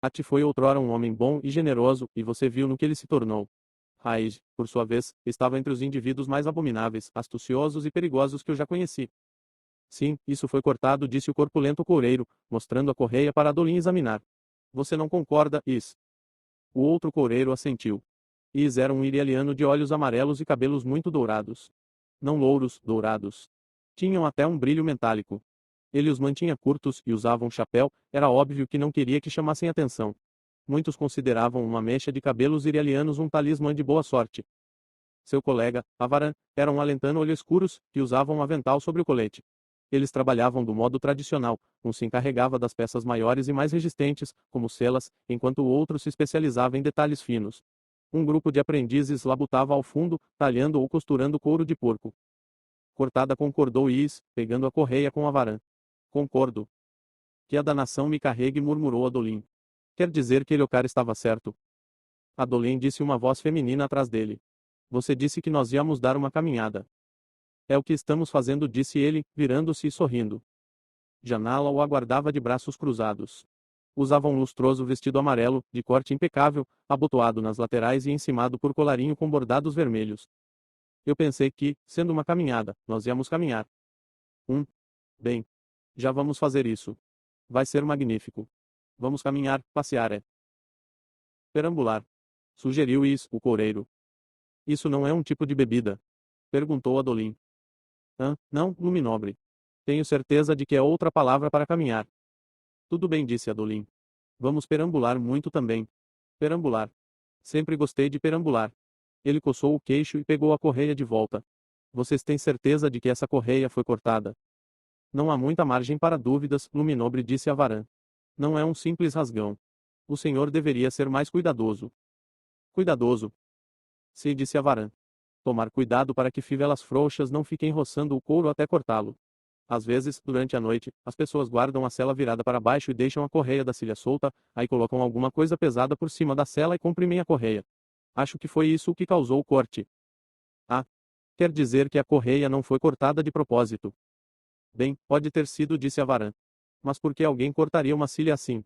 Ati foi outrora um homem bom e generoso, e você viu no que ele se tornou. Raij, por sua vez, estava entre os indivíduos mais abomináveis, astuciosos e perigosos que eu já conheci. Sim, isso foi cortado, disse o corpulento coureiro, mostrando a correia para Adolin examinar. Você não concorda, Is? O outro coureiro assentiu. Is era um irialiano de olhos amarelos e cabelos muito dourados. Não louros, dourados. Tinham até um brilho metálico. Ele os mantinha curtos e usava um chapéu, era óbvio que não queria que chamassem atenção. Muitos consideravam uma mecha de cabelos irialianos um talismã de boa sorte. Seu colega, Avaran, era um alentano olhos escuros, que usava um avental sobre o colete. Eles trabalhavam do modo tradicional, um se encarregava das peças maiores e mais resistentes, como selas, enquanto o outro se especializava em detalhes finos. Um grupo de aprendizes labutava ao fundo, talhando ou costurando couro de porco. Cortada, concordou Is, pegando a correia com Avaran. Concordo. Que a danação me carregue, murmurou Adolin. Quer dizer que Eliocar estava certo? Adolin, disse uma voz feminina atrás dele. Você disse que nós íamos dar uma caminhada. É o que estamos fazendo, disse ele, virando-se e sorrindo. Janala o aguardava de braços cruzados. Usava um lustroso vestido amarelo, de corte impecável, abotoado nas laterais e encimado por colarinho com bordados vermelhos. Eu pensei que, sendo uma caminhada, nós íamos caminhar. Bem. Já vamos fazer isso. Vai ser magnífico. Vamos caminhar, passear perambular. Sugeriu Is, o coureiro. Isso não é um tipo de bebida? Perguntou Adolin. Não, luminobre. Tenho certeza de que é outra palavra para caminhar. Tudo bem, disse Adolin. Vamos perambular muito também. Perambular. Sempre gostei de perambular. Ele coçou o queixo e pegou a correia de volta. Vocês têm certeza de que essa correia foi cortada? Não há muita margem para dúvidas, luminobre, disse Avaran. Não é um simples rasgão. O senhor deveria ser mais cuidadoso. Cuidadoso? Sim, disse Avaran. Tomar cuidado para que fivelas frouxas não fiquem roçando o couro até cortá-lo. Às vezes, durante a noite, as pessoas guardam a sela virada para baixo e deixam a correia da cilha solta, aí colocam alguma coisa pesada por cima da sela e comprimem a correia. Acho que foi isso o que causou o corte. Ah, quer dizer que a correia não foi cortada de propósito. Bem, pode ter sido, disse Avaran. Mas por que alguém cortaria uma cilha assim?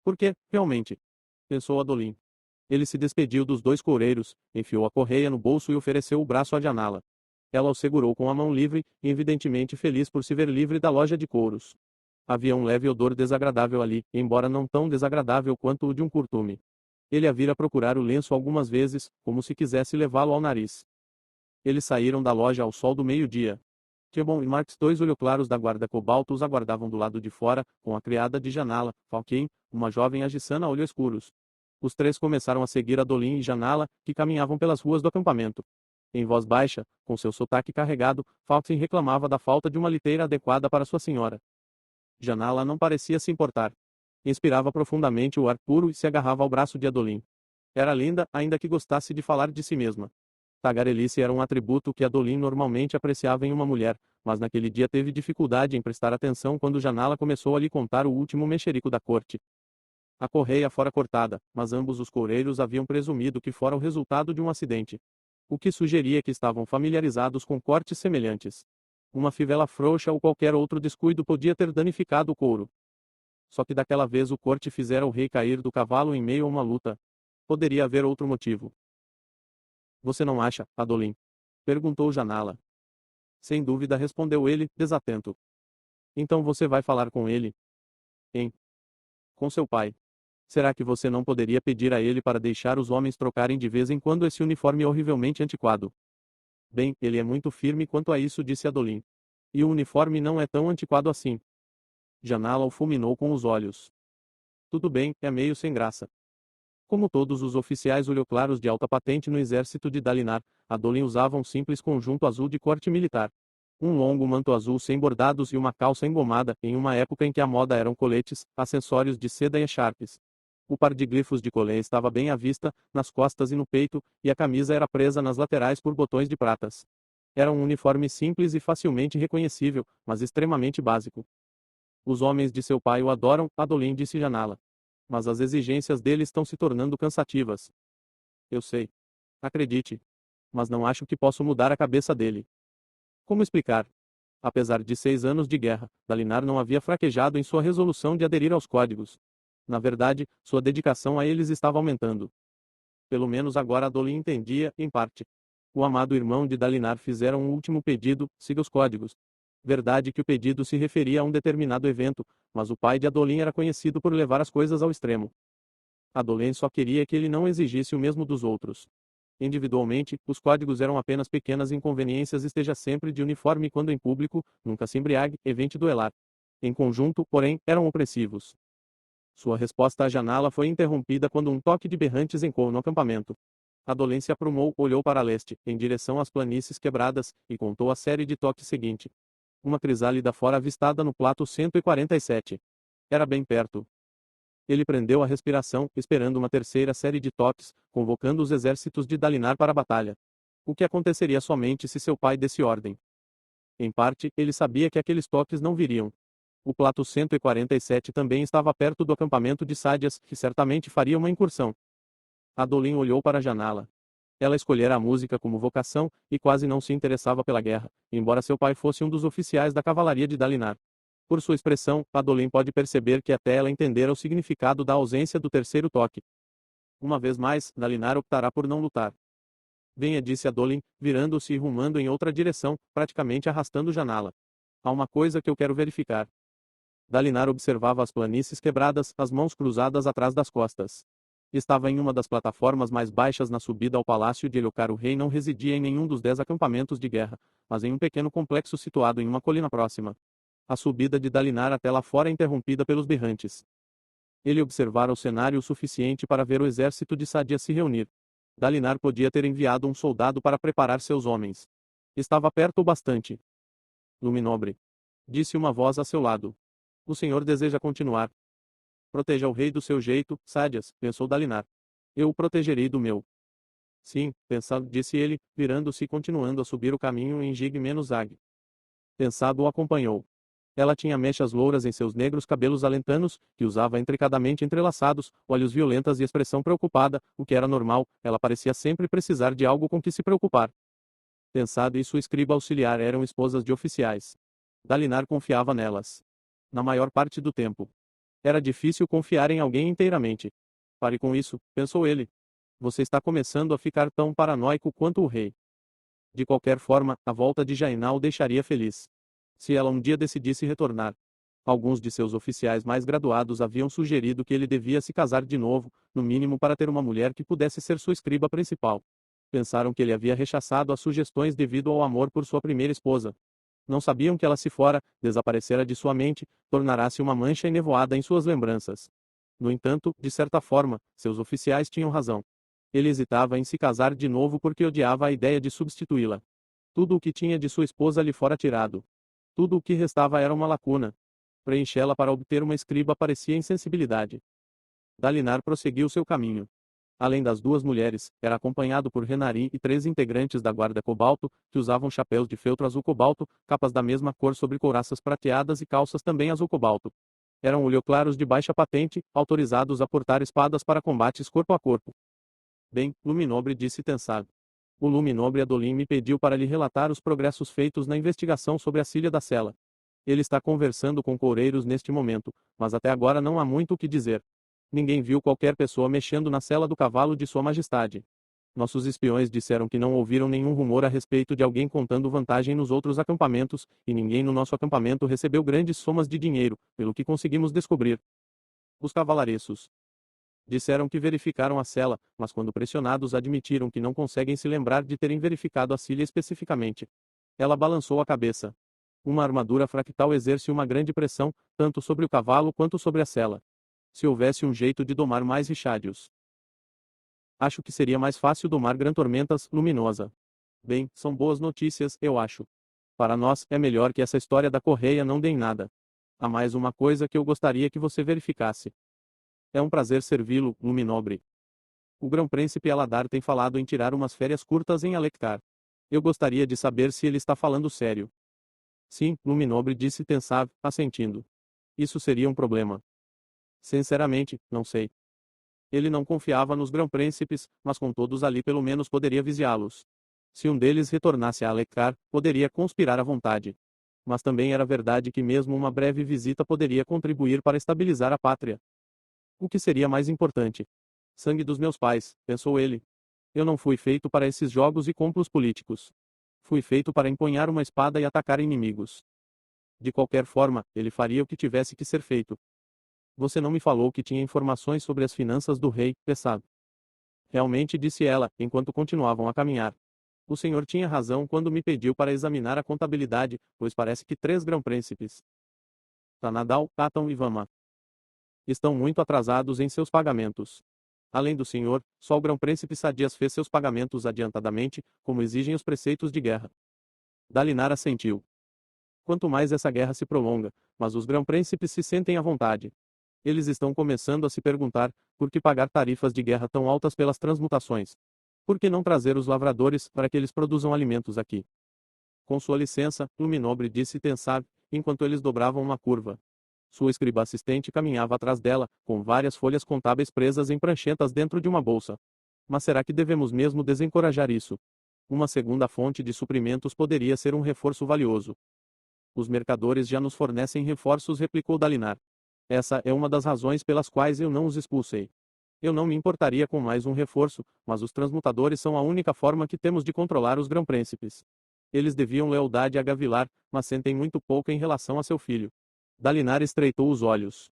Porque, realmente, pensou Adolin. Ele se despediu dos dois coureiros, enfiou a correia no bolso e ofereceu o braço a Janala. Ela o segurou com a mão livre, evidentemente feliz por se ver livre da loja de couros. Havia um leve odor desagradável ali, embora não tão desagradável quanto o de um curtume. Ele a vira procurar o lenço algumas vezes, como se quisesse levá-lo ao nariz. Eles saíram da loja ao sol do meio-dia. Tebon e Marx, dois olhoclaros da guarda cobalto, os aguardavam do lado de fora, com a criada de Janala, Falquin, uma jovem agissana a olhos escuros. Os três começaram a seguir Adolin e Janala, que caminhavam pelas ruas do acampamento. Em voz baixa, com seu sotaque carregado, Falquin reclamava da falta de uma liteira adequada para sua senhora. Janala não parecia se importar. Inspirava profundamente o ar puro e se agarrava ao braço de Adolin. Era linda, ainda que gostasse de falar de si mesma. Tagarelice era um atributo que Adolin normalmente apreciava em uma mulher, mas naquele dia teve dificuldade em prestar atenção quando Janala começou a lhe contar o último mexerico da corte. A correia fora cortada, mas ambos os coureiros haviam presumido que fora o resultado de um acidente. O que sugeria que estavam familiarizados com cortes semelhantes. Uma fivela frouxa ou qualquer outro descuido podia ter danificado o couro. Só que daquela vez o corte fizera o rei cair do cavalo em meio a uma luta. Poderia haver outro motivo. Você não acha, Adolin? Perguntou Janala. Sem dúvida, respondeu ele, desatento. Então você vai falar com ele? Com seu pai. Será que você não poderia pedir a ele para deixar os homens trocarem de vez em quando esse uniforme horrivelmente antiquado? Bem, ele é muito firme quanto a isso, disse Adolin. E o uniforme não é tão antiquado assim. Janala o fulminou com os olhos. Tudo bem, é meio sem graça. Como todos os oficiais olhoclaros de alta patente no exército de Dalinar, Adolin usava um simples conjunto azul de corte militar. Um longo manto azul sem bordados e uma calça engomada, em uma época em que a moda eram coletes, acessórios de seda e echarpes. O par de glifos de colã estava bem à vista, nas costas e no peito, e a camisa era presa nas laterais por botões de pratas. Era um uniforme simples e facilmente reconhecível, mas extremamente básico. Os homens de seu pai o adoram, Adolin, disse Janala. Mas as exigências dele estão se tornando cansativas. Eu sei. Acredite. Mas não acho que posso mudar a cabeça dele. Como explicar? Apesar de 6 anos de guerra, Dalinar não havia fraquejado em sua resolução de aderir aos códigos. Na verdade, sua dedicação a eles estava aumentando. Pelo menos agora Adolin entendia, em parte. O amado irmão de Dalinar fizera um último pedido, siga os códigos. Verdade que o pedido se referia a um determinado evento, mas o pai de Adolin era conhecido por levar as coisas ao extremo. Adolin só queria que ele não exigisse o mesmo dos outros. Individualmente, os códigos eram apenas pequenas inconveniências, esteja sempre de uniforme quando em público, nunca se embriague, evite duelar. Em conjunto, porém, eram opressivos. Sua resposta à janela foi interrompida quando um toque de berrantes ecoou no acampamento. Adolin se aprumou, olhou para leste, em direção às planícies quebradas, e contou a série de toques seguinte. Uma crisálida fora avistada no plato 147. Era bem perto. Ele prendeu a respiração, esperando uma terceira série de toques, convocando os exércitos de Dalinar para a batalha. O que aconteceria somente se seu pai desse ordem? Em parte, ele sabia que aqueles toques não viriam. O plato 147 também estava perto do acampamento de Sádias, que certamente faria uma incursão. Adolin olhou para a janela. Ela escolhera a música como vocação, e quase não se interessava pela guerra, embora seu pai fosse um dos oficiais da cavalaria de Dalinar. Por sua expressão, Adolin pode perceber que até ela entendera o significado da ausência do terceiro toque. Uma vez mais, Dalinar optará por não lutar. Venha, disse Adolin, virando-se e rumando em outra direção, praticamente arrastando Janala. Há uma coisa que eu quero verificar. Dalinar observava as planícies quebradas, as mãos cruzadas atrás das costas. Estava em uma das plataformas mais baixas na subida ao palácio de Eliocar. O rei não residia em nenhum dos 10 acampamentos de guerra, mas em um pequeno complexo situado em uma colina próxima. A subida de Dalinar até lá fora é interrompida pelos berrantes. Ele observara o cenário o suficiente para ver o exército de Sadia se reunir. Dalinar podia ter enviado um soldado para preparar seus homens. Estava perto o bastante. Luminobre. Disse uma voz a seu lado. O senhor deseja continuar. Proteja o rei do seu jeito, Sádias, pensou Dalinar. Eu o protegerei do meu. Sim, pensado, disse ele, virando-se e continuando a subir o caminho em Jig-Menos-Ag. Pensado o acompanhou. Ela tinha mechas louras em seus negros cabelos alentanos, que usava intricadamente entrelaçados, olhos violentas e expressão preocupada, o que era normal, ela parecia sempre precisar de algo com que se preocupar. Pensado e sua escriba auxiliar eram esposas de oficiais. Dalinar confiava nelas. Na maior parte do tempo. Era difícil confiar em alguém inteiramente. Pare com isso, pensou ele. Você está começando a ficar tão paranoico quanto o rei. De qualquer forma, a volta de Jainal o deixaria feliz. Se ela um dia decidisse retornar. Alguns de seus oficiais mais graduados haviam sugerido que ele devia se casar de novo, no mínimo para ter uma mulher que pudesse ser sua escriba principal. Pensaram que ele havia rechaçado as sugestões devido ao amor por sua primeira esposa. Não sabiam que ela se fora, desaparecera de sua mente, tornará-se uma mancha enevoada em suas lembranças. No entanto, de certa forma, seus oficiais tinham razão. Ele hesitava em se casar de novo porque odiava a ideia de substituí-la. Tudo o que tinha de sua esposa lhe fora tirado. Tudo o que restava era uma lacuna. Preenchê-la para obter uma escriba parecia insensibilidade. Dalinar prosseguiu seu caminho. Além das duas mulheres, era acompanhado por Renarim e 3 integrantes da guarda cobalto, que usavam chapéus de feltro azul cobalto, capas da mesma cor sobre couraças prateadas e calças também azul cobalto. Eram olhoclaros de baixa patente, autorizados a portar espadas para combates corpo a corpo. Bem, Luminobre, disse Tensag. O Luminobre Adolin me pediu para lhe relatar os progressos feitos na investigação sobre a Cília da Sela. Ele está conversando com coureiros neste momento, mas até agora não há muito o que dizer. Ninguém viu qualquer pessoa mexendo na sela do cavalo de Sua Majestade. Nossos espiões disseram que não ouviram nenhum rumor a respeito de alguém contando vantagem nos outros acampamentos, e ninguém no nosso acampamento recebeu grandes somas de dinheiro, pelo que conseguimos descobrir. Os cavalareços disseram que verificaram a cela, mas quando pressionados admitiram que não conseguem se lembrar de terem verificado a Cília especificamente. Ela balançou a cabeça. Uma armadura fractal exerce uma grande pressão, tanto sobre o cavalo quanto sobre a cela. Se houvesse um jeito de domar mais Richádios. Acho que seria mais fácil domar Gran Tormentas, Luminosa. Bem, são boas notícias, eu acho. Para nós, é melhor que essa história da correia não dê em nada. Há mais uma coisa que eu gostaria que você verificasse. É um prazer servi-lo, Luminobre. O Grão-Príncipe Aladar tem falado em tirar umas férias curtas em Alectar. Eu gostaria de saber se ele está falando sério. Sim, Luminobre, disse Tensav, assentindo. Isso seria um problema. Sinceramente, não sei. Ele não confiava nos Grão-Príncipes, mas com todos ali pelo menos poderia vigiá-los. Se um deles retornasse a Alectar, poderia conspirar à vontade. Mas também era verdade que mesmo uma breve visita poderia contribuir para estabilizar a pátria. O que seria mais importante? Sangue dos meus pais, pensou ele. Eu não fui feito para esses jogos e complos políticos. Fui feito para empunhar uma espada e atacar inimigos. De qualquer forma, ele faria o que tivesse que ser feito. Você não me falou que tinha informações sobre as finanças do rei, Pessad. Realmente, disse ela, enquanto continuavam a caminhar. O senhor tinha razão quando me pediu para examinar a contabilidade, pois parece que 3 grão-príncipes, Tanadal, Atom e Vama, estão muito atrasados em seus pagamentos. Além do senhor, só o grão-príncipe Sadias fez seus pagamentos adiantadamente, como exigem os preceitos de guerra. Dalinar assentiu. Quanto mais essa guerra se prolonga, mas os grão-príncipes se sentem à vontade. Eles estão começando a se perguntar, por que pagar tarifas de guerra tão altas pelas transmutações? Por que não trazer os lavradores para que eles produzam alimentos aqui? Com sua licença, Luminobre disse Tensar, enquanto eles dobravam uma curva. Sua escriba assistente caminhava atrás dela, com várias folhas contábeis presas em pranchetas dentro de uma bolsa. Mas será que devemos mesmo desencorajar isso? Uma segunda fonte de suprimentos poderia ser um reforço valioso. Os mercadores já nos fornecem reforços, replicou Dalinar. Essa é uma das razões pelas quais eu não os expulsei. Eu não me importaria com mais um reforço, mas os transmutadores são a única forma que temos de controlar os grão-príncipes. Eles deviam lealdade a Gavilar, mas sentem muito pouco em relação a seu filho. Dalinar estreitou os olhos.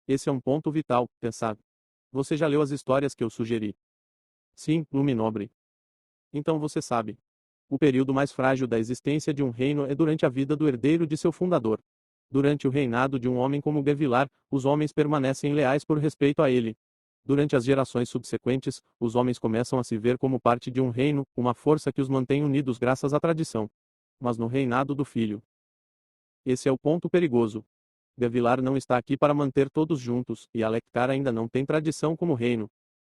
Esse é um ponto vital, pensado. Você já leu as histórias que eu sugeri? Sim, Luminobre. Então você sabe. O período mais frágil da existência de um reino é durante a vida do herdeiro de seu fundador. Durante o reinado de um homem como Gavilar, os homens permanecem leais por respeito a ele. Durante as gerações subsequentes, os homens começam a se ver como parte de um reino, uma força que os mantém unidos graças à tradição. Mas no reinado do filho. Esse é o ponto perigoso. Gavilar não está aqui para manter todos juntos, e Alektar ainda não tem tradição como reino.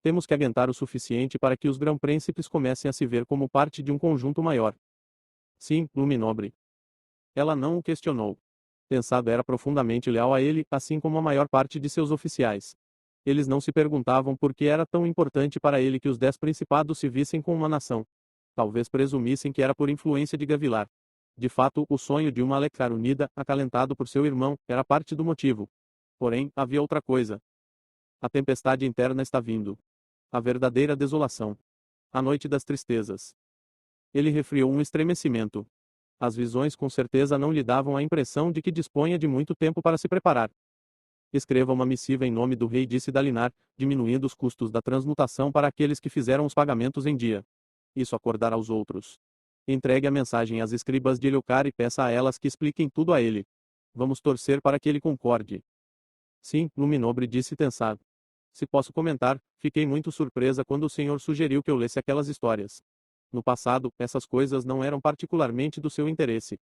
Temos que aguentar o suficiente para que os grão-príncipes comecem a se ver como parte de um conjunto maior. Sim, Luminobre. Ela não o questionou. Pensado era profundamente leal a ele, assim como a maior parte de seus oficiais. Eles não se perguntavam por que era tão importante para ele que os 10 principados se vissem com uma nação. Talvez presumissem que era por influência de Gavilar. De fato, o sonho de uma Alektar unida, acalentado por seu irmão, era parte do motivo. Porém, havia outra coisa. A tempestade interna está vindo. A verdadeira desolação. A noite das tristezas. Ele refriou um estremecimento. As visões com certeza não lhe davam a impressão de que disponha de muito tempo para se preparar. Escreva uma missiva em nome do rei, disse Dalinar, diminuindo os custos da transmutação para aqueles que fizeram os pagamentos em dia. Isso acordará os outros. Entregue a mensagem às escribas de Eliocar e peça a elas que expliquem tudo a ele. Vamos torcer para que ele concorde. Sim, Luminobre, disse Tensar. Se posso comentar, fiquei muito surpresa quando o senhor sugeriu que eu lesse aquelas histórias. No passado, essas coisas não eram particularmente do seu interesse.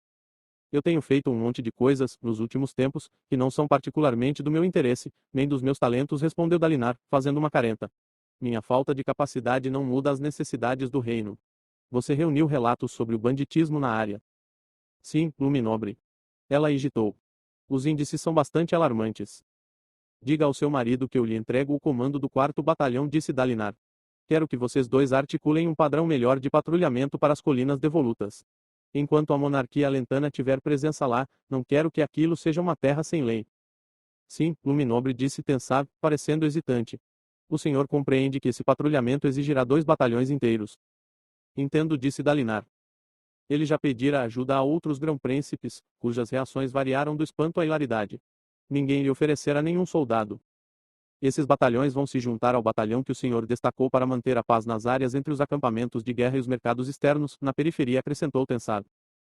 Eu tenho feito um monte de coisas, nos últimos tempos, que não são particularmente do meu interesse, nem dos meus talentos, respondeu Dalinar, fazendo uma careta. Minha falta de capacidade não muda as necessidades do reino. Você reuniu relatos sobre o banditismo na área. Sim, Luminobre. Ela hesitou. Os índices são bastante alarmantes. Diga ao seu marido que eu lhe entrego o comando do 4º batalhão, disse Dalinar. Quero que vocês dois articulem um padrão melhor de patrulhamento para as colinas devolutas. Enquanto a monarquia alentana tiver presença lá, não quero que aquilo seja uma terra sem lei. Sim, Luminobre, disse Tensar, parecendo hesitante. O senhor compreende que esse patrulhamento exigirá 2 batalhões inteiros. Entendo, disse Dalinar. Ele já pedira ajuda a outros grão-príncipes, cujas reações variaram do espanto à hilaridade. Ninguém lhe oferecera nenhum soldado. Esses batalhões vão se juntar ao batalhão que o senhor destacou para manter a paz nas áreas entre os acampamentos de guerra e os mercados externos, na periferia, acrescentou Tensar.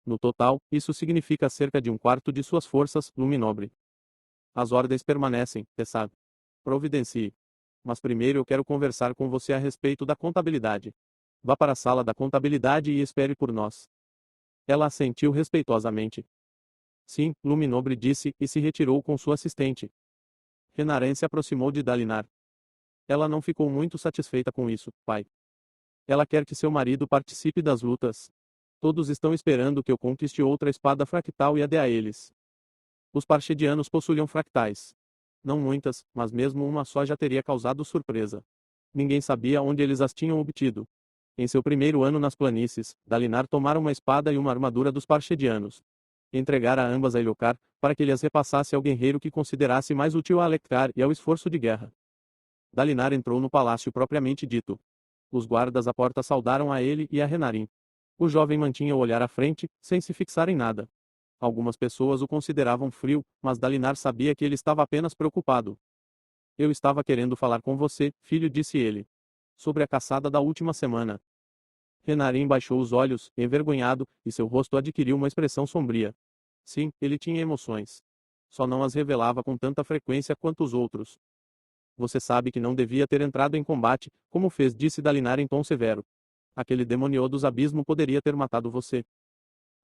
No total, isso significa cerca de 1/4 de suas forças, Luminobre. As ordens permanecem, Tensar. Providencie. Mas primeiro eu quero conversar com você a respeito da contabilidade. Vá para a sala da contabilidade e espere por nós. Ela assentiu respeitosamente. Sim, Luminobre disse, e se retirou com sua assistente. Renaren se aproximou de Dalinar. Ela não ficou muito satisfeita com isso, pai. Ela quer que seu marido participe das lutas. Todos estão esperando que eu conquiste outra espada fractal e a dê a eles. Os parchedianos possuíam fractais. Não muitas, mas mesmo uma só já teria causado surpresa. Ninguém sabia onde eles as tinham obtido. Em seu primeiro ano nas planícies, Dalinar tomara uma espada e uma armadura dos parchedianos. Entregara ambas a Eliocar, para que ele as repassasse ao guerreiro que considerasse mais útil a Alektar e ao esforço de guerra. Dalinar entrou no palácio propriamente dito. Os guardas à porta saudaram a ele e a Renarim. O jovem mantinha o olhar à frente, sem se fixar em nada. Algumas pessoas o consideravam frio, mas Dalinar sabia que ele estava apenas preocupado. Eu estava querendo falar com você, filho, disse ele. Sobre a caçada da última semana. Renarim baixou os olhos, envergonhado, e seu rosto adquiriu uma expressão sombria. Sim, ele tinha emoções. Só não as revelava com tanta frequência quanto os outros. Você sabe que não devia ter entrado em combate, como fez, disse Dalinar em tom severo. Aquele demônio dos abismos poderia ter matado você.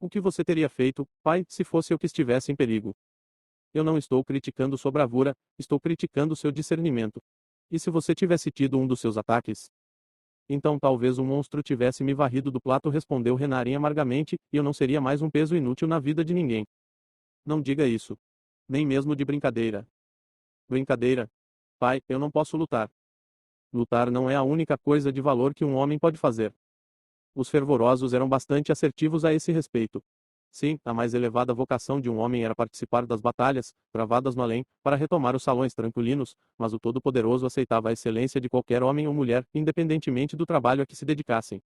O que você teria feito, pai, se fosse eu que estivesse em perigo? Eu não estou criticando sua bravura, estou criticando seu discernimento. E se você tivesse tido um dos seus ataques? Então talvez um monstro tivesse me varrido do plato, respondeu Renarim amargamente, e eu não seria mais um peso inútil na vida de ninguém. Não diga isso. Nem mesmo de brincadeira. Brincadeira? Pai, eu não posso lutar. Lutar não é a única coisa de valor que um homem pode fazer. Os fervorosos eram bastante assertivos a esse respeito. Sim, a mais elevada vocação de um homem era participar das batalhas, travadas no além, para retomar os salões tranquilos, mas o Todo-Poderoso aceitava a excelência de qualquer homem ou mulher, independentemente do trabalho a que se dedicassem.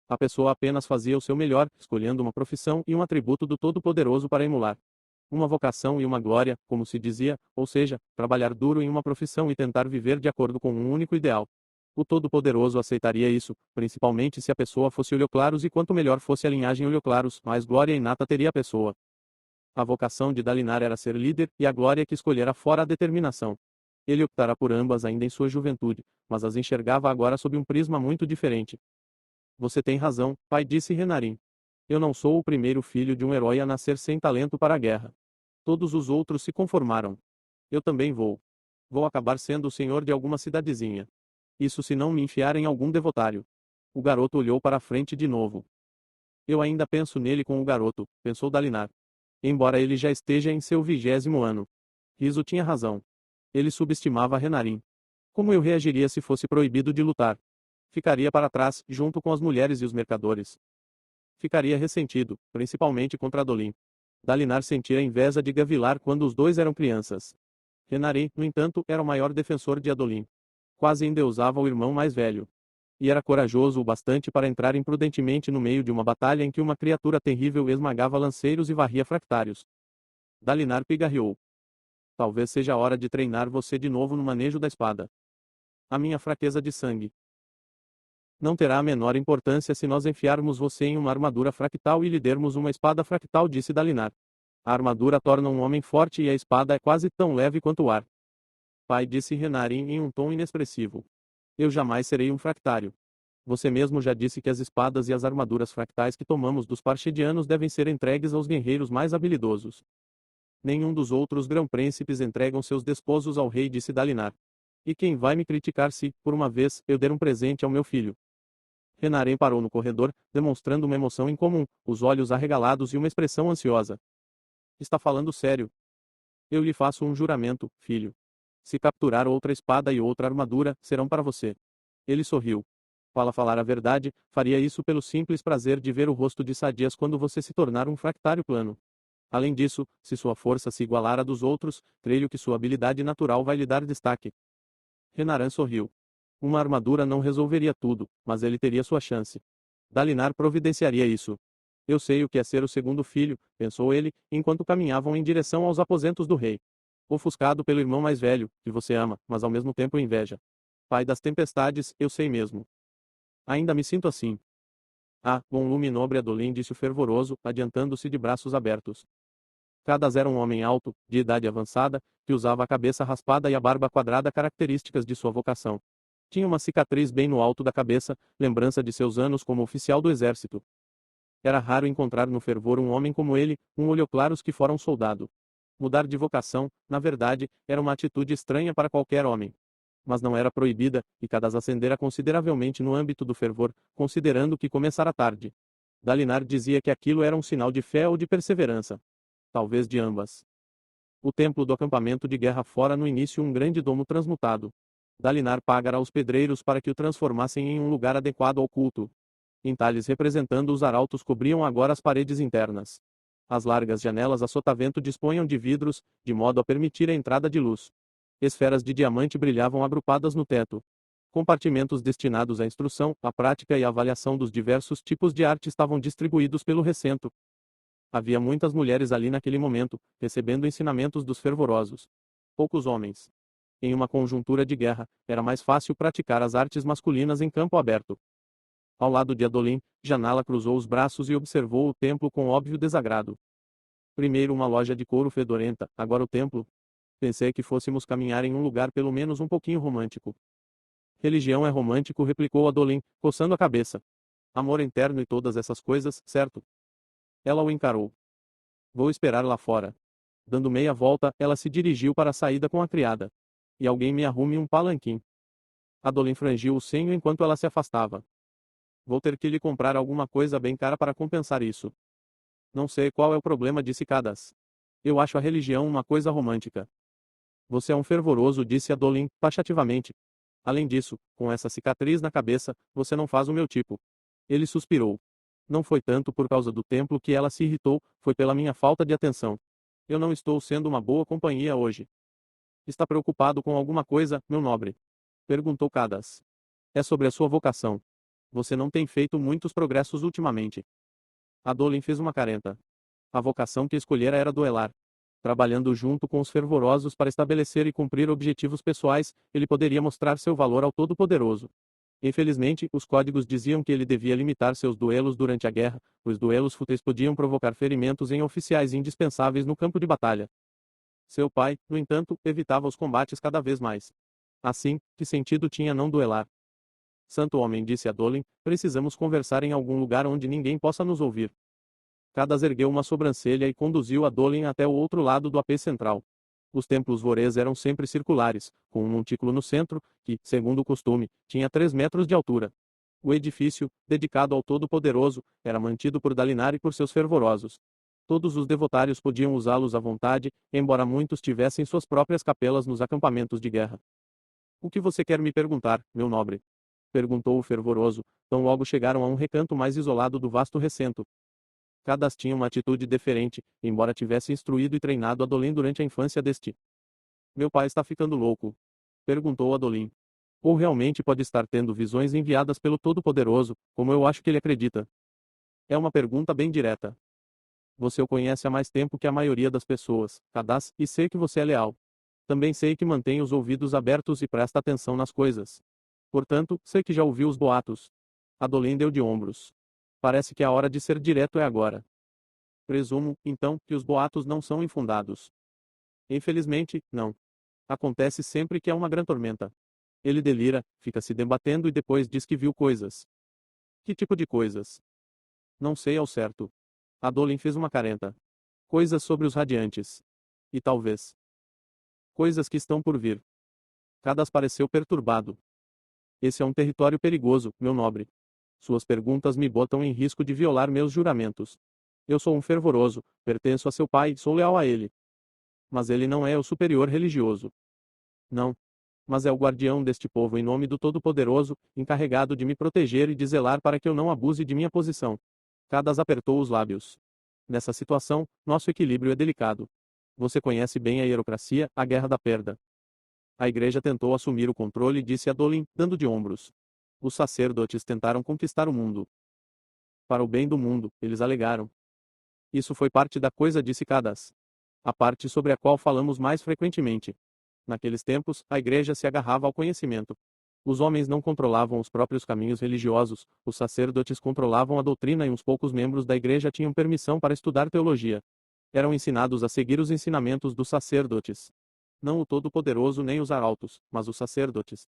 A pessoa apenas fazia o seu melhor, escolhendo uma profissão e um atributo do Todo-Poderoso para emular. Uma vocação e uma glória, como se dizia, ou seja, trabalhar duro em uma profissão e tentar viver de acordo com um único ideal. O Todo-Poderoso aceitaria isso, principalmente se a pessoa fosse olho-claros, e quanto melhor fosse a linhagem olho-claros, mais glória inata teria a pessoa. A vocação de Dalinar era ser líder, e a glória que escolhera fora a determinação. Ele optara por ambas ainda em sua juventude, mas as enxergava agora sob um prisma muito diferente. Você tem razão, pai, disse Renarim. Eu não sou o primeiro filho de um herói a nascer sem talento para a guerra. Todos os outros se conformaram. Eu também vou. Vou acabar sendo o senhor de alguma cidadezinha. Isso se não me enfiar em algum devotário. O garoto olhou para a frente de novo. Eu ainda penso nele com o garoto, pensou Dalinar. Embora ele já esteja em seu 20º ano. Riso tinha razão. Ele subestimava Renarim. Como eu reagiria se fosse proibido de lutar? Ficaria para trás, junto com as mulheres e os mercadores. Ficaria ressentido, principalmente contra Adolin. Dalinar sentia inveja de Gavilar quando os dois eram crianças. Renarim, no entanto, era o maior defensor de Adolin. Quase endeusava o irmão mais velho. E era corajoso o bastante para entrar imprudentemente no meio de uma batalha em que uma criatura terrível esmagava lanceiros e varria fractários. Dalinar pigarreou. Talvez seja a hora de treinar você de novo no manejo da espada. A minha fraqueza de sangue. Não terá a menor importância se nós enfiarmos você em uma armadura fractal e lhe dermos uma espada fractal, disse Dalinar. A armadura torna um homem forte e a espada é quase tão leve quanto o ar. Pai, disse Renarim em um tom inexpressivo. Eu jamais serei um fractário. Você mesmo já disse que as espadas e as armaduras fractais que tomamos dos parchedianos devem ser entregues aos guerreiros mais habilidosos. Nenhum dos outros grão-príncipes entregam seus desposos ao rei, disse Dalinar. E quem vai me criticar se, por uma vez, eu der um presente ao meu filho? Renarim parou no corredor, demonstrando uma emoção incomum, os olhos arregalados e uma expressão ansiosa. Está falando sério? Eu lhe faço um juramento, filho. Se capturar outra espada e outra armadura, serão para você. Ele sorriu. Para falar a verdade, faria isso pelo simples prazer de ver o rosto de Sadias quando você se tornar um fractário plano. Além disso, se sua força se igualar à dos outros, creio que sua habilidade natural vai lhe dar destaque. Renarim sorriu. Uma armadura não resolveria tudo, mas ele teria sua chance. Dalinar providenciaria isso. Eu sei o que é ser o segundo filho, pensou ele, enquanto caminhavam em direção aos aposentos do rei. Ofuscado pelo irmão mais velho, que você ama, mas ao mesmo tempo inveja. Pai das tempestades, eu sei mesmo. Ainda me sinto assim. Ah, bom lume nobre Adolin, disse o fervoroso, adiantando-se de braços abertos. Cadas era um homem alto, de idade avançada, que usava a cabeça raspada e a barba quadrada, características de sua vocação. Tinha uma cicatriz bem no alto da cabeça, lembrança de seus anos como oficial do exército. Era raro encontrar no fervor um homem como ele, um olho claros que fora um soldado. Mudar de vocação, na verdade, era uma atitude estranha para qualquer homem. Mas não era proibida, e Cadas ascendera consideravelmente no âmbito do fervor, considerando que começara tarde. Dalinar dizia que aquilo era um sinal de fé ou de perseverança. Talvez de ambas. O templo do acampamento de guerra fora no início um grande domo transmutado. Dalinar pagara aos pedreiros para que o transformassem em um lugar adequado ao culto. Entalhes representando os arautos cobriam agora as paredes internas. As largas janelas a sotavento dispunham de vidros, de modo a permitir a entrada de luz. Esferas de diamante brilhavam agrupadas no teto. Compartimentos destinados à instrução, à prática e à avaliação dos diversos tipos de arte estavam distribuídos pelo recinto. Havia muitas mulheres ali naquele momento, recebendo ensinamentos dos fervorosos. Poucos homens. Em uma conjuntura de guerra, era mais fácil praticar as artes masculinas em campo aberto. Ao lado de Adolin, Janala cruzou os braços e observou o templo com óbvio desagrado. Primeiro uma loja de couro fedorenta, agora o templo. Pensei que fôssemos caminhar em um lugar pelo menos um pouquinho romântico. Religião é romântico, replicou Adolin, coçando a cabeça. Amor interno e todas essas coisas, certo? Ela o encarou. Vou esperar lá fora. Dando meia volta, ela se dirigiu para a saída com a criada. E alguém me arrume um palanquim. Adolin frangiu o senho enquanto ela se afastava. Vou ter que lhe comprar alguma coisa bem cara para compensar isso. Não sei qual é o problema, disse Cadas. Eu acho a religião uma coisa romântica. Você é um fervoroso, disse Adolin, taxativamente. Além disso, com essa cicatriz na cabeça, você não faz o meu tipo. Ele suspirou. Não foi tanto por causa do templo que ela se irritou, foi pela minha falta de atenção. Eu não estou sendo uma boa companhia hoje. Está preocupado com alguma coisa, meu nobre? Perguntou Cadas. É sobre a sua vocação. Você não tem feito muitos progressos ultimamente. Adolin fez uma careta. A vocação que escolhera era duelar. Trabalhando junto com os fervorosos para estabelecer e cumprir objetivos pessoais, ele poderia mostrar seu valor ao Todo-Poderoso. Infelizmente, os códigos diziam que ele devia limitar seus duelos durante a guerra, pois duelos fúteis podiam provocar ferimentos em oficiais indispensáveis no campo de batalha. Seu pai, no entanto, evitava os combates cada vez mais. Assim, que sentido tinha não duelar? Santo homem, disse Adolin, precisamos conversar em algum lugar onde ninguém possa nos ouvir. Cadas ergueu uma sobrancelha e conduziu Adolin até o outro lado do AP central. Os templos vorês eram sempre circulares, com um montículo no centro, que, segundo o costume, tinha 3 metros de altura. O edifício, dedicado ao Todo-Poderoso, era mantido por Dalinar e por seus fervorosos. Todos os devotários podiam usá-los à vontade, embora muitos tivessem suas próprias capelas nos acampamentos de guerra. O que você quer me perguntar, meu nobre? Perguntou o fervoroso, tão logo chegaram a um recanto mais isolado do vasto recinto. Cadas tinha uma atitude deferente, embora tivesse instruído e treinado Adolin durante a infância deste. Meu pai está ficando louco? Perguntou Adolin. Ou realmente pode estar tendo visões enviadas pelo Todo-Poderoso, como eu acho que ele acredita? É uma pergunta bem direta. Você o conhece há mais tempo que a maioria das pessoas, Cadas, e sei que você é leal. Também sei que mantém os ouvidos abertos e presta atenção nas coisas. Portanto, sei que já ouviu os boatos. Adolin deu de ombros. Parece que a hora de ser direto é agora. Presumo, então, que os boatos não são infundados. Infelizmente, não. Acontece sempre que há uma grande tormenta. Ele delira, fica se debatendo e depois diz que viu coisas. Que tipo de coisas? Não sei ao certo. Adolin fez uma careta. Coisas sobre os radiantes. E talvez. Coisas que estão por vir. Cadas pareceu perturbado. Esse é um território perigoso, meu nobre. Suas perguntas me botam em risco de violar meus juramentos. Eu sou um fervoroso, pertenço a seu pai e sou leal a ele. Mas ele não é o superior religioso. Não. Mas é o guardião deste povo em nome do Todo-Poderoso, encarregado de me proteger e de zelar para que eu não abuse de minha posição. Cadas apertou os lábios. Nessa situação, nosso equilíbrio é delicado. Você conhece bem a hierocracia, a guerra da perda. A igreja tentou assumir o controle, disse Adolin, dando de ombros. Os sacerdotes tentaram conquistar o mundo. Para o bem do mundo, eles alegaram. Isso foi parte da coisa, disse Cadas. A parte sobre a qual falamos mais frequentemente. Naqueles tempos, a igreja se agarrava ao conhecimento. Os homens não controlavam os próprios caminhos religiosos, os sacerdotes controlavam a doutrina e uns poucos membros da igreja tinham permissão para estudar teologia. Eram ensinados a seguir os ensinamentos dos sacerdotes. Não o Todo-Poderoso nem os arautos, mas os sacerdotes.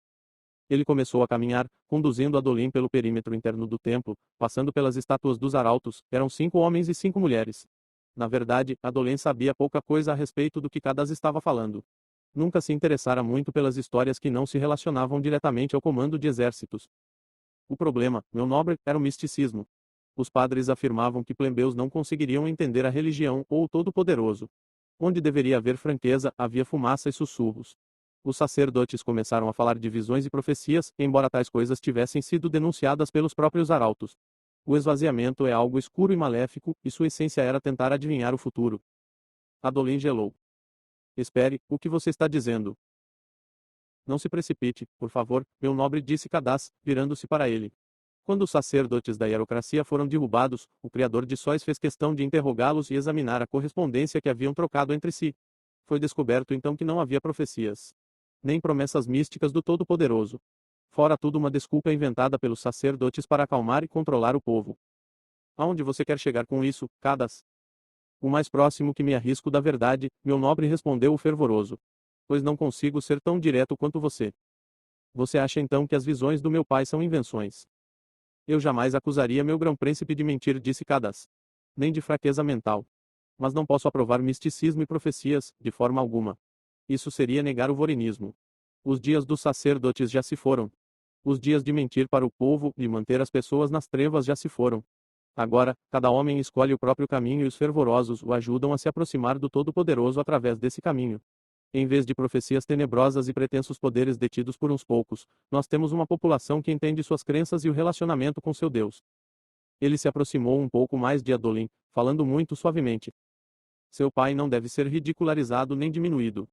Ele começou a caminhar, conduzindo Adolin pelo perímetro interno do templo, passando pelas estátuas dos arautos, eram 5 homens e 5 mulheres. Na verdade, Adolin sabia pouca coisa a respeito do que Cadas estava falando. Nunca se interessara muito pelas histórias que não se relacionavam diretamente ao comando de exércitos. O problema, meu nobre, era o misticismo. Os padres afirmavam que plebeus não conseguiriam entender a religião ou o Todo-Poderoso. Onde deveria haver franqueza, havia fumaça e sussurros. Os sacerdotes começaram a falar de visões e profecias, embora tais coisas tivessem sido denunciadas pelos próprios arautos. O esvaziamento é algo escuro e maléfico, e sua essência era tentar adivinhar o futuro. Adolin gelou. Espere, o que você está dizendo? Não se precipite, por favor, meu nobre, disse Cadás, virando-se para ele. Quando os sacerdotes da hierocracia foram derrubados, o Criador de Sóis fez questão de interrogá-los e examinar a correspondência que haviam trocado entre si. Foi descoberto então que não havia profecias, nem promessas místicas do Todo-Poderoso. Fora tudo uma desculpa inventada pelos sacerdotes para acalmar e controlar o povo. Aonde você quer chegar com isso, Cadás? O mais próximo que me arrisco da verdade, meu nobre, respondeu o fervoroso. Pois não consigo ser tão direto quanto você. Você acha então que as visões do meu pai são invenções? Eu jamais acusaria meu grão-príncipe de mentir, disse Cadás. Nem de fraqueza mental. Mas não posso aprovar misticismo e profecias, de forma alguma. Isso seria negar o vorinismo. Os dias dos sacerdotes já se foram. Os dias de mentir para o povo e manter as pessoas nas trevas já se foram. Agora, cada homem escolhe o próprio caminho e os fervorosos o ajudam a se aproximar do Todo-Poderoso através desse caminho. Em vez de profecias tenebrosas e pretensos poderes detidos por uns poucos, nós temos uma população que entende suas crenças e o relacionamento com seu Deus. Ele se aproximou um pouco mais de Adolin, falando muito suavemente. Seu pai não deve ser ridicularizado nem diminuído.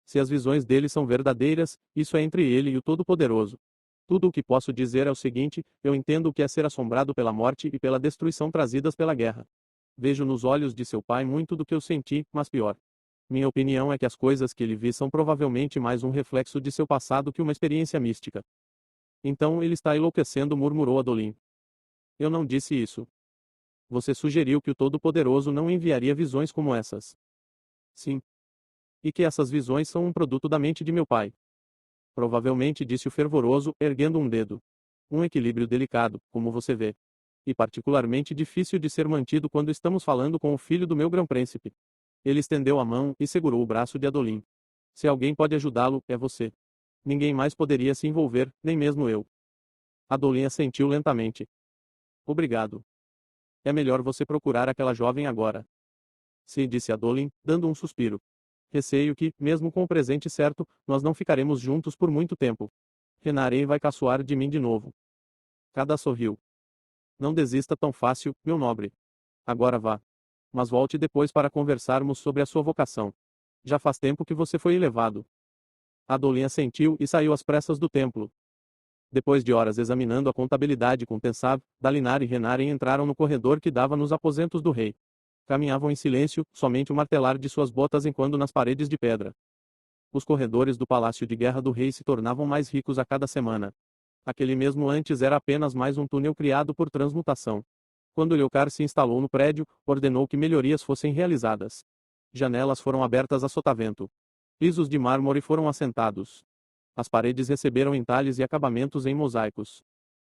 Se as visões dele são verdadeiras, isso é entre ele e o Todo-Poderoso. Tudo o que posso dizer é o seguinte: eu entendo o que é ser assombrado pela morte e pela destruição trazidas pela guerra. Vejo nos olhos de seu pai muito do que eu senti, mas pior. Minha opinião é que as coisas que ele viu são provavelmente mais um reflexo de seu passado que uma experiência mística. Então ele está enlouquecendo, murmurou Adolin. Eu não disse isso. Você sugeriu que o Todo-Poderoso não enviaria visões como essas. Sim. E que essas visões são um produto da mente de meu pai. Provavelmente, disse o fervoroso, erguendo um dedo. Um equilíbrio delicado, como você vê. E particularmente difícil de ser mantido quando estamos falando com o filho do meu grão-príncipe. Ele estendeu a mão e segurou o braço de Adolin. Se alguém pode ajudá-lo, é você. Ninguém mais poderia se envolver, nem mesmo eu. Adolin assentiu lentamente. Obrigado. É melhor você procurar aquela jovem agora. Sim, disse Adolin, dando um suspiro. Receio que, mesmo com o presente certo, nós não ficaremos juntos por muito tempo. Renarei vai caçoar de mim de novo. Cadás sorriu. Não desista tão fácil, meu nobre. Agora vá. Mas volte depois para conversarmos sobre a sua vocação. Já faz tempo que você foi elevado. Adolin assentiu e saiu às pressas do templo. Depois de horas examinando a contabilidade com Tensav, Dalinar e Renaren entraram no corredor que dava nos aposentos do rei. Caminhavam em silêncio, somente o martelar de suas botas enquanto nas paredes de pedra. Os corredores do palácio de guerra do rei se tornavam mais ricos a cada semana. Aquele mesmo antes era apenas mais um túnel criado por transmutação. Quando Leocar se instalou no prédio, ordenou que melhorias fossem realizadas. Janelas foram abertas a sotavento. Pisos de mármore foram assentados. As paredes receberam entalhes e acabamentos em mosaicos.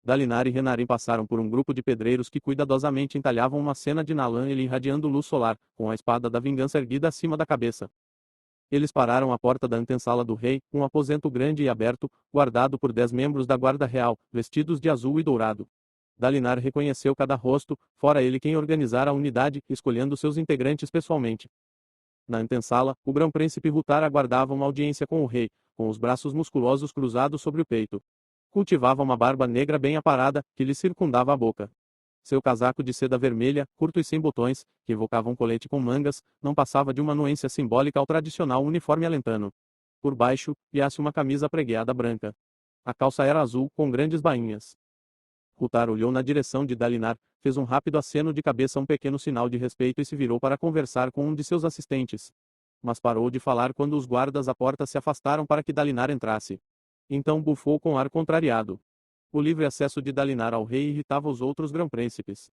Dalinar e Renaren passaram por um grupo de pedreiros que cuidadosamente entalhavam uma cena de Nalan ele irradiando luz solar, com a espada da vingança erguida acima da cabeça. Eles pararam à porta da antessala do rei, um aposento grande e aberto, guardado por 10 membros da guarda real, vestidos de azul e dourado. Dalinar reconheceu cada rosto, fora ele quem organizara a unidade, escolhendo seus integrantes pessoalmente. Na antessala, o grão-príncipe Rutar aguardava uma audiência com o rei, com os braços musculosos cruzados sobre o peito. Cultivava uma barba negra bem aparada, que lhe circundava a boca. Seu casaco de seda vermelha, curto e sem botões, que evocava um colete com mangas, não passava de uma anuência simbólica ao tradicional uniforme alentano. Por baixo, via-se uma camisa pregueada branca. A calça era azul, com grandes bainhas. Rutar olhou na direção de Dalinar, fez um rápido aceno de cabeça, um pequeno sinal de respeito e se virou para conversar com um de seus assistentes. Mas parou de falar quando os guardas à porta se afastaram para que Dalinar entrasse. Então bufou com ar contrariado. O livre acesso de Dalinar ao rei irritava os outros grão-príncipes.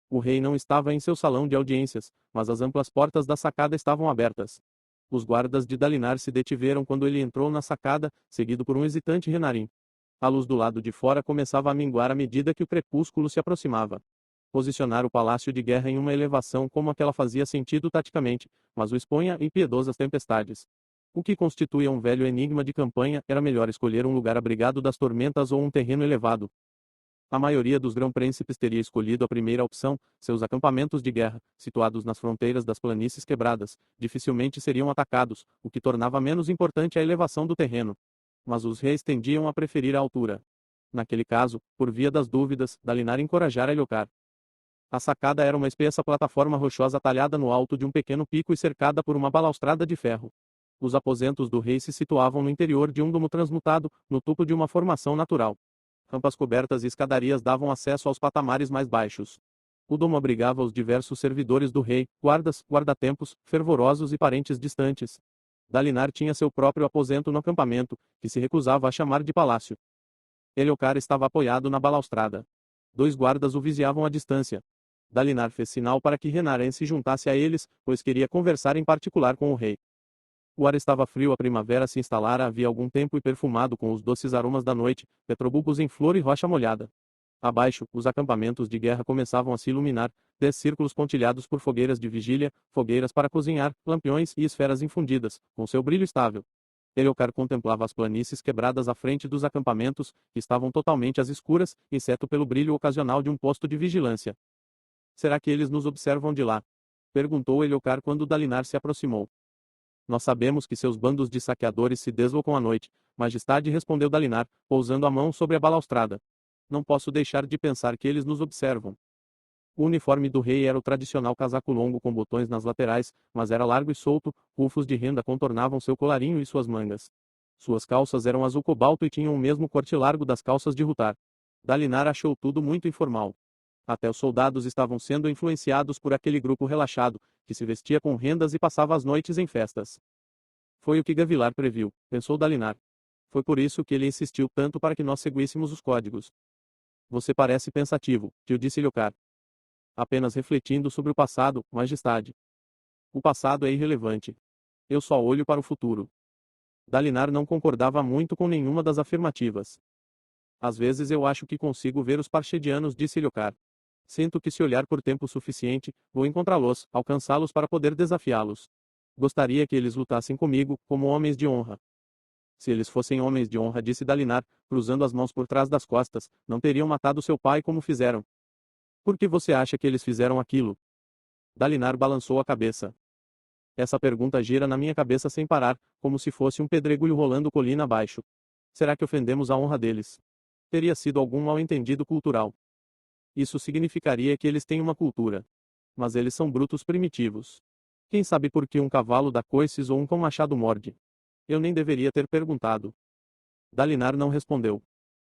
O rei não estava em seu salão de audiências, mas as amplas portas da sacada estavam abertas. Os guardas de Dalinar se detiveram quando ele entrou na sacada, seguido por um hesitante Renarim. A luz do lado de fora começava a minguar à medida que o crepúsculo se aproximava. Posicionar o palácio de guerra em uma elevação como aquela fazia sentido taticamente, mas o expunha a impiedosas tempestades. O que constituía um velho enigma de campanha, era melhor escolher um lugar abrigado das tormentas ou um terreno elevado. A maioria dos grão-príncipes teria escolhido a primeira opção, seus acampamentos de guerra, situados nas fronteiras das planícies quebradas, dificilmente seriam atacados, o que tornava menos importante a elevação do terreno. Mas os reis tendiam a preferir a altura. Naquele caso, por via das dúvidas, Dalinar encorajara Leocar. A sacada era uma espessa plataforma rochosa talhada no alto de um pequeno pico e cercada por uma balaustrada de ferro. Os aposentos do rei se situavam no interior de um domo transmutado, no topo de uma formação natural. Rampas cobertas e escadarias davam acesso aos patamares mais baixos. O domo abrigava os diversos servidores do rei, guardas, guarda-tempos, fervorosos e parentes distantes. Dalinar tinha seu próprio aposento no acampamento, que se recusava a chamar de palácio. Eliocar estava apoiado na balaustrada. 2 guardas o vigiavam à distância. Dalinar fez sinal para que Renaren se juntasse a eles, pois queria conversar em particular com o rei. O ar estava frio, a primavera se instalara havia algum tempo e perfumado com os doces aromas da noite, petrobulbos em flor e rocha molhada. Abaixo, os acampamentos de guerra começavam a se iluminar, 10 círculos pontilhados por fogueiras de vigília, fogueiras para cozinhar, lampiões e esferas infundidas, com seu brilho estável. Eliocar contemplava as planícies quebradas à frente dos acampamentos, que estavam totalmente às escuras, exceto pelo brilho ocasional de um posto de vigilância. Será que eles nos observam de lá? Perguntou Eliocar quando Dalinar se aproximou. Nós sabemos que seus bandos de saqueadores se deslocam à noite, Majestade, respondeu Dalinar, pousando a mão sobre a balaustrada. Não posso deixar de pensar que eles nos observam. O uniforme do rei era o tradicional casaco longo com botões nas laterais, mas era largo e solto, rufos de renda contornavam seu colarinho e suas mangas. Suas calças eram azul cobalto e tinham o mesmo corte largo das calças de Rutar. Dalinar achou tudo muito informal. Até os soldados estavam sendo influenciados por aquele grupo relaxado, que se vestia com rendas e passava as noites em festas. Foi o que Gavilar previu, pensou Dalinar. Foi por isso que ele insistiu tanto para que nós seguíssemos os códigos. Você parece pensativo, tio, disse Eliocar. Apenas refletindo sobre o passado, Majestade. O passado é irrelevante. Eu só olho para o futuro. Dalinar não concordava muito com nenhuma das afirmativas. Às vezes eu acho que consigo ver os parchedianos, disse Eliocar. Sinto que se olhar por tempo suficiente, vou encontrá-los, alcançá-los para poder desafiá-los. Gostaria que eles lutassem comigo, como homens de honra. Se eles fossem homens de honra, disse Dalinar, cruzando as mãos por trás das costas, não teriam matado seu pai como fizeram. Por que você acha que eles fizeram aquilo? Dalinar balançou a cabeça. Essa pergunta gira na minha cabeça sem parar, como se fosse um pedregulho rolando colina abaixo. Será que ofendemos a honra deles? Teria sido algum mal-entendido cultural. Isso significaria que eles têm uma cultura. Mas eles são brutos primitivos. Quem sabe por que um cavalo dá coices ou um cão machado morde? Eu nem deveria ter perguntado. Dalinar não respondeu.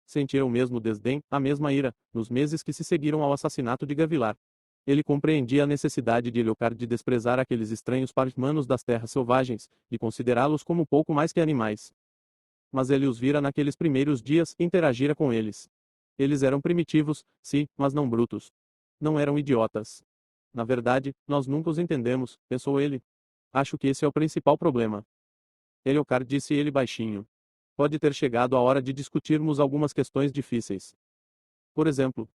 Sentia o mesmo desdém, a mesma ira, nos meses que se seguiram ao assassinato de Gavilar. Ele compreendia a necessidade de Eliocar de desprezar aqueles estranhos parmanos das terras selvagens, de considerá-los como pouco mais que animais. Mas ele os vira naqueles primeiros dias e interagira com eles. Eles eram primitivos, sim, mas não brutos. Não eram idiotas. Na verdade, nós nunca os entendemos, pensou ele. Acho que esse é o principal problema. Eliocar, disse ele baixinho. Pode ter chegado a hora de discutirmos algumas questões difíceis. Por exemplo,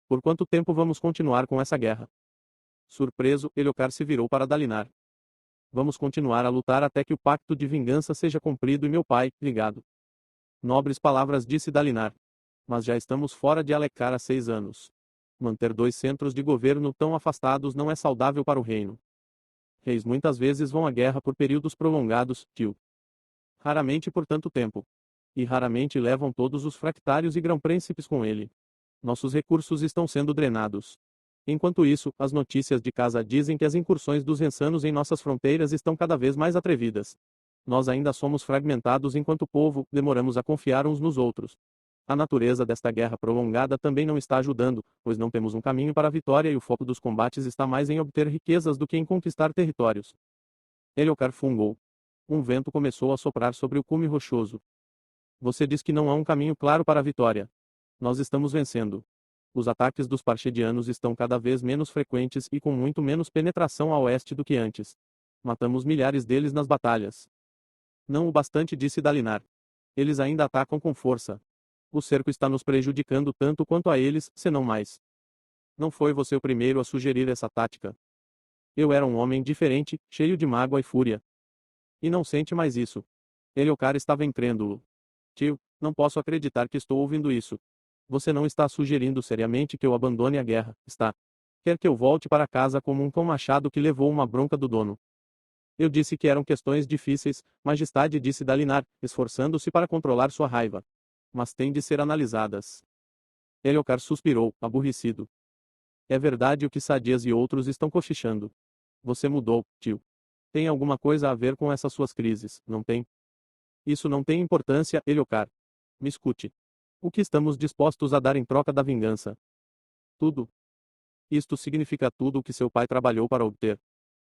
por quanto tempo vamos continuar com essa guerra? Surpreso, Eliocar se virou para Dalinar. Vamos continuar a lutar até que o pacto de vingança seja cumprido e meu pai, ligado. Nobres palavras, disse Dalinar. Mas já estamos fora de Alecar há 6 anos. Manter 2 centros de governo tão afastados não é saudável para o reino. Reis muitas vezes vão à guerra por períodos prolongados, tio. Raramente por tanto tempo. E raramente levam todos os fractários e grão-príncipes com ele. Nossos recursos estão sendo drenados. Enquanto isso, as notícias de casa dizem que as incursões dos rensanos em nossas fronteiras estão cada vez mais atrevidas. Nós ainda somos fragmentados enquanto povo, demoramos a confiar uns nos outros. A natureza desta guerra prolongada também não está ajudando, pois não temos um caminho para a vitória e o foco dos combates está mais em obter riquezas do que em conquistar territórios. Eliocar fungou. Um vento começou a soprar sobre o cume rochoso. Você diz que não há um caminho claro para a vitória. Nós estamos vencendo. Os ataques dos parchedianos estão cada vez menos frequentes e com muito menos penetração a oeste do que antes. Matamos milhares deles nas batalhas. Não o bastante, disse Dalinar. Eles ainda atacam com força. O cerco está nos prejudicando tanto quanto a eles, se não mais. Não foi você o primeiro a sugerir essa tática. Eu era um homem diferente, cheio de mágoa e fúria. E não sente mais isso. Eliocar estava incrédulo. Tio, não posso acreditar que estou ouvindo isso. Você não está sugerindo seriamente que eu abandone a guerra, está? Quer que eu volte para casa como um cão machado que levou uma bronca do dono. Eu disse que eram questões difíceis, Majestade, disse Dalinar, esforçando-se para controlar sua raiva. Mas têm de ser analisadas. Eliocar suspirou, aborrecido. É verdade o que Sadias e outros estão cochichando. Você mudou, tio. Tem alguma coisa a ver com essas suas crises, não tem? Isso não tem importância, Eliocar. Me escute. O que estamos dispostos a dar em troca da vingança? Tudo. Isto significa tudo o que seu pai trabalhou para obter.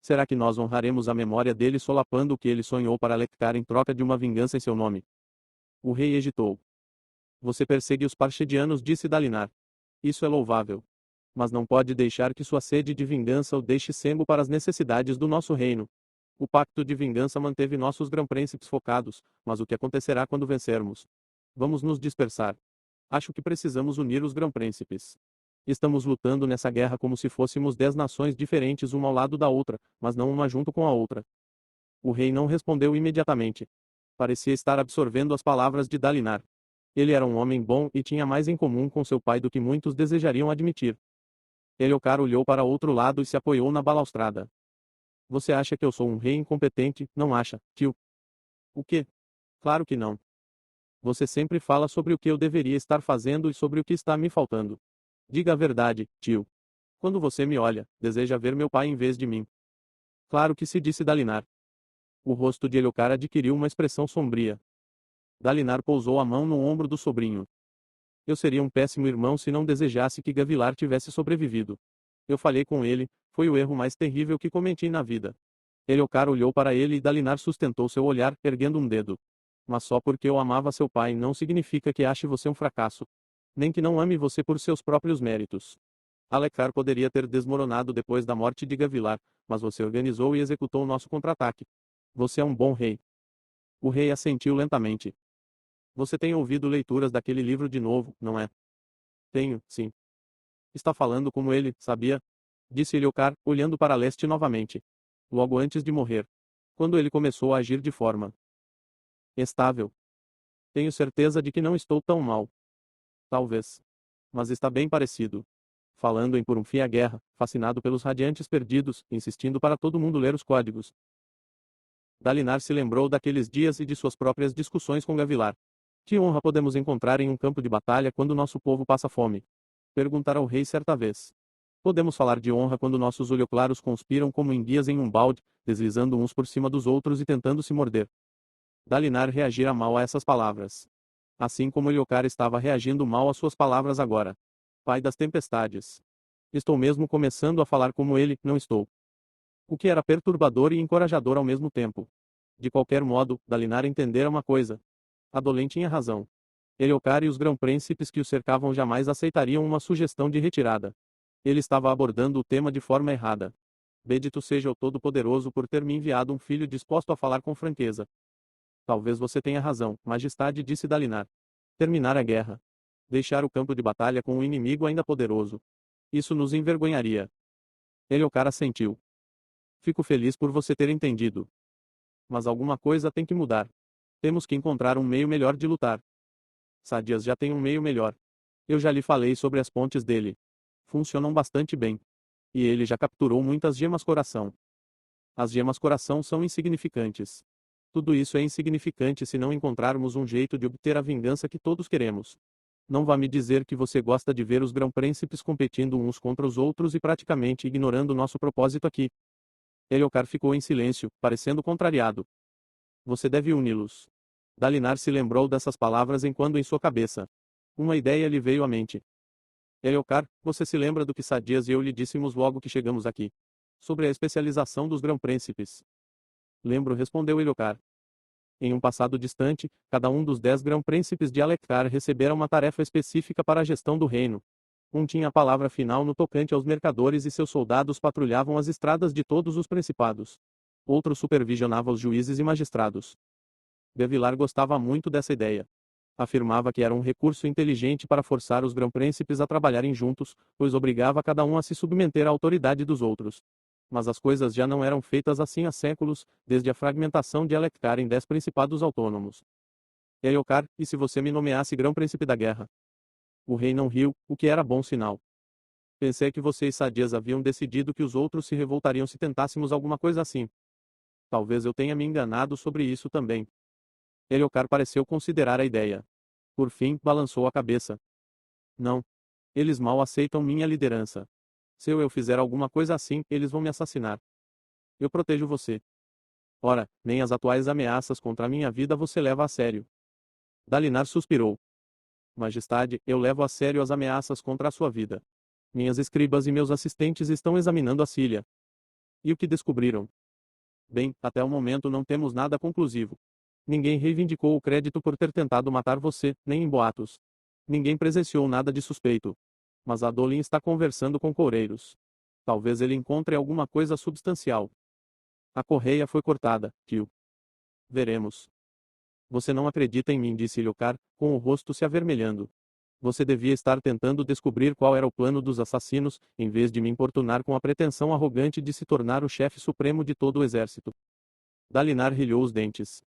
Será que nós honraremos a memória dele solapando o que ele sonhou para Lectar em troca de uma vingança em seu nome? O rei hesitou. Você persegue os Parchedianos, disse Dalinar. Isso é louvável. Mas não pode deixar que sua sede de vingança o deixe cego para as necessidades do nosso reino. O pacto de vingança manteve nossos grão-príncipes focados, mas o que acontecerá quando vencermos? Vamos nos dispersar. Acho que precisamos unir os grão-príncipes. Estamos lutando nessa guerra como se fôssemos 10 nações diferentes uma ao lado da outra, mas não uma junto com a outra. O rei não respondeu imediatamente. Parecia estar absorvendo as palavras de Dalinar. Ele era um homem bom e tinha mais em comum com seu pai do que muitos desejariam admitir. Eliocar olhou para outro lado e se apoiou na balaustrada. Você acha que eu sou um rei incompetente, não acha, tio? O quê? Claro que não. Você sempre fala sobre o que eu deveria estar fazendo e sobre o que está me faltando. Diga a verdade, tio. Quando você me olha, deseja ver meu pai em vez de mim. Claro que se, disse Dalinar. O rosto de Eliocar adquiriu uma expressão sombria. Dalinar pousou a mão no ombro do sobrinho. Eu seria um péssimo irmão se não desejasse que Gavilar tivesse sobrevivido. Eu falhei com ele, foi o erro mais terrível que cometi na vida. Eliocar olhou para ele e Dalinar sustentou seu olhar, erguendo um dedo. Mas só porque eu amava seu pai não significa que ache você um fracasso. Nem que não ame você por seus próprios méritos. Alecar poderia ter desmoronado depois da morte de Gavilar, mas você organizou e executou nosso contra-ataque. Você é um bom rei. O rei assentiu lentamente. Você tem ouvido leituras daquele livro de novo, não é? Tenho, sim. Está falando como ele, sabia? Disse Eliocar, olhando para leste novamente. Logo antes de morrer. Quando ele começou a agir de forma estável. Tenho certeza de que não estou tão mal. Talvez. Mas está bem parecido. Falando em Por um Fim à Guerra, fascinado pelos radiantes perdidos, insistindo para todo mundo ler os códigos. Dalinar se lembrou daqueles dias e de suas próprias discussões com Gavilar. Que honra podemos encontrar em um campo de batalha quando nosso povo passa fome? Perguntara ao rei certa vez. Podemos falar de honra quando nossos olhoclaros conspiram como enguias em um balde, deslizando uns por cima dos outros e tentando se morder. Dalinar reagira mal a essas palavras. Assim como Eliocar estava reagindo mal às suas palavras agora. Pai das tempestades. Estou mesmo começando a falar como ele, não estou. O que era perturbador e encorajador ao mesmo tempo. De qualquer modo, Dalinar entendera uma coisa. Adolin tinha razão. Eliocar e os grão-príncipes que o cercavam jamais aceitariam uma sugestão de retirada. Ele estava abordando o tema de forma errada. Bendito seja o Todo-Poderoso por ter me enviado um filho disposto a falar com franqueza. Talvez você tenha razão, Majestade, disse Dalinar. Terminar a guerra. Deixar o campo de batalha com um inimigo ainda poderoso. Isso nos envergonharia. Eliocar assentiu. Fico feliz por você ter entendido. Mas alguma coisa tem que mudar. Temos que encontrar um meio melhor de lutar. Sadias já tem um meio melhor. Eu já lhe falei sobre as pontes dele. Funcionam bastante bem. E ele já capturou muitas gemas coração. As gemas coração são insignificantes. Tudo isso é insignificante se não encontrarmos um jeito de obter a vingança que todos queremos. Não vá me dizer que você gosta de ver os grão-príncipes competindo uns contra os outros e praticamente ignorando nosso propósito aqui. Eliocar ficou em silêncio, parecendo contrariado. Você deve uni-los. Dalinar se lembrou dessas palavras enquanto em sua cabeça. Uma ideia lhe veio à mente. Eliocar, você se lembra do que Sadias e eu lhe dissemos logo que chegamos aqui? Sobre a especialização dos grão-príncipes. Lembro, respondeu Eliocar. Em um passado distante, cada um dos 10 grão-príncipes de Alecar recebera uma tarefa específica para a gestão do reino. Um tinha a palavra final no tocante aos mercadores e seus soldados patrulhavam as estradas de todos os principados. Outro supervisionava os juízes e magistrados. Gavilar gostava muito dessa ideia. Afirmava que era um recurso inteligente para forçar os grão-príncipes a trabalharem juntos, pois obrigava cada um a se submeter à autoridade dos outros. Mas as coisas já não eram feitas assim há séculos, desde a fragmentação de Alecar em 10 principados autônomos. Eliocar, e se você me nomeasse grão-príncipe da guerra? O rei não riu, o que era bom sinal. Pensei que você e Sadias haviam decidido que os outros se revoltariam se tentássemos alguma coisa assim. Talvez eu tenha me enganado sobre isso também. Eliocar pareceu considerar a ideia. Por fim, balançou a cabeça. Não. Eles mal aceitam minha liderança. Se eu fizer alguma coisa assim, eles vão me assassinar. Eu protejo você. Ora, nem as atuais ameaças contra a minha vida você leva a sério. Dalinar suspirou. Majestade, eu levo a sério as ameaças contra a sua vida. Minhas escribas e meus assistentes estão examinando a Cília. E o que descobriram? Bem, até o momento não temos nada conclusivo. Ninguém reivindicou o crédito por ter tentado matar você, nem em boatos. Ninguém presenciou nada de suspeito. Mas Adolin está conversando com coureiros. Talvez ele encontre alguma coisa substancial. A correia foi cortada, tio. Veremos. Você não acredita em mim, disse Ilhokar, com o rosto se avermelhando. Você devia estar tentando descobrir qual era o plano dos assassinos, em vez de me importunar com a pretensão arrogante de se tornar o chefe supremo de todo o exército. Dalinar rilhou os dentes.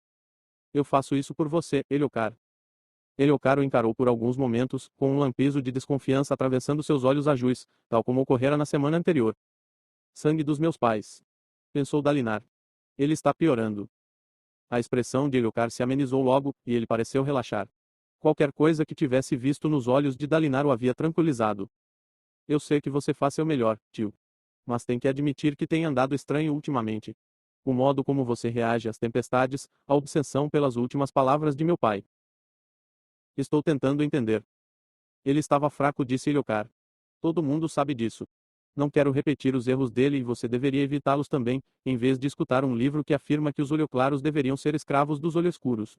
Eu faço isso por você, Ilhokar. Ilhokar o encarou por alguns momentos, com um lampejo de desconfiança atravessando seus olhos azuis, tal como ocorrera na semana anterior. Sangue dos meus pais. Pensou Dalinar. Ele está piorando. A expressão de Ilhokar se amenizou logo, e ele pareceu relaxar. Qualquer coisa que tivesse visto nos olhos de Dalinar o havia tranquilizado. Eu sei que você faz seu melhor, tio. Mas tem que admitir que tem andado estranho ultimamente. O modo como você reage às tempestades, a obsessão pelas últimas palavras de meu pai. Estou tentando entender. Ele estava fraco, disse Ilhokar. Todo mundo sabe disso. Não quero repetir os erros dele e você deveria evitá-los também, em vez de escutar um livro que afirma que os olhoclaros deveriam ser escravos dos olhescuros.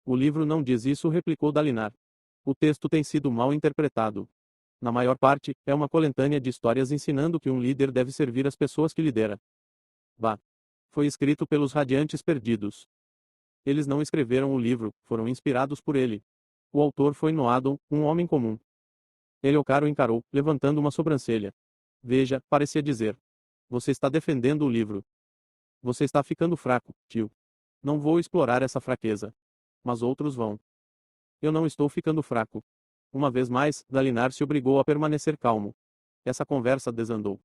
O livro não diz isso, replicou Dalinar. O texto tem sido mal interpretado. Na maior parte, é uma coletânea de histórias ensinando que um líder deve servir as pessoas que lidera. Bah! Foi escrito pelos Radiantes Perdidos. Eles não escreveram o livro, foram inspirados por ele. O autor foi Noadon, um homem comum. Ilhokar o encarou, levantando uma sobrancelha. Veja, parecia dizer. Você está defendendo o livro. Você está ficando fraco, tio. Não vou explorar essa fraqueza. Mas outros vão. Eu não estou ficando fraco. Uma vez mais, Dalinar se obrigou a permanecer calmo. Essa conversa desandou.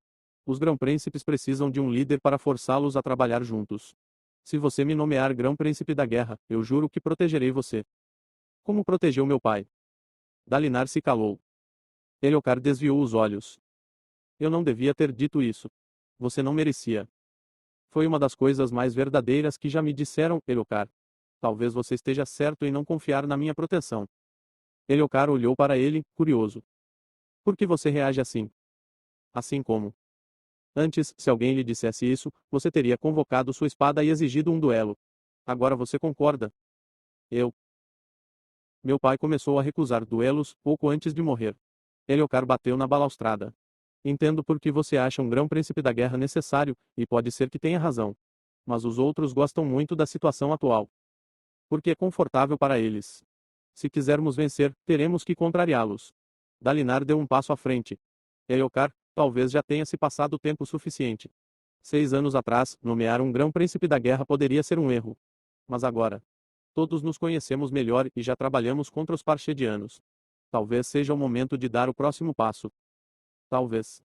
Os grão-príncipes precisam de um líder para forçá-los a trabalhar juntos. Se você me nomear grão-príncipe da guerra, eu juro que protegerei você. Como protegeu meu pai? Dalinar se calou. Ilhokar desviou os olhos. Eu não devia ter dito isso. Você não merecia. Foi uma das coisas mais verdadeiras que já me disseram, Ilhokar. Talvez você esteja certo em não confiar na minha proteção. Ilhokar olhou para ele, curioso. Por que você reage assim? Assim como. Antes, se alguém lhe dissesse isso, você teria convocado sua espada e exigido um duelo. Agora você concorda. Eu. Meu pai começou a recusar duelos, pouco antes de morrer. Ilhokar bateu na balaustrada. Entendo por que você acha um grão-príncipe da guerra necessário, e pode ser que tenha razão. Mas os outros gostam muito da situação atual. Porque é confortável para eles. Se quisermos vencer, teremos que contrariá-los. Dalinar deu um passo à frente. Ilhokar, talvez já tenha se passado tempo suficiente. 6 anos atrás, nomear um grão-príncipe da guerra poderia ser um erro. Mas agora. Todos nos conhecemos melhor e já trabalhamos contra os parchedianos. Talvez seja o momento de dar o próximo passo. Talvez.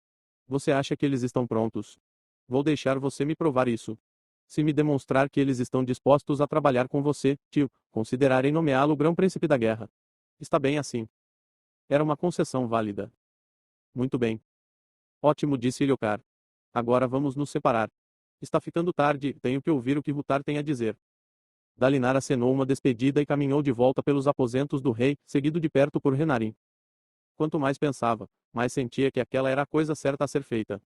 Você acha que eles estão prontos? Vou deixar você me provar isso. Se me demonstrar que eles estão dispostos a trabalhar com você, tio, considerarei nomeá-lo grão-príncipe da guerra. Está bem assim. Era uma concessão válida. Muito bem. Ótimo, disse Ilhokar. Agora vamos nos separar. Está ficando tarde, tenho que ouvir o que Rutar tem a dizer. Dalinar acenou uma despedida e caminhou de volta pelos aposentos do rei, seguido de perto por Renarin. Quanto mais pensava, mais sentia que aquela era a coisa certa a ser feita.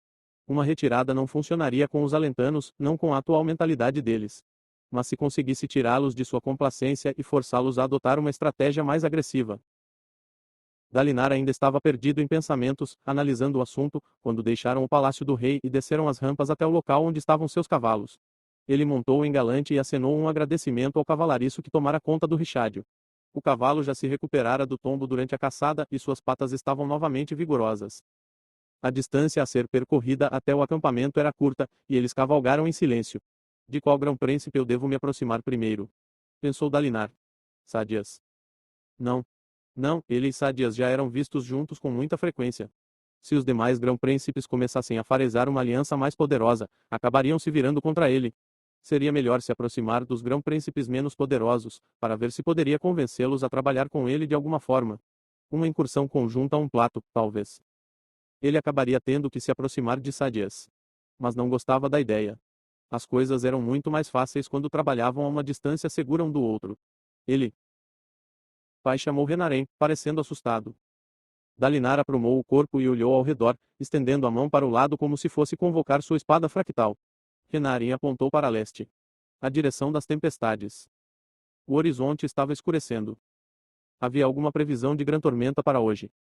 Uma retirada não funcionaria com os alentanos, não com a atual mentalidade deles. Mas se conseguisse tirá-los de sua complacência e forçá-los a adotar uma estratégia mais agressiva. Dalinar ainda estava perdido em pensamentos, analisando o assunto, quando deixaram o palácio do rei e desceram as rampas até o local onde estavam seus cavalos. Ele montou em galante e acenou um agradecimento ao cavalariço que tomara conta do richádio. O cavalo já se recuperara do tombo durante a caçada e suas patas estavam novamente vigorosas. A distância a ser percorrida até o acampamento era curta, e eles cavalgaram em silêncio. De qual grão-príncipe eu devo me aproximar primeiro? Pensou Dalinar. Sádias. Não. Não, ele e Sádias já eram vistos juntos com muita frequência. Se os demais grão-príncipes começassem a farejar uma aliança mais poderosa, acabariam se virando contra ele. Seria melhor se aproximar dos grão-príncipes menos poderosos, para ver se poderia convencê-los a trabalhar com ele de alguma forma. Uma incursão conjunta a um plato, talvez. Ele acabaria tendo que se aproximar de Sádias. Mas não gostava da ideia. As coisas eram muito mais fáceis quando trabalhavam a uma distância segura um do outro. Ele. Pai chamou Renarém, parecendo assustado. Dalinar aprumou o corpo e olhou ao redor, estendendo a mão para o lado como se fosse convocar sua espada fractal. Renarém apontou para leste. A direção das tempestades. O horizonte estava escurecendo. Havia alguma previsão de grande tormenta para hoje?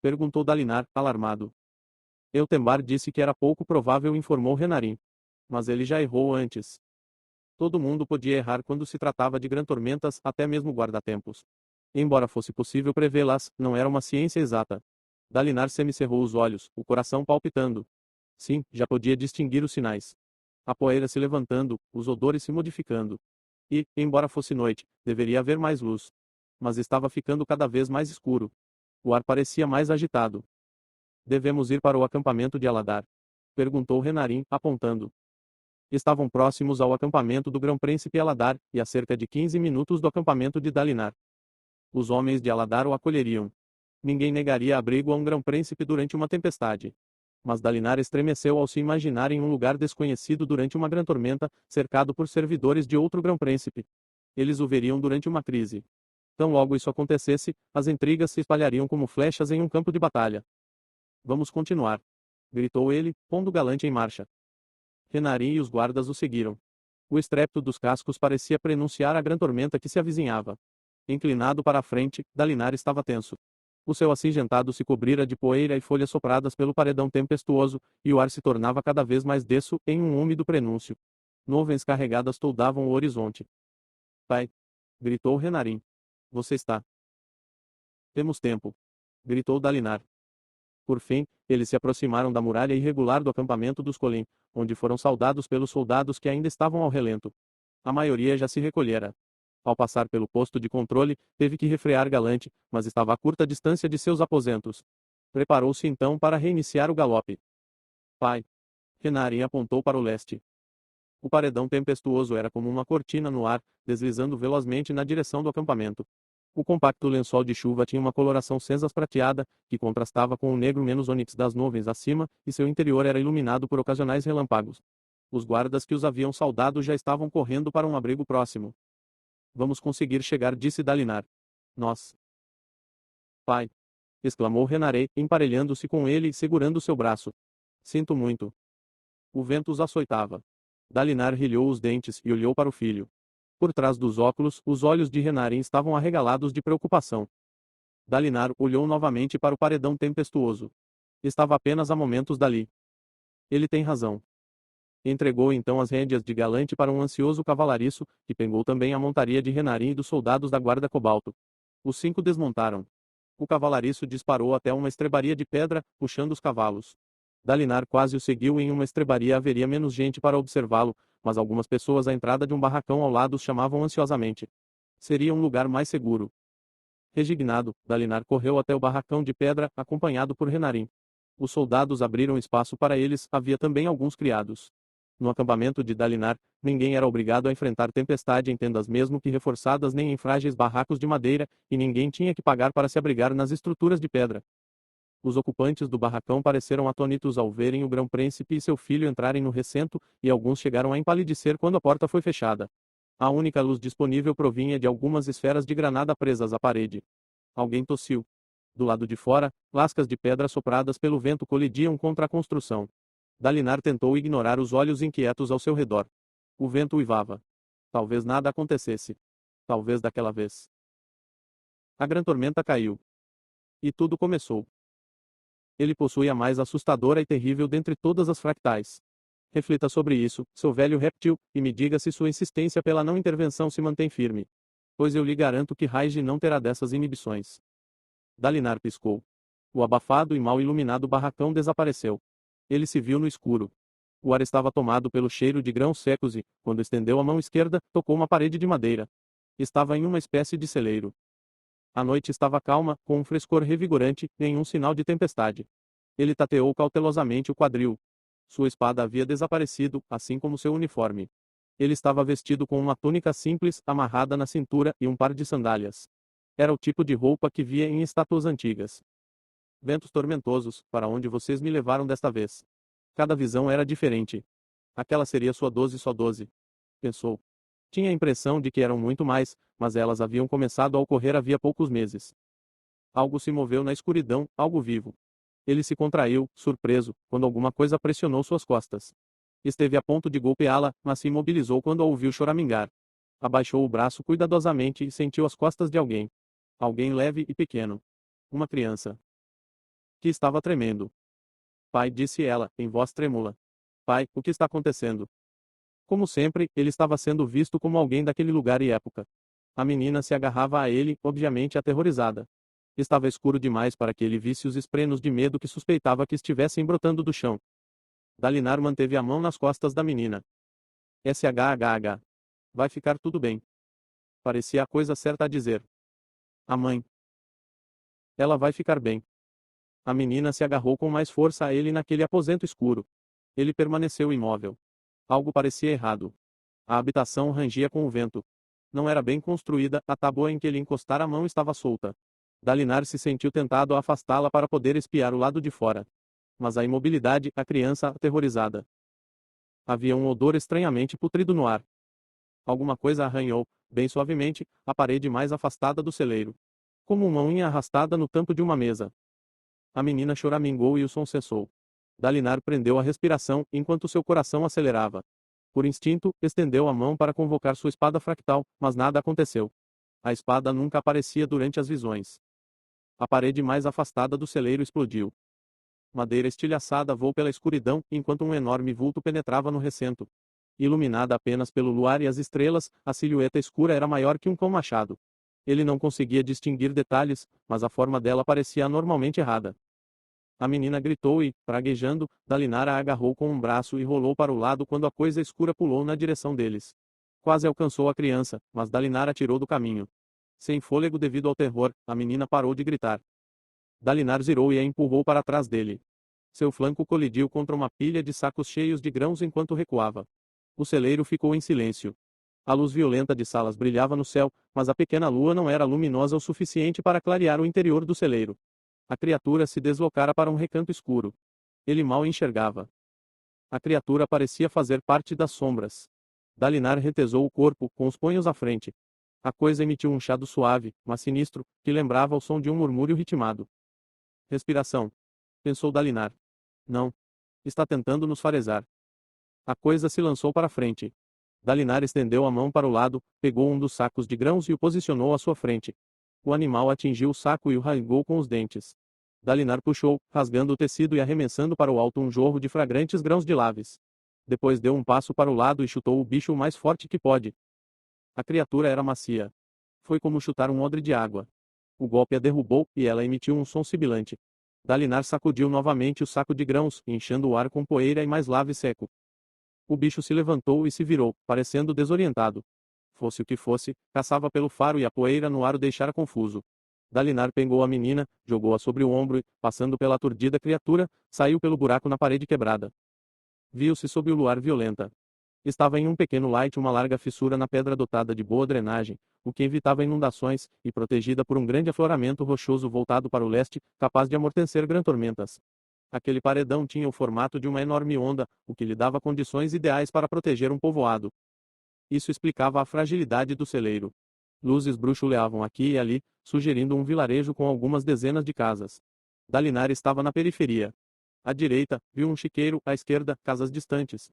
Perguntou Dalinar, alarmado. Eutembar disse que era pouco provável, informou Renarim. Mas ele já errou antes. Todo mundo podia errar quando se tratava de grandes tormentas, até mesmo guarda-tempos. Embora fosse possível prevê-las, não era uma ciência exata. Dalinar semicerrou os olhos, o coração palpitando. Sim, já podia distinguir os sinais. A poeira se levantando, os odores se modificando. E, embora fosse noite, deveria haver mais luz. Mas estava ficando cada vez mais escuro. O ar parecia mais agitado. Devemos ir para o acampamento de Aladar? Perguntou Renarim, apontando. Estavam próximos ao acampamento do Grão-Príncipe Aladar, e a cerca de 15 minutos do acampamento de Dalinar. Os homens de Aladar o acolheriam. Ninguém negaria abrigo a um Grão-Príncipe durante uma tempestade. Mas Dalinar estremeceu ao se imaginar em um lugar desconhecido durante uma grande tormenta, cercado por servidores de outro Grão-Príncipe. Eles o veriam durante uma crise. Tão logo isso acontecesse, as intrigas se espalhariam como flechas em um campo de batalha. Vamos continuar. Gritou ele, pondo Galante em marcha. Renarim e os guardas o seguiram. O estrépito dos cascos parecia prenunciar a grande tormenta que se avizinhava. Inclinado para a frente, Dalinar estava tenso. O céu acinzentado se cobrira de poeira e folhas sopradas pelo paredão tempestuoso, e o ar se tornava cada vez mais denso, em um úmido prenúncio. Nuvens carregadas toldavam o horizonte. Pai! Gritou Renarim. Você está. Temos tempo. Gritou Dalinar. Por fim, eles se aproximaram da muralha irregular do acampamento dos Colim, onde foram saudados pelos soldados que ainda estavam ao relento. A maioria já se recolhera. Ao passar pelo posto de controle, teve que refrear Galante, mas estava a curta distância de seus aposentos. Preparou-se então para reiniciar o galope. Pai! Renarim apontou para o leste. O paredão tempestuoso era como uma cortina no ar, deslizando velozmente na direção do acampamento. O compacto lençol de chuva tinha uma coloração cinza prateada, que contrastava com o negro menos ônix das nuvens acima, e seu interior era iluminado por ocasionais relâmpagos. Os guardas que os haviam saudado já estavam correndo para um abrigo próximo. Vamos conseguir chegar, disse Dalinar. Nós. Pai! Exclamou Renaré, emparelhando-se com ele e segurando seu braço. Sinto muito. O vento os açoitava. Dalinar rilhou os dentes e olhou para o filho. Por trás dos óculos, os olhos de Renarim estavam arregalados de preocupação. Dalinar olhou novamente para o paredão tempestuoso. Estava apenas a momentos dali. Ele tem razão. Entregou então as rédeas de Galante para um ansioso cavalariço, que pegou também a montaria de Renarim e dos soldados da guarda Cobalto. Os 5 desmontaram. O cavalariço disparou até uma estrebaria de pedra, puxando os cavalos. Dalinar quase o seguiu. Em uma estrebaria haveria menos gente para observá-lo, mas algumas pessoas à entrada de um barracão ao lado os chamavam ansiosamente. Seria um lugar mais seguro. Resignado, Dalinar correu até o barracão de pedra, acompanhado por Renarim. Os soldados abriram espaço para eles, havia também alguns criados. No acampamento de Dalinar, ninguém era obrigado a enfrentar tempestade em tendas mesmo que reforçadas nem em frágeis barracos de madeira, e ninguém tinha que pagar para se abrigar nas estruturas de pedra. Os ocupantes do barracão pareceram atônitos ao verem o Grão-Príncipe e seu filho entrarem no recinto, e alguns chegaram a empalidecer quando a porta foi fechada. A única luz disponível provinha de algumas esferas de granada presas à parede. Alguém tossiu. Do lado de fora, lascas de pedra sopradas pelo vento colidiam contra a construção. Dalinar tentou ignorar os olhos inquietos ao seu redor. O vento uivava. Talvez nada acontecesse. Talvez daquela vez. A grande tormenta caiu. E tudo começou. Ele possui a mais assustadora e terrível dentre todas as fractais. Reflita sobre isso, seu velho réptil, e me diga se sua insistência pela não intervenção se mantém firme. Pois eu lhe garanto que Raige não terá dessas inibições. Dalinar piscou. O abafado e mal iluminado barracão desapareceu. Ele se viu no escuro. O ar estava tomado pelo cheiro de grãos secos e, quando estendeu a mão esquerda, tocou uma parede de madeira. Estava em uma espécie de celeiro. A noite estava calma, com um frescor revigorante, nenhum sinal de tempestade. Ele tateou cautelosamente o quadril. Sua espada havia desaparecido, assim como seu uniforme. Ele estava vestido com uma túnica simples, amarrada na cintura, e um par de sandálias. Era o tipo de roupa que via em estátuas antigas. Ventos tormentosos, para onde vocês me levaram desta vez? Cada visão era diferente. Aquela seria sua 12 só 12. Pensou. Tinha a impressão de que eram muito mais, mas elas haviam começado a ocorrer havia poucos meses. Algo se moveu na escuridão, algo vivo. Ele se contraiu, surpreso, quando alguma coisa pressionou suas costas. Esteve a ponto de golpeá-la, mas se imobilizou quando a ouviu choramingar. Abaixou o braço cuidadosamente e sentiu as costas de alguém. Alguém leve e pequeno. Uma criança. Que estava tremendo. Pai, disse ela, em voz trêmula. Pai, o que está acontecendo? Como sempre, ele estava sendo visto como alguém daquele lugar e época. A menina se agarrava a ele, obviamente aterrorizada. Estava escuro demais para que ele visse os esprenos de medo que suspeitava que estivessem brotando do chão. Dalinar manteve a mão nas costas da menina. SHHH. Vai ficar tudo bem. Parecia a coisa certa a dizer. A mãe. Ela vai ficar bem. A menina se agarrou com mais força a ele naquele aposento escuro. Ele permaneceu imóvel. Algo parecia errado. A habitação rangia com o vento. Não era bem construída, a tábua em que ele encostara a mão estava solta. Dalinar se sentiu tentado a afastá-la para poder espiar o lado de fora. Mas a imobilidade, a criança aterrorizada. Havia um odor estranhamente putrido no ar. Alguma coisa arranhou, bem suavemente, a parede mais afastada do celeiro. Como uma unha arrastada no tampo de uma mesa. A menina choramingou e o som cessou. Dalinar prendeu a respiração, enquanto seu coração acelerava. Por instinto, estendeu a mão para convocar sua espada fractal, mas nada aconteceu. A espada nunca aparecia durante as visões. A parede mais afastada do celeiro explodiu. Madeira estilhaçada voou pela escuridão, enquanto um enorme vulto penetrava no recinto. Iluminada apenas pelo luar e as estrelas, a silhueta escura era maior que um cão machado. Ele não conseguia distinguir detalhes, mas a forma dela parecia anormalmente errada. A menina gritou e, praguejando, Dalinar a agarrou com um braço e rolou para o lado quando a coisa escura pulou na direção deles. Quase alcançou a criança, mas Dalinar a tirou do caminho. Sem fôlego devido ao terror, a menina parou de gritar. Dalinar girou e a empurrou para trás dele. Seu flanco colidiu contra uma pilha de sacos cheios de grãos enquanto recuava. O celeiro ficou em silêncio. A luz violenta de salas brilhava no céu, mas a pequena lua não era luminosa o suficiente para clarear o interior do celeiro. A criatura se deslocara para um recanto escuro. Ele mal enxergava. A criatura parecia fazer parte das sombras. Dalinar retesou o corpo, com os punhos à frente. A coisa emitiu um chiado suave, mas sinistro, que lembrava o som de um murmúrio ritmado. Respiração. Pensou Dalinar. Não. Está tentando nos farejar. A coisa se lançou para frente. Dalinar estendeu a mão para o lado, pegou um dos sacos de grãos e o posicionou à sua frente. O animal atingiu o saco e o rasgou com os dentes. Dalinar puxou, rasgando o tecido e arremessando para o alto um jorro de fragrantes grãos de laves. Depois deu um passo para o lado e chutou o bicho o mais forte que pôde. A criatura era macia. Foi como chutar um odre de água. O golpe a derrubou, e ela emitiu um som sibilante. Dalinar sacudiu novamente o saco de grãos, enchendo o ar com poeira e mais lave seco. O bicho se levantou e se virou, parecendo desorientado. Fosse o que fosse, caçava pelo faro e a poeira no ar o deixara confuso. Dalinar pegou a menina, jogou-a sobre o ombro e, passando pela aturdida criatura, saiu pelo buraco na parede quebrada. Viu-se sob o luar violenta. Estava em um pequeno light uma larga fissura na pedra dotada de boa drenagem, o que evitava inundações, e protegida por um grande afloramento rochoso voltado para o leste, capaz de amortecer grandes tormentas. Aquele paredão tinha o formato de uma enorme onda, o que lhe dava condições ideais para proteger um povoado. Isso explicava a fragilidade do celeiro. Luzes bruxuleavam aqui e ali, sugerindo um vilarejo com algumas dezenas de casas. Dalinar estava na periferia. À direita, viu um chiqueiro, à esquerda, casas distantes.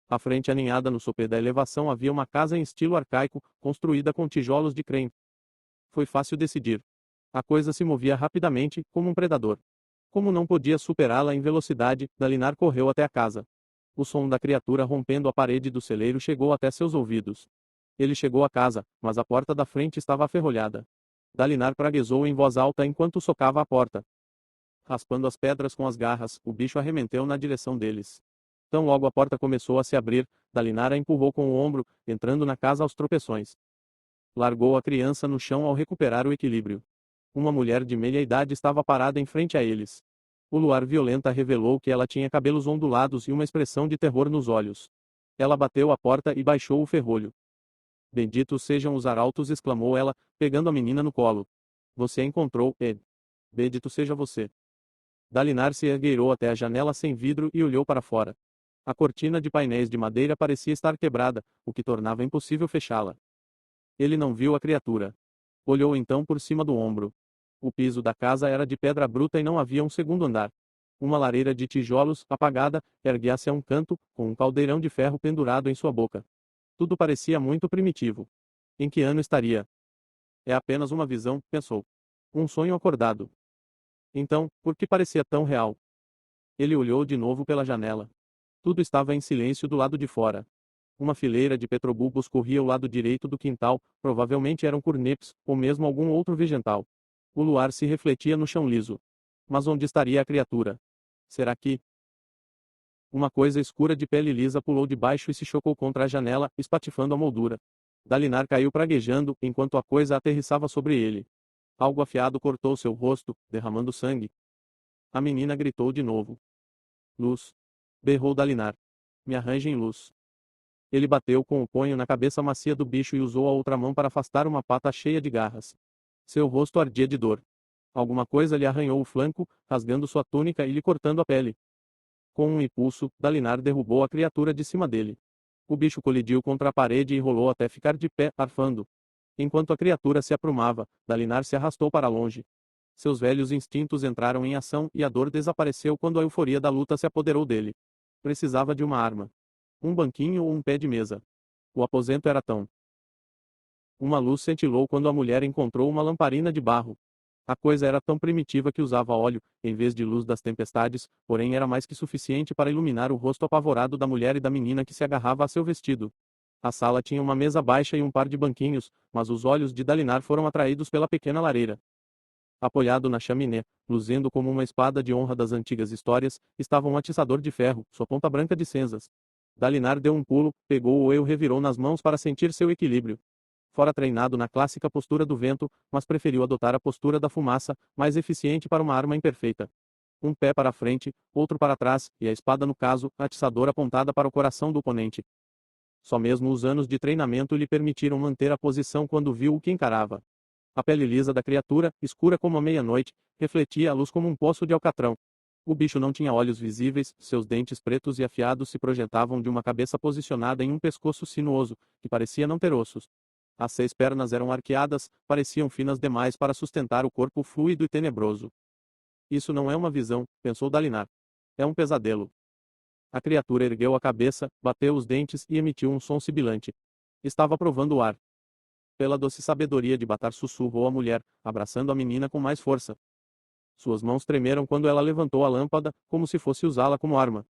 À frente, aninhada no sopé da elevação, havia uma casa em estilo arcaico, construída com tijolos de creme. Foi fácil decidir. A coisa se movia rapidamente, como um predador. Como não podia superá-la em velocidade, Dalinar correu até a casa. O som da criatura rompendo a parede do celeiro chegou até seus ouvidos. Ele chegou à casa, mas a porta da frente estava aferrolhada. Dalinar praguejou em voz alta enquanto socava a porta. Raspando as pedras com as garras, o bicho arremeteu na direção deles. Tão logo a porta começou a se abrir, Dalinar a empurrou com o ombro, entrando na casa aos tropeções. Largou a criança no chão ao recuperar o equilíbrio. Uma mulher de meia idade estava parada em frente a eles. O luar violenta revelou que ela tinha cabelos ondulados e uma expressão de terror nos olhos. Ela bateu a porta e baixou o ferrolho. Benditos sejam os arautos, exclamou ela, pegando a menina no colo. Você a encontrou, Ed. Bendito seja você. Dalinar se ergueirou até a janela sem vidro e olhou para fora. A cortina de painéis de madeira parecia estar quebrada, o que tornava impossível fechá-la. Ele não viu a criatura. Olhou então por cima do ombro. O piso da casa era de pedra bruta e não havia um segundo andar. Uma lareira de tijolos, apagada, erguia-se a um canto, com um caldeirão de ferro pendurado em sua boca. Tudo parecia muito primitivo. Em que ano estaria? É apenas uma visão, pensou. Um sonho acordado. Então, por que parecia tão real? Ele olhou de novo pela janela. Tudo estava em silêncio do lado de fora. Uma fileira de petrobulbos corria ao lado direito do quintal, provavelmente eram curnepes, ou mesmo algum outro vegetal. O luar se refletia no chão liso. Mas onde estaria a criatura? Será que... Uma coisa escura de pele lisa pulou de baixo e se chocou contra a janela, espatifando a moldura. Dalinar caiu praguejando, enquanto a coisa aterrissava sobre ele. Algo afiado cortou seu rosto, derramando sangue. A menina gritou de novo. Luz. Berrou Dalinar. Me arranjem luz. Ele bateu com o punho na cabeça macia do bicho e usou a outra mão para afastar uma pata cheia de garras. Seu rosto ardia de dor. Alguma coisa lhe arranhou o flanco, rasgando sua túnica e lhe cortando a pele. Com um impulso, Dalinar derrubou a criatura de cima dele. O bicho colidiu contra a parede e rolou até ficar de pé, arfando. Enquanto a criatura se aprumava, Dalinar se arrastou para longe. Seus velhos instintos entraram em ação e a dor desapareceu quando a euforia da luta se apoderou dele. Precisava de uma arma. Um banquinho ou um pé de mesa. O aposento era tão. Uma luz cintilou quando a mulher encontrou uma lamparina de barro. A coisa era tão primitiva que usava óleo, em vez de luz das tempestades, porém era mais que suficiente para iluminar o rosto apavorado da mulher e da menina que se agarrava a seu vestido. A sala tinha uma mesa baixa e um par de banquinhos, mas os olhos de Dalinar foram atraídos pela pequena lareira. Apoiado na chaminé, luzendo como uma espada de honra das antigas histórias, estava um atiçador de ferro, sua ponta branca de cinzas. Dalinar deu um pulo, pegou-o e o revirou nas mãos para sentir seu equilíbrio. Fora treinado na clássica postura do vento, mas preferiu adotar a postura da fumaça, mais eficiente para uma arma imperfeita. Um pé para frente, outro para trás, e a espada no caso, atiçador apontada para o coração do oponente. Só mesmo os anos de treinamento lhe permitiram manter a posição quando viu o que encarava. A pele lisa da criatura, escura como a meia-noite, refletia a luz como um poço de alcatrão. O bicho não tinha olhos visíveis, seus dentes pretos e afiados se projetavam de uma cabeça posicionada em um pescoço sinuoso, que parecia não ter ossos. As 6 pernas eram arqueadas, pareciam finas demais para sustentar o corpo fluido e tenebroso. Isso não é uma visão, pensou Dalinar. É um pesadelo. A criatura ergueu a cabeça, bateu os dentes e emitiu um som sibilante. Estava provando o ar. Pela doce sabedoria de Batar sussurrou a mulher, abraçando a menina com mais força. Suas mãos tremeram quando ela levantou a lâmpada, como se fosse usá-la como arma.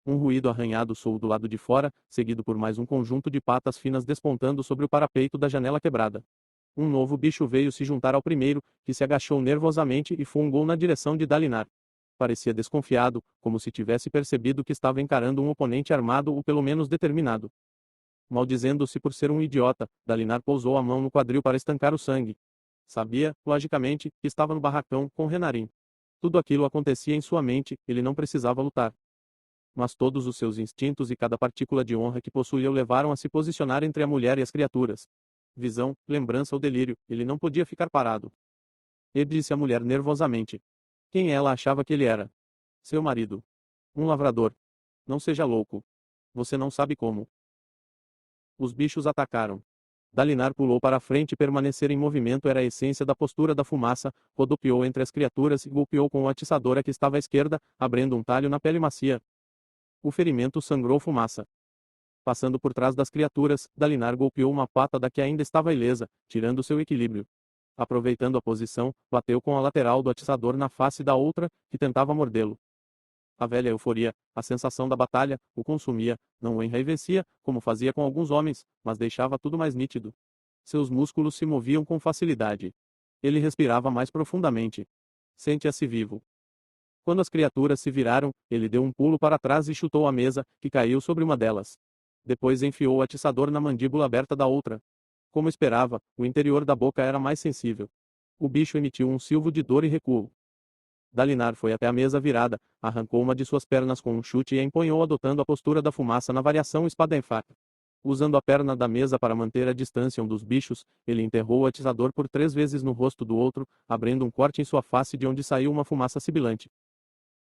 Um ruído arranhado soou do lado de fora, seguido por mais um conjunto de patas finas despontando sobre o parapeito da janela quebrada. Um novo bicho veio se juntar ao primeiro, que se agachou nervosamente e fungou na direção de Dalinar. Parecia desconfiado, como se tivesse percebido que estava encarando um oponente armado ou pelo menos determinado. Maldizendo-se por ser um idiota, Dalinar pousou a mão no quadril para estancar o sangue. Sabia, logicamente, que estava no barracão, com Renarin. Tudo aquilo acontecia em sua mente, ele não precisava lutar. Mas todos os seus instintos e cada partícula de honra que possuía o levaram a se posicionar entre a mulher e as criaturas. Visão, lembrança ou delírio, ele não podia ficar parado. Ele disse à mulher nervosamente. Quem ela achava que ele era? Seu marido. Um lavrador. Não seja louco. Você não sabe como. Os bichos atacaram. Dalinar pulou para a frente e permanecer em movimento era a essência da postura da fumaça, rodopiou entre as criaturas e golpeou com o atiçador a que estava à esquerda, abrindo um talho na pele macia. O ferimento sangrou fumaça. Passando por trás das criaturas, Dalinar golpeou uma pata da que ainda estava ilesa, tirando seu equilíbrio. Aproveitando a posição, bateu com a lateral do atiçador na face da outra, que tentava mordê-lo. A velha euforia, a sensação da batalha, o consumia, não o enraivecia, como fazia com alguns homens, mas deixava tudo mais nítido. Seus músculos se moviam com facilidade. Ele respirava mais profundamente. Sentia-se vivo. Quando as criaturas se viraram, ele deu um pulo para trás e chutou a mesa, que caiu sobre uma delas. Depois enfiou o atiçador na mandíbula aberta da outra. Como esperava, o interior da boca era mais sensível. O bicho emitiu um silvo de dor e recuo. Dalinar foi até a mesa virada, arrancou uma de suas pernas com um chute e a empunhou adotando a postura da fumaça na variação espada em faca. Usando a perna da mesa para manter a distância um dos bichos, ele enterrou o atiçador por 3 vezes no rosto do outro, abrindo um corte em sua face de onde saiu uma fumaça sibilante.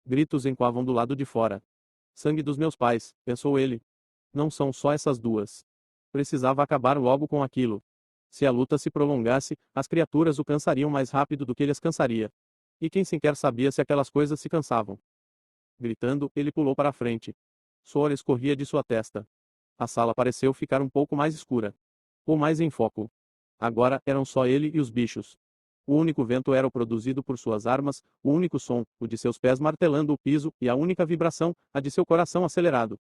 Gritos ecoavam do lado de fora. Sangue dos meus pais, pensou ele. Não são só essas duas. Precisava acabar logo com aquilo. Se a luta se prolongasse, as criaturas o cansariam mais rápido do que ele as cansaria. E quem sequer sabia se aquelas coisas se cansavam. Gritando, ele pulou para a frente. Suor escorria de sua testa. A sala pareceu ficar um pouco mais escura. Ou mais em foco. Agora, eram só ele e os bichos. O único vento era o produzido por suas armas, o único som, o de seus pés martelando o piso, e a única vibração, a de seu coração acelerado.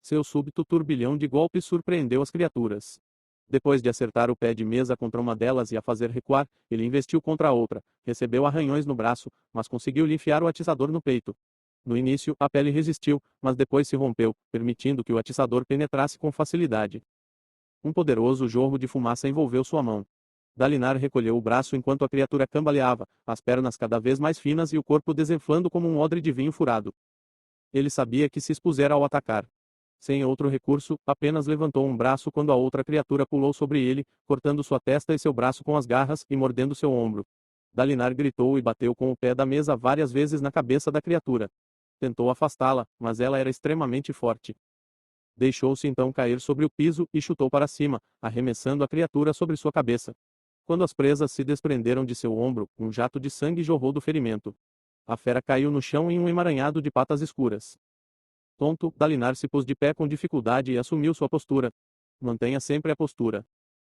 Seu súbito turbilhão de golpes surpreendeu as criaturas. Depois de acertar o pé de mesa contra uma delas e a fazer recuar, ele investiu contra a outra, recebeu arranhões no braço, mas conseguiu lhe enfiar o atiçador no peito. No início, a pele resistiu, mas depois se rompeu, permitindo que o atiçador penetrasse com facilidade. Um poderoso jorro de fumaça envolveu sua mão. Dalinar recolheu o braço enquanto a criatura cambaleava, as pernas cada vez mais finas e o corpo desenflando como um odre de vinho furado. Ele sabia que se expusera ao atacar. Sem outro recurso, apenas levantou um braço quando a outra criatura pulou sobre ele, cortando sua testa e seu braço com as garras e mordendo seu ombro. Dalinar gritou e bateu com o pé da mesa várias vezes na cabeça da criatura. Tentou afastá-la, mas ela era extremamente forte. Deixou-se então cair sobre o piso e chutou para cima, arremessando a criatura sobre sua cabeça. Quando as presas se desprenderam de seu ombro, um jato de sangue jorrou do ferimento. A fera caiu no chão em um emaranhado de patas escuras. Tonto, Dalinar se pôs de pé com dificuldade e assumiu sua postura. Mantenha sempre a postura.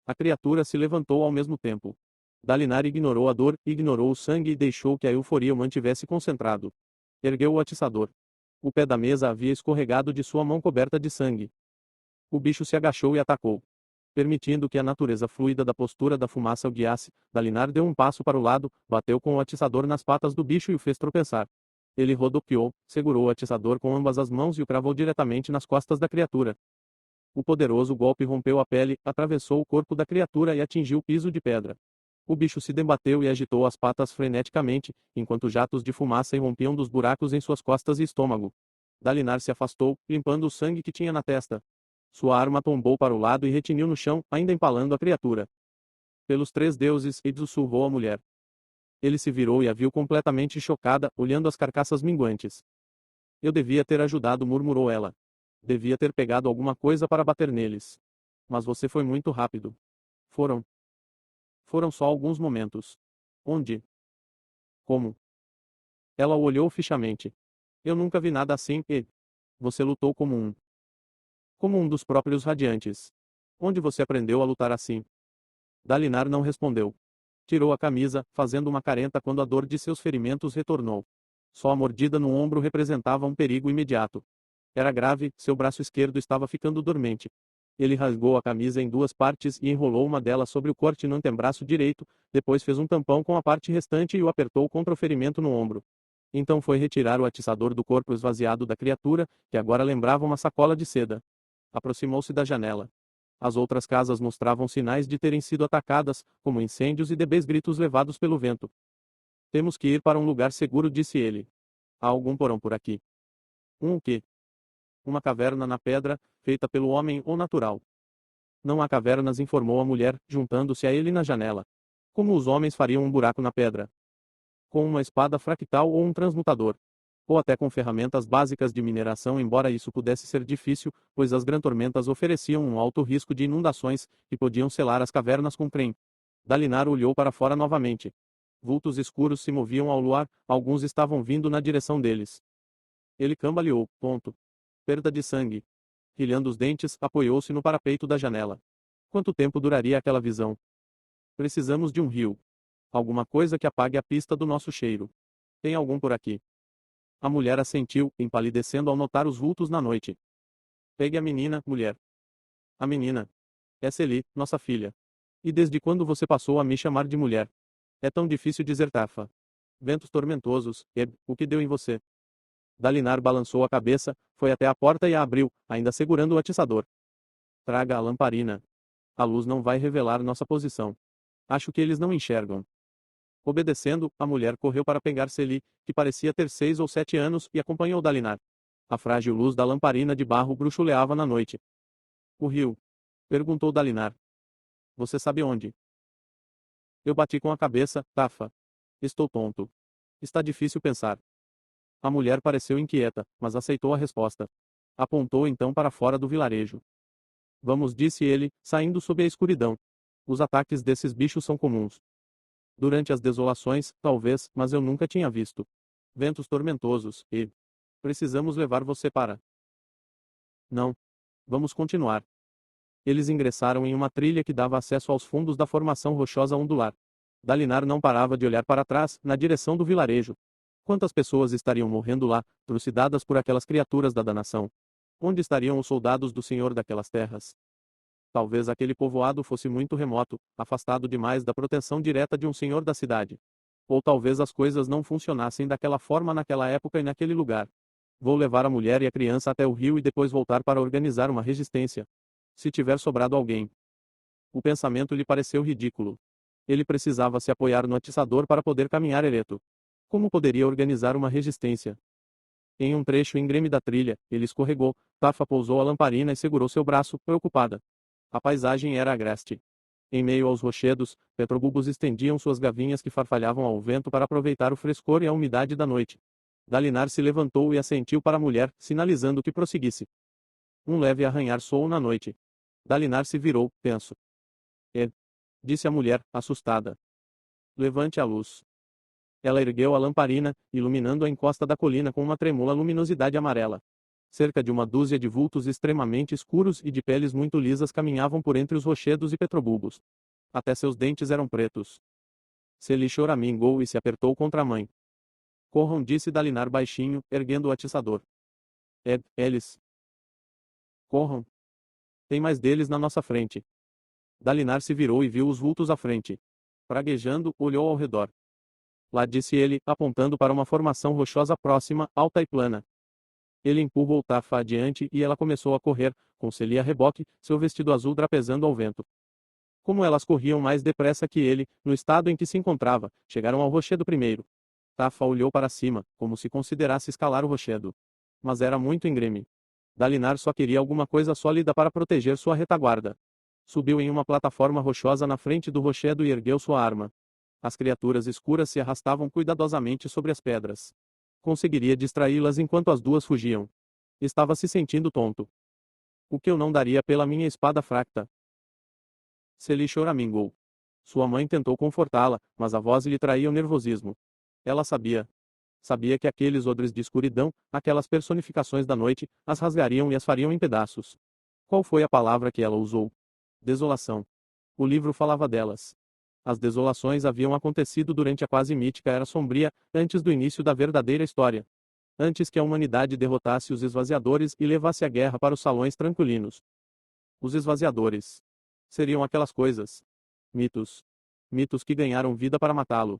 A criatura se levantou ao mesmo tempo. Dalinar ignorou a dor, ignorou o sangue e deixou que a euforia o mantivesse concentrado. Ergueu o atiçador. O pé da mesa havia escorregado de sua mão coberta de sangue. O bicho se agachou e atacou. Permitindo que a natureza fluida da postura da fumaça o guiasse, Dalinar deu um passo para o lado, bateu com o atiçador nas patas do bicho e o fez tropeçar. Ele rodopiou, segurou o atiçador com ambas as mãos e o cravou diretamente nas costas da criatura. O poderoso golpe rompeu a pele, atravessou o corpo da criatura e atingiu o piso de pedra. O bicho se debateu e agitou as patas freneticamente, enquanto jatos de fumaça irrompiam dos buracos em suas costas e estômago. Dalinar se afastou, limpando o sangue que tinha na testa. Sua arma tombou para o lado e retiniu no chão, ainda empalando a criatura. Pelos três deuses, ele sussurrou a mulher. Ele se virou e a viu completamente chocada, olhando as carcaças minguantes. Eu devia ter ajudado, murmurou ela. Devia ter pegado alguma coisa para bater neles. Mas você foi muito rápido. Foram só alguns momentos. Onde? Como? Ela o olhou fixamente. Eu nunca vi nada assim, e... Você lutou como um dos próprios radiantes. Onde você aprendeu a lutar assim? Dalinar não respondeu. Tirou a camisa, fazendo uma careta quando a dor de seus ferimentos retornou. Só a mordida no ombro representava um perigo imediato. Era grave, seu braço esquerdo estava ficando dormente. Ele rasgou a camisa em duas partes e enrolou uma delas sobre o corte no antebraço direito, depois fez um tampão com a parte restante e o apertou contra o ferimento no ombro. Então foi retirar o atiçador do corpo esvaziado da criatura, que agora lembrava uma sacola de seda. Aproximou-se da janela. As outras casas mostravam sinais de terem sido atacadas, como incêndios e débeis gritos levados pelo vento. Temos que ir para um lugar seguro, disse ele. Há algum porão por aqui. O quê? Uma caverna na pedra, feita pelo homem ou natural. Não há cavernas, informou a mulher, juntando-se a ele na janela. Como os homens fariam um buraco na pedra? Com uma espada fractal ou um transmutador. Ou até com ferramentas básicas de mineração, embora isso pudesse ser difícil, pois as grantormentas ofereciam um alto risco de inundações, que podiam selar as cavernas com creme. Dalinar olhou para fora novamente. Vultos escuros se moviam ao luar, alguns estavam vindo na direção deles. Ele cambaleou, ponto. Perda de sangue. Rilhando os dentes, apoiou-se no parapeito da janela. Quanto tempo duraria aquela visão? Precisamos de um rio. Alguma coisa que apague a pista do nosso cheiro. Tem algum por aqui? A mulher assentiu, empalidecendo ao notar os vultos na noite. Pegue a menina, mulher. A menina. É Celi, nossa filha. E desde quando você passou a me chamar de mulher? É tão difícil dizer Tafa. Ventos tormentosos, o que deu em você? Dalinar balançou a cabeça, foi até a porta e a abriu, ainda segurando o atiçador. Traga a lamparina. A luz não vai revelar nossa posição. Acho que eles não enxergam. Obedecendo, a mulher correu para pegar Celi, que parecia ter 6 ou 7 anos, e acompanhou Dalinar. A frágil luz da lamparina de barro bruxuleava na noite. O rio? Perguntou Dalinar. Você sabe onde? Eu bati com a cabeça, Tafa. Estou tonto. Está difícil pensar. A mulher pareceu inquieta, mas aceitou a resposta. Apontou então para fora do vilarejo. Vamos, disse ele, saindo sob a escuridão. Os ataques desses bichos são comuns. Durante as desolações, talvez, mas eu nunca tinha visto. Ventos tormentosos, e... Precisamos levar você para... Não. Vamos continuar. Eles ingressaram em uma trilha que dava acesso aos fundos da formação rochosa ondular. Dalinar não parava de olhar para trás, na direção do vilarejo. Quantas pessoas estariam morrendo lá, trucidadas por aquelas criaturas da danação? Onde estariam os soldados do senhor daquelas terras? Talvez aquele povoado fosse muito remoto, afastado demais da proteção direta de um senhor da cidade. Ou talvez as coisas não funcionassem daquela forma naquela época e naquele lugar. Vou levar a mulher e a criança até o rio e depois voltar para organizar uma resistência. Se tiver sobrado alguém. O pensamento lhe pareceu ridículo. Ele precisava se apoiar no atiçador para poder caminhar ereto. Como poderia organizar uma resistência? Em um trecho íngreme da trilha, ele escorregou, Tafa pousou a lamparina e segurou seu braço, preocupada. A paisagem era agreste. Em meio aos rochedos, petrobulbos estendiam suas gavinhas que farfalhavam ao vento para aproveitar o frescor e a umidade da noite. Dalinar se levantou e assentiu para a mulher, sinalizando que prosseguisse. Um leve arranhar soou na noite. Dalinar se virou, tenso. Disse a mulher, assustada. Levante a luz. Ela ergueu a lamparina, iluminando a encosta da colina com uma tremula luminosidade amarela. Cerca de uma dúzia de vultos extremamente escuros e de peles muito lisas caminhavam por entre os rochedos e petrobulbos. Até seus dentes eram pretos. Seli choramingou e se apertou contra a mãe. Corram, disse Dalinar baixinho, erguendo o atiçador. Eles. Corram. Tem mais deles na nossa frente. Dalinar se virou e viu os vultos à frente. Praguejando, olhou ao redor. Lá, disse ele, apontando para uma formação rochosa próxima, alta e plana. Ele empurrou Tafa adiante e ela começou a correr, com Celia a reboque, seu vestido azul drapezando ao vento. Como elas corriam mais depressa que ele, no estado em que se encontrava, chegaram ao rochedo primeiro. Tafa olhou para cima, como se considerasse escalar o rochedo. Mas era muito íngreme. Dalinar só queria alguma coisa sólida para proteger sua retaguarda. Subiu em uma plataforma rochosa na frente do rochedo e ergueu sua arma. As criaturas escuras se arrastavam cuidadosamente sobre as pedras. Conseguiria distraí-las enquanto as duas fugiam. Estava se sentindo tonto. O que eu não daria pela minha espada fracta? Seli choramingou. Sua mãe tentou confortá-la, mas a voz lhe traía o nervosismo. Ela sabia. Sabia que aqueles odres de escuridão, aquelas personificações da noite, as rasgariam e as fariam em pedaços. Qual foi a palavra que ela usou? Desolação. O livro falava delas. As desolações haviam acontecido durante a quase mítica Era Sombria, antes do início da verdadeira história. Antes que a humanidade derrotasse os esvaziadores e levasse a guerra para os salões tranquilos. Os esvaziadores. Seriam aquelas coisas. Mitos. Mitos que ganharam vida para matá-lo.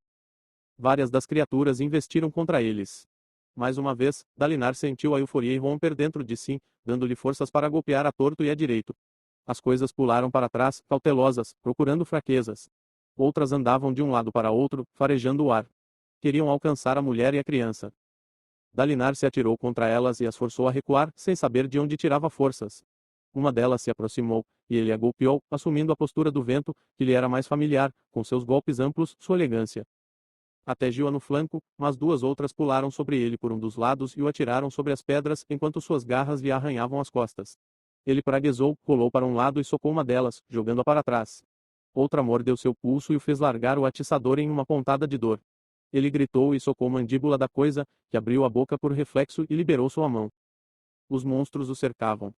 Várias das criaturas investiram contra eles. Mais uma vez, Dalinar sentiu a euforia irromper dentro de si, dando-lhe forças para golpear a torto e a direito. As coisas pularam para trás, cautelosas, procurando fraquezas. Outras andavam de um lado para outro, farejando o ar. Queriam alcançar a mulher e a criança. Dalinar se atirou contra elas e as forçou a recuar, sem saber de onde tirava forças. Uma delas se aproximou, e ele a golpeou, assumindo a postura do vento, que lhe era mais familiar, com seus golpes amplos, sua elegância. Atingiu-a no flanco, mas duas outras pularam sobre ele por um dos lados e o atiraram sobre as pedras, enquanto suas garras lhe arranhavam as costas. Ele praguejou, rolou para um lado e socou uma delas, jogando-a para trás. Outra mordeu seu pulso e o fez largar o atiçador em uma pontada de dor. Ele gritou e socou a mandíbula da coisa, que abriu a boca por reflexo e liberou sua mão. Os monstros o cercavam.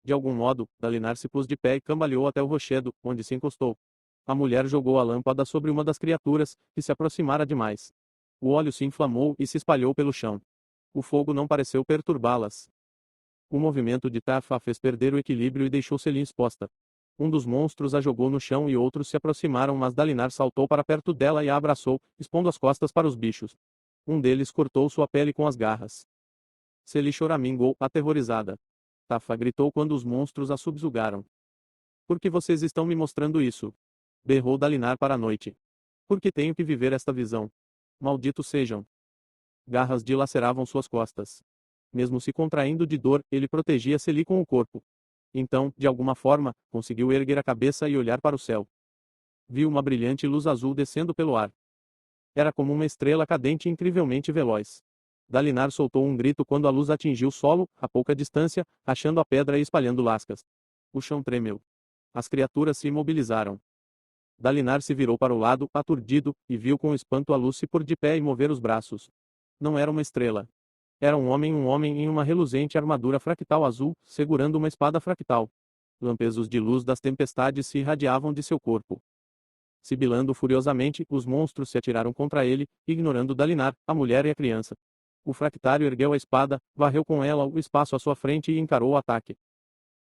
De algum modo, Dalinar se pôs de pé e cambaleou até o rochedo, onde se encostou. A mulher jogou a lâmpada sobre uma das criaturas, que se aproximara demais. O óleo se inflamou e se espalhou pelo chão. O fogo não pareceu perturbá-las. O movimento de Tafa a fez perder o equilíbrio e deixou Celine exposta. Um dos monstros a jogou no chão e outros se aproximaram, mas Dalinar saltou para perto dela e a abraçou, expondo as costas para os bichos. Um deles cortou sua pele com as garras. Celine choramingou, aterrorizada. Tafa gritou quando os monstros a subjugaram. Por que vocês estão me mostrando isso? Berrou Dalinar para a noite. Por que tenho que viver esta visão? Malditos sejam. Garras dilaceravam suas costas. Mesmo se contraindo de dor, ele protegia Celie com o corpo. Então, de alguma forma, conseguiu erguer a cabeça e olhar para o céu. Viu uma brilhante luz azul descendo pelo ar. Era como uma estrela cadente incrivelmente veloz. Dalinar soltou um grito quando a luz atingiu o solo, a pouca distância, rachando a pedra e espalhando lascas. O chão tremeu. As criaturas se imobilizaram. Dalinar se virou para o lado, aturdido, e viu com espanto a luz se pôr de pé e mover os braços. Não era uma estrela. Era um homem em uma reluzente armadura fractal azul, segurando uma espada fractal. Lampejos de luz das tempestades se irradiavam de seu corpo. Sibilando furiosamente, os monstros se atiraram contra ele, ignorando Dalinar, a mulher e a criança. O fractário ergueu a espada, varreu com ela o espaço à sua frente e encarou o ataque.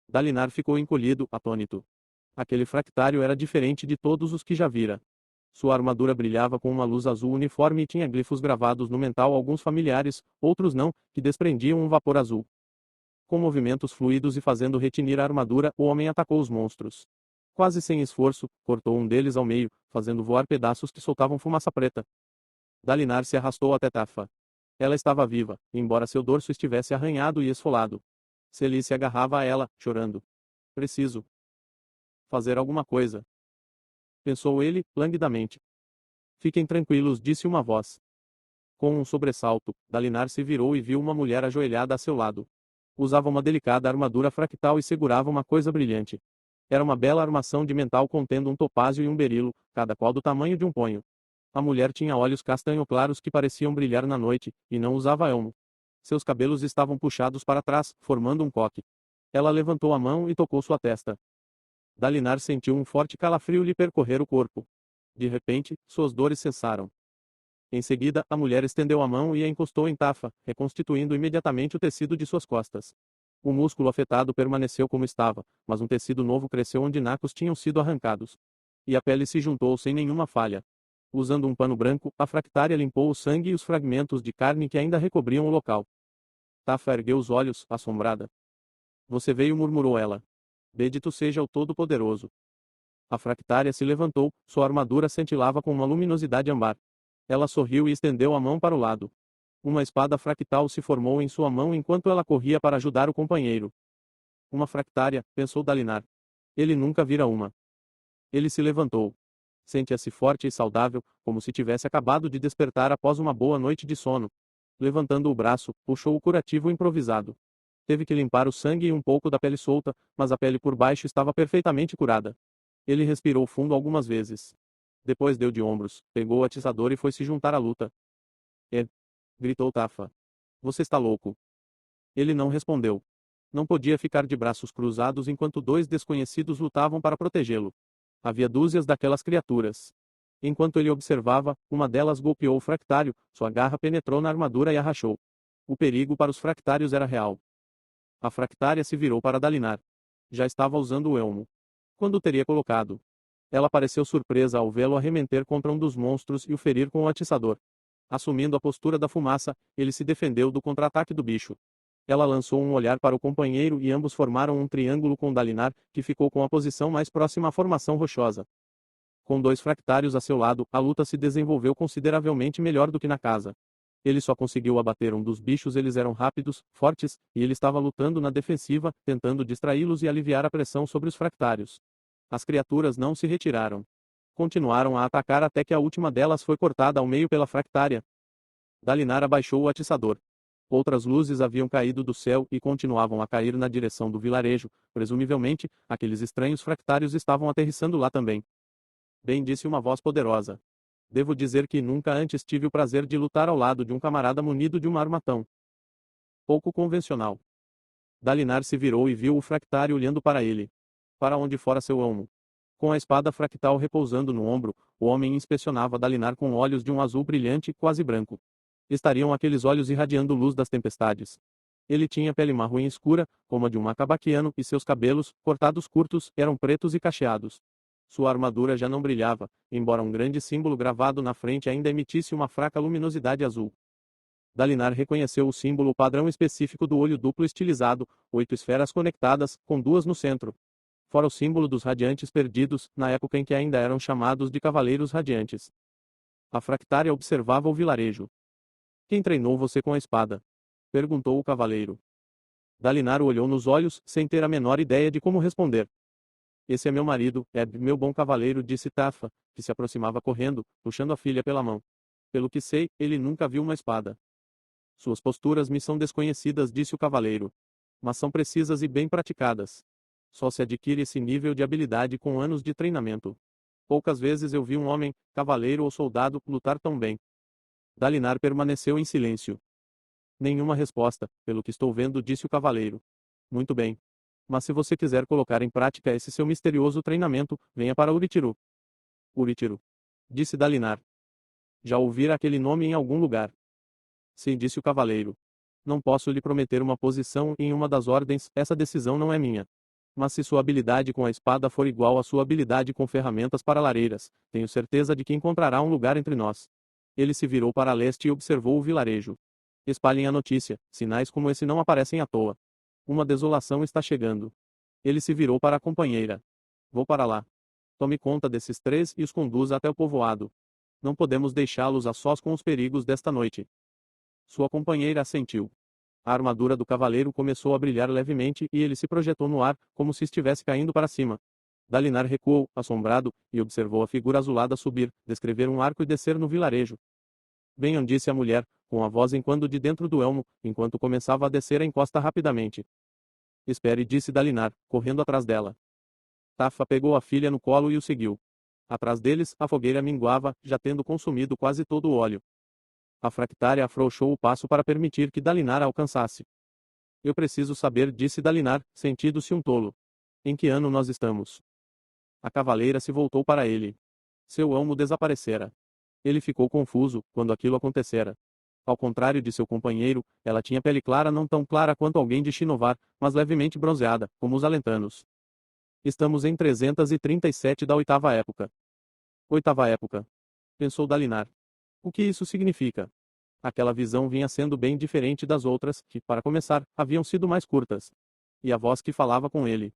Dalinar ficou encolhido, atônito. Aquele fractário era diferente de todos os que já vira. Sua armadura brilhava com uma luz azul uniforme e tinha glifos gravados no mental, alguns familiares, outros não, que desprendiam um vapor azul. Com movimentos fluidos e fazendo retinir a armadura, o homem atacou os monstros. Quase sem esforço, cortou um deles ao meio, fazendo voar pedaços que soltavam fumaça preta. Dalinar se arrastou até Tafa. Ela estava viva, embora seu dorso estivesse arranhado e esfolado. Celie se agarrava a ela, chorando. Preciso fazer alguma coisa, pensou ele, languidamente. Fiquem tranquilos, disse uma voz. Com um sobressalto, Dalinar se virou e viu uma mulher ajoelhada a seu lado. Usava uma delicada armadura fractal e segurava uma coisa brilhante. Era uma bela armação de metal contendo um topázio e um berilo, cada qual do tamanho de um punho. A mulher tinha olhos castanho claros que pareciam brilhar na noite, e não usava elmo. Seus cabelos estavam puxados para trás, formando um coque. Ela levantou a mão e tocou sua testa. Dalinar sentiu um forte calafrio lhe percorrer o corpo. De repente, suas dores cessaram. Em seguida, a mulher estendeu a mão e a encostou em Tafa, reconstituindo imediatamente o tecido de suas costas. O músculo afetado permaneceu como estava, mas um tecido novo cresceu onde nacos tinham sido arrancados. E a pele se juntou sem nenhuma falha. Usando um pano branco, a fractária limpou o sangue e os fragmentos de carne que ainda recobriam o local. Tafa ergueu os olhos, assombrada. Você veio, murmurou ela. Bendito seja o Todo-Poderoso. A fractária se levantou, sua armadura cintilava com uma luminosidade âmbar. Ela sorriu e estendeu a mão para o lado. Uma espada fractal se formou em sua mão enquanto ela corria para ajudar o companheiro. Uma fractária, pensou Dalinar. Ele nunca vira uma. Ele se levantou. Sentia-se forte e saudável, como se tivesse acabado de despertar após uma boa noite de sono. Levantando o braço, puxou o curativo improvisado. Teve que limpar o sangue e um pouco da pele solta, mas a pele por baixo estava perfeitamente curada. Ele respirou fundo algumas vezes. Depois deu de ombros, pegou o atiçador e foi se juntar à luta. Gritou Tafa. Você está louco. Ele não respondeu. Não podia ficar de braços cruzados enquanto dois desconhecidos lutavam para protegê-lo. Havia dúzias daquelas criaturas. Enquanto ele observava, uma delas golpeou o fractário, sua garra penetrou na armadura e a rachou. O perigo para os fractários era real. A fractária se virou para Dalinar. Já estava usando o elmo. Quando o teria colocado? Ela pareceu surpresa ao vê-lo arremeter contra um dos monstros e o ferir com o atiçador. Assumindo a postura da fumaça, ele se defendeu do contra-ataque do bicho. Ela lançou um olhar para o companheiro e ambos formaram um triângulo com Dalinar, que ficou com a posição mais próxima à formação rochosa. Com dois fractários a seu lado, a luta se desenvolveu consideravelmente melhor do que na casa. Ele só conseguiu abater um dos bichos, eles eram rápidos, fortes, e ele estava lutando na defensiva, tentando distraí-los e aliviar a pressão sobre os fractários. As criaturas não se retiraram. Continuaram a atacar até que a última delas foi cortada ao meio pela fractária. Dalinar abaixou o atiçador. Outras luzes haviam caído do céu e continuavam a cair na direção do vilarejo, presumivelmente, aqueles estranhos fractários estavam aterrissando lá também. Bem, disse uma voz poderosa. Devo dizer que nunca antes tive o prazer de lutar ao lado de um camarada munido de uma arma tão pouco convencional. Dalinar se virou e viu o fractário olhando para ele. Para onde fora seu elmo? Com a espada fractal repousando no ombro, o homem inspecionava Dalinar com olhos de um azul brilhante, quase branco. Estariam aqueles olhos irradiando luz das tempestades. Ele tinha pele marrom escura, como a de um macabaquiano, e seus cabelos, cortados curtos, eram pretos e cacheados. Sua armadura já não brilhava, embora um grande símbolo gravado na frente ainda emitisse uma fraca luminosidade azul. Dalinar reconheceu o símbolo padrão específico do olho duplo estilizado, 8 esferas conectadas, com 2 no centro. Fora o símbolo dos radiantes perdidos, na época em que ainda eram chamados de cavaleiros radiantes. A fractária observava o vilarejo. Quem treinou você com a espada? Perguntou o cavaleiro. Dalinar o olhou nos olhos, sem ter a menor ideia de como responder. Esse é meu marido, meu bom cavaleiro, disse Tafa, que se aproximava correndo, puxando a filha pela mão. Pelo que sei, ele nunca viu uma espada. Suas posturas me são desconhecidas, disse o cavaleiro. Mas são precisas e bem praticadas. Só se adquire esse nível de habilidade com anos de treinamento. Poucas vezes eu vi um homem, cavaleiro ou soldado, lutar tão bem. Dalinar permaneceu em silêncio. Nenhuma resposta, pelo que estou vendo, disse o cavaleiro. Muito bem. Mas se você quiser colocar em prática esse seu misterioso treinamento, venha para Uritiru. Uritiru. Disse Dalinar. Já ouvira aquele nome em algum lugar. Sim, disse o cavaleiro. Não posso lhe prometer uma posição em uma das ordens, essa decisão não é minha. Mas se sua habilidade com a espada for igual à sua habilidade com ferramentas para lareiras, tenho certeza de que encontrará um lugar entre nós. Ele se virou para leste e observou o vilarejo. Espalhem a notícia, sinais como esse não aparecem à toa. Uma desolação está chegando. Ele se virou para a companheira. Vou para lá. Tome conta desses três e os conduza até o povoado. Não podemos deixá-los a sós com os perigos desta noite. Sua companheira assentiu. A armadura do cavaleiro começou a brilhar levemente e ele se projetou no ar, como se estivesse caindo para cima. Dalinar recuou, assombrado, e observou a figura azulada subir, descrever um arco e descer no vilarejo. Venham, disse a mulher, com a voz enquanto de dentro do elmo, enquanto começava a descer a encosta rapidamente. Espere, disse Dalinar, correndo atrás dela. Tafa pegou a filha no colo e o seguiu. Atrás deles, a fogueira minguava, já tendo consumido quase todo o óleo. A fractária afrouxou o passo para permitir que Dalinar a alcançasse. Eu preciso saber, disse Dalinar, sentindo-se um tolo. Em que ano nós estamos? A cavaleira se voltou para ele. Seu elmo desaparecera. Ele ficou confuso, quando aquilo acontecera. Ao contrário de seu companheiro, ela tinha pele clara, não tão clara quanto alguém de Shinovar, mas levemente bronzeada, como os alentanos. Estamos em 337 da oitava época. Oitava época. Pensou Dalinar. O que isso significa? Aquela visão vinha sendo bem diferente das outras, que, para começar, haviam sido mais curtas. E a voz que falava com ele.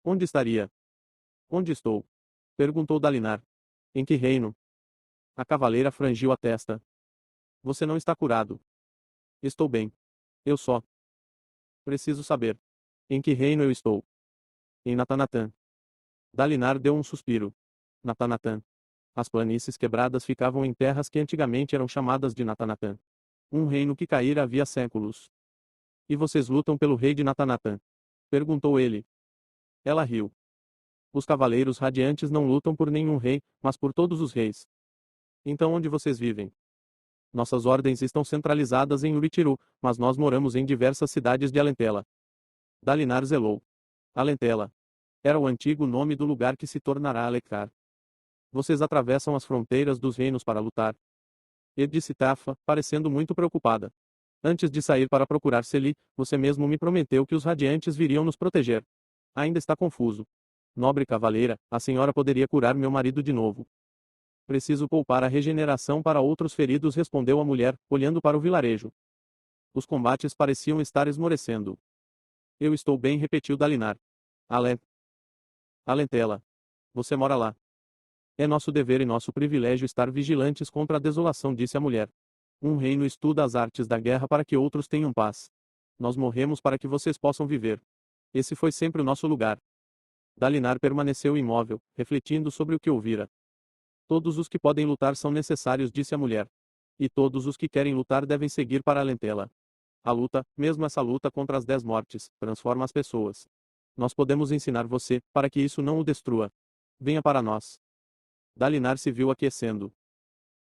Onde estaria? Onde estou? Perguntou Dalinar. Em que reino? A cavaleira franziu a testa. Você não está curado. Estou bem. Eu só. Preciso saber. Em que reino eu estou? Em Natanatan. Dalinar deu um suspiro. Natanatan. As planícies quebradas ficavam em terras que antigamente eram chamadas de Natanatan. Um reino que caíra havia séculos. E vocês lutam pelo rei de Natanatan? Perguntou ele. Ela riu. Os cavaleiros radiantes não lutam por nenhum rei, mas por todos os reis. Então onde vocês vivem? Nossas ordens estão centralizadas em Uritiru, mas nós moramos em diversas cidades de Alentela. Dalinar zelou. Alentela. Era o antigo nome do lugar que se tornará Alecar. Vocês atravessam as fronteiras dos reinos para lutar. E disse Tafa, parecendo muito preocupada. Antes de sair para procurar Seli, você mesmo me prometeu que os radiantes viriam nos proteger. Ainda está confuso. Nobre cavaleira, a senhora poderia curar meu marido de novo. Preciso poupar a regeneração para outros feridos, respondeu a mulher, olhando para o vilarejo. Os combates pareciam estar esmorecendo. Eu estou bem, repetiu Dalinar. Alentela. Você mora lá. É nosso dever e nosso privilégio estar vigilantes contra a desolação, disse a mulher. Um reino estuda as artes da guerra para que outros tenham paz. Nós morremos para que vocês possam viver. Esse foi sempre o nosso lugar. Dalinar permaneceu imóvel, refletindo sobre o que ouvira. Todos os que podem lutar são necessários, disse a mulher. E todos os que querem lutar devem seguir para Alentela. A luta, mesmo essa luta contra as 10 mortes, transforma as pessoas. Nós podemos ensinar você, para que isso não o destrua. Venha para nós. Dalinar se viu aquecendo.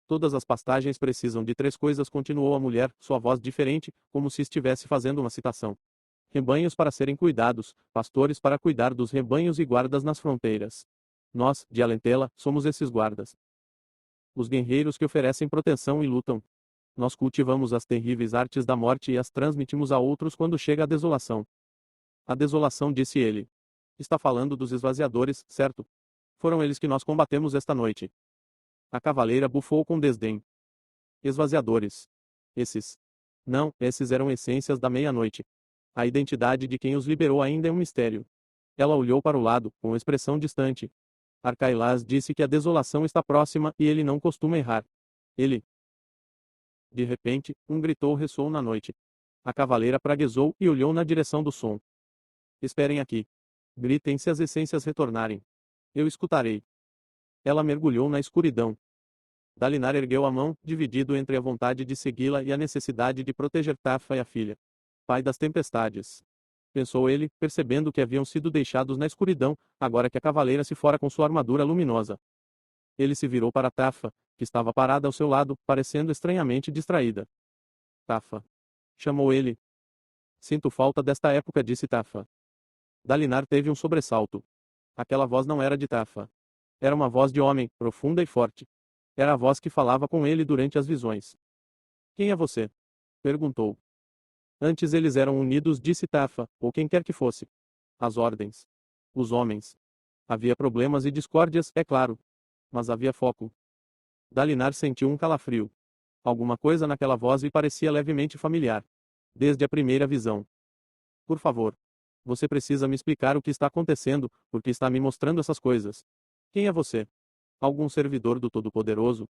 Todas as pastagens precisam de 3 coisas, continuou a mulher, sua voz diferente, como se estivesse fazendo uma citação. Rebanhos para serem cuidados, pastores para cuidar dos rebanhos e guardas nas fronteiras. Nós, de Alentela, somos esses guardas. Os guerreiros que oferecem proteção e lutam. Nós cultivamos as terríveis artes da morte e as transmitimos a outros quando chega a desolação. A desolação, disse ele. Está falando dos esvaziadores, certo? Foram eles que nós combatemos esta noite. A cavaleira bufou com desdém. Esvaziadores. Esses. Não, esses eram essências da meia-noite. A identidade de quem os liberou ainda é um mistério. Ela olhou para o lado, com expressão distante. Arcailás disse que a desolação está próxima e ele não costuma errar. Ele. De repente, um gritou ressoou na noite. A cavaleira praguejou e olhou na direção do som. Esperem aqui. Gritem se as essências retornarem. Eu escutarei. Ela mergulhou na escuridão. Dalinar ergueu a mão, dividido entre a vontade de segui-la e a necessidade de proteger Tafa e a filha. Pai das tempestades. Pensou ele, percebendo que haviam sido deixados na escuridão, agora que a cavaleira se fora com sua armadura luminosa. Ele se virou para Tafa, que estava parada ao seu lado, parecendo estranhamente distraída. Tafa. Chamou ele. Sinto falta desta época, disse Tafa. Dalinar teve um sobressalto. Aquela voz não era de Tafa. Era uma voz de homem, profunda e forte. Era a voz que falava com ele durante as visões. Quem é você? Perguntou. Antes eles eram unidos, disse Tafa, ou quem quer que fosse. As ordens. Os homens. Havia problemas e discórdias, é claro. Mas havia foco. Dalinar sentiu um calafrio. Alguma coisa naquela voz lhe parecia levemente familiar. Desde a primeira visão. Por favor. Você precisa me explicar o que está acontecendo, porque está me mostrando essas coisas. Quem é você? Algum servidor do Todo-Poderoso?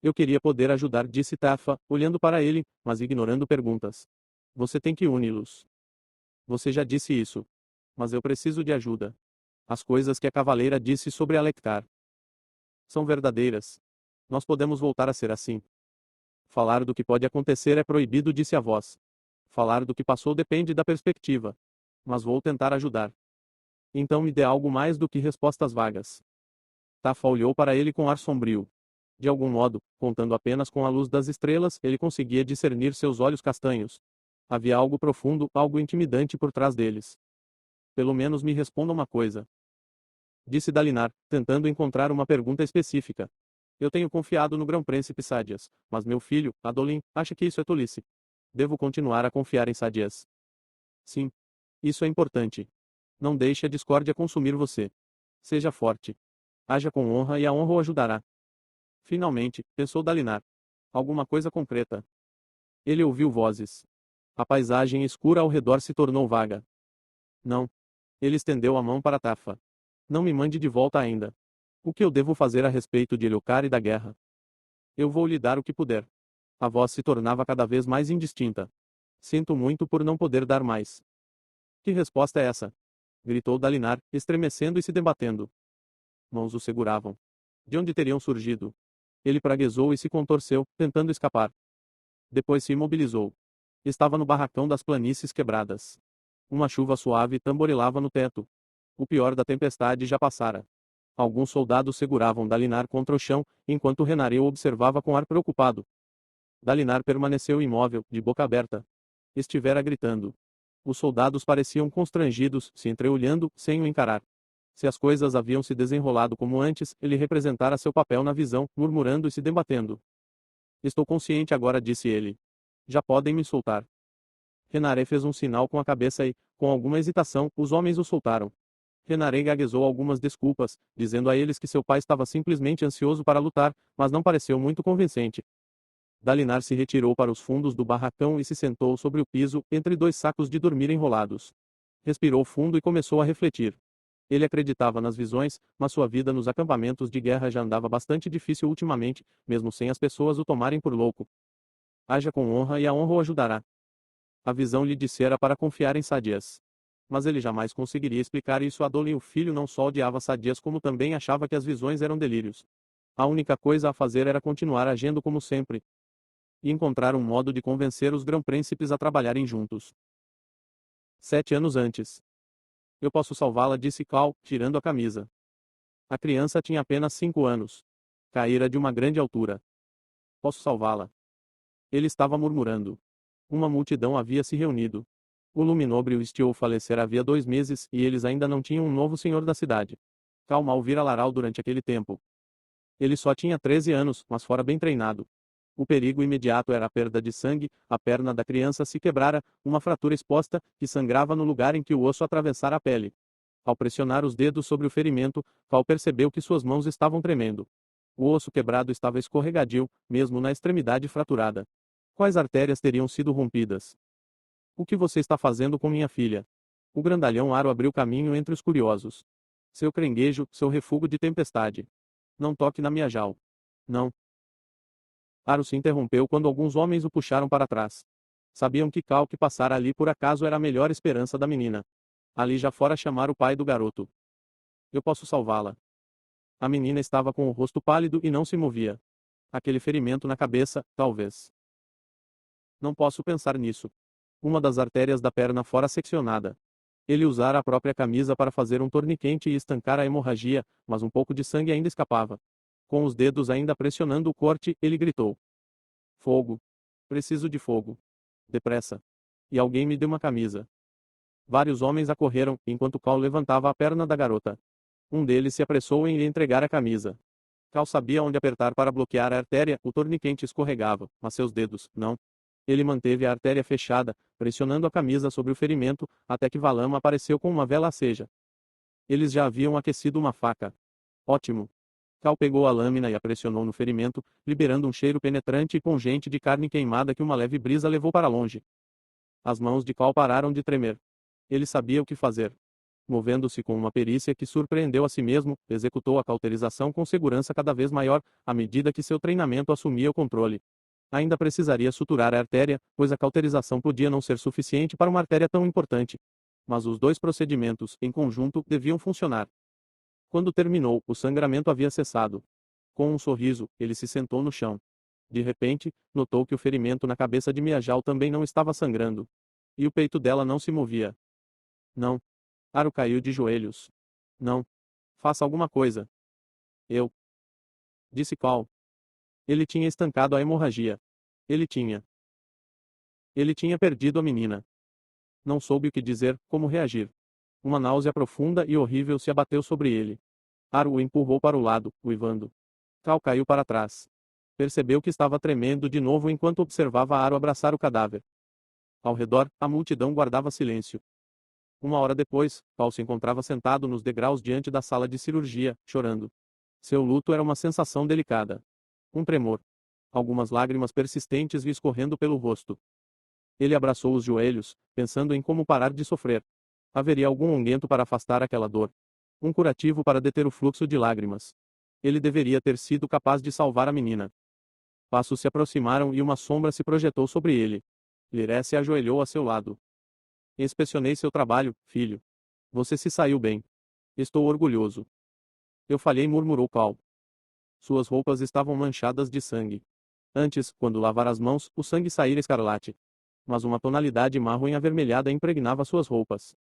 Eu queria poder ajudar, disse Tafa, olhando para ele, mas ignorando perguntas. Você tem que uni-los. Você já disse isso. Mas eu preciso de ajuda. As coisas que a cavaleira disse sobre Alectar são verdadeiras. Nós podemos voltar a ser assim. Falar do que pode acontecer é proibido, disse a voz. Falar do que passou depende da perspectiva. Mas vou tentar ajudar. Então me dê algo mais do que respostas vagas. Tafa olhou para ele com ar sombrio. De algum modo, contando apenas com a luz das estrelas, ele conseguia discernir seus olhos castanhos. Havia algo profundo, algo intimidante por trás deles. Pelo menos me responda uma coisa. Disse Dalinar, tentando encontrar uma pergunta específica. Eu tenho confiado no Grão-Príncipe Sadias, mas meu filho, Adolin, acha que isso é tolice. Devo continuar a confiar em Sadias. Sim. Isso é importante. Não deixe a discórdia consumir você. Seja forte. Haja com honra e a honra o ajudará. Finalmente, pensou Dalinar. Alguma coisa concreta. Ele ouviu vozes. A paisagem escura ao redor se tornou vaga. Não. Ele estendeu a mão para Tafa. Não me mande de volta ainda. O que eu devo fazer a respeito de Eliocar e da guerra? Eu vou lhe dar o que puder. A voz se tornava cada vez mais indistinta. Sinto muito por não poder dar mais. Que resposta é essa? Gritou Dalinar, estremecendo e se debatendo. Mãos o seguravam. De onde teriam surgido? Ele praguejou e se contorceu, tentando escapar. Depois se imobilizou. Estava no barracão das planícies quebradas. Uma chuva suave tamborilava no teto. O pior da tempestade já passara. Alguns soldados seguravam Dalinar contra o chão, enquanto Renareu observava com ar preocupado. Dalinar permaneceu imóvel, de boca aberta. Estivera gritando. Os soldados pareciam constrangidos, se entreolhando, sem o encarar. Se as coisas haviam se desenrolado como antes, ele representara seu papel na visão, murmurando e se debatendo. Estou consciente agora, disse ele. Já podem me soltar. Renaré fez um sinal com a cabeça e, com alguma hesitação, os homens o soltaram. Renaré gaguejou algumas desculpas, dizendo a eles que seu pai estava simplesmente ansioso para lutar, mas não pareceu muito convincente. Dalinar se retirou para os fundos do barracão e se sentou sobre o piso, entre dois sacos de dormir enrolados. Respirou fundo e começou a refletir. Ele acreditava nas visões, mas sua vida nos acampamentos de guerra já andava bastante difícil ultimamente, mesmo sem as pessoas o tomarem por louco. Haja com honra e a honra o ajudará. A visão lhe dissera para confiar em Sadias. Mas ele jamais conseguiria explicar isso a Dolin. O filho não só odiava Sadias como também achava que as visões eram delírios. A única coisa a fazer era continuar agindo como sempre. E encontrar um modo de convencer os grão-príncipes a trabalharem juntos. 7 anos antes. Eu posso salvá-la, disse Cal, tirando a camisa. A criança tinha apenas 5 anos. Caíra de uma grande altura. Posso salvá-la. Ele estava murmurando. Uma multidão havia se reunido. O Luminobre e o Estiou faleceram havia 2 meses, e eles ainda não tinham um novo senhor da cidade. Cal mal vira Laral durante aquele tempo. Ele só tinha 13 anos, mas fora bem treinado. O perigo imediato era a perda de sangue, a perna da criança se quebrara, uma fratura exposta, que sangrava no lugar em que o osso atravessara a pele. Ao pressionar os dedos sobre o ferimento, Cal percebeu que suas mãos estavam tremendo. O osso quebrado estava escorregadio, mesmo na extremidade fraturada. Quais artérias teriam sido rompidas? O que você está fazendo com minha filha? O grandalhão Aro abriu caminho entre os curiosos. Seu crenguejo, seu refúgio de tempestade. Não toque na minha Jal. Não. Aro se interrompeu quando alguns homens o puxaram para trás. Sabiam que Cal que passara ali por acaso era a melhor esperança da menina. Ali já fora chamar o pai do garoto. Eu posso salvá-la. A menina estava com o rosto pálido e não se movia. Aquele ferimento na cabeça, talvez. Não posso pensar nisso. Uma das artérias da perna fora seccionada. Ele usara a própria camisa para fazer um torniquete e estancar a hemorragia, mas um pouco de sangue ainda escapava. Com os dedos ainda pressionando o corte, ele gritou: Fogo! Preciso de fogo. Depressa. E alguém me dê uma camisa. Vários homens acorreram, enquanto Cal levantava a perna da garota. Um deles se apressou em lhe entregar a camisa. Cal sabia onde apertar para bloquear a artéria, o torniquete escorregava, mas seus dedos, não. Ele manteve a artéria fechada, pressionando a camisa sobre o ferimento, até que Valama apareceu com uma vela aceja. Eles já haviam aquecido uma faca. Ótimo. Cal pegou a lâmina e a pressionou no ferimento, liberando um cheiro penetrante e pungente de carne queimada que uma leve brisa levou para longe. As mãos de Cal pararam de tremer. Ele sabia o que fazer. Movendo-se com uma perícia que surpreendeu a si mesmo, executou a cauterização com segurança cada vez maior, à medida que seu treinamento assumia o controle. Ainda precisaria suturar a artéria, pois a cauterização podia não ser suficiente para uma artéria tão importante. Mas os dois procedimentos, em conjunto, deviam funcionar. Quando terminou, o sangramento havia cessado. Com um sorriso, ele se sentou no chão. De repente, notou que o ferimento na cabeça de Miajal também não estava sangrando. E o peito dela não se movia. Não. Aro caiu de joelhos. Não. Faça alguma coisa. Eu. Disse Cal. Ele tinha estancado a hemorragia. Ele tinha. Ele tinha perdido a menina. Não soube o que dizer, como reagir. Uma náusea profunda e horrível se abateu sobre ele. Aro o empurrou para o lado, uivando. Cal caiu para trás. Percebeu que estava tremendo de novo enquanto observava Aro abraçar o cadáver. Ao redor, a multidão guardava silêncio. Uma hora depois, Cal se encontrava sentado nos degraus diante da sala de cirurgia, chorando. Seu luto era uma sensação delicada. Um tremor. Algumas lágrimas persistentes lhe escorrendo pelo rosto. Ele abraçou os joelhos, pensando em como parar de sofrer. Haveria algum unguento para afastar aquela dor. Um curativo para deter o fluxo de lágrimas. Ele deveria ter sido capaz de salvar a menina. Passos se aproximaram e uma sombra se projetou sobre ele. Liré se ajoelhou a seu lado. Inspecionei seu trabalho, filho. Você se saiu bem. Estou orgulhoso. Eu falhei, murmurou Cal. Suas roupas estavam manchadas de sangue. Antes, quando lavara as mãos, o sangue saíra escarlate. Mas uma tonalidade marrom avermelhada impregnava suas roupas.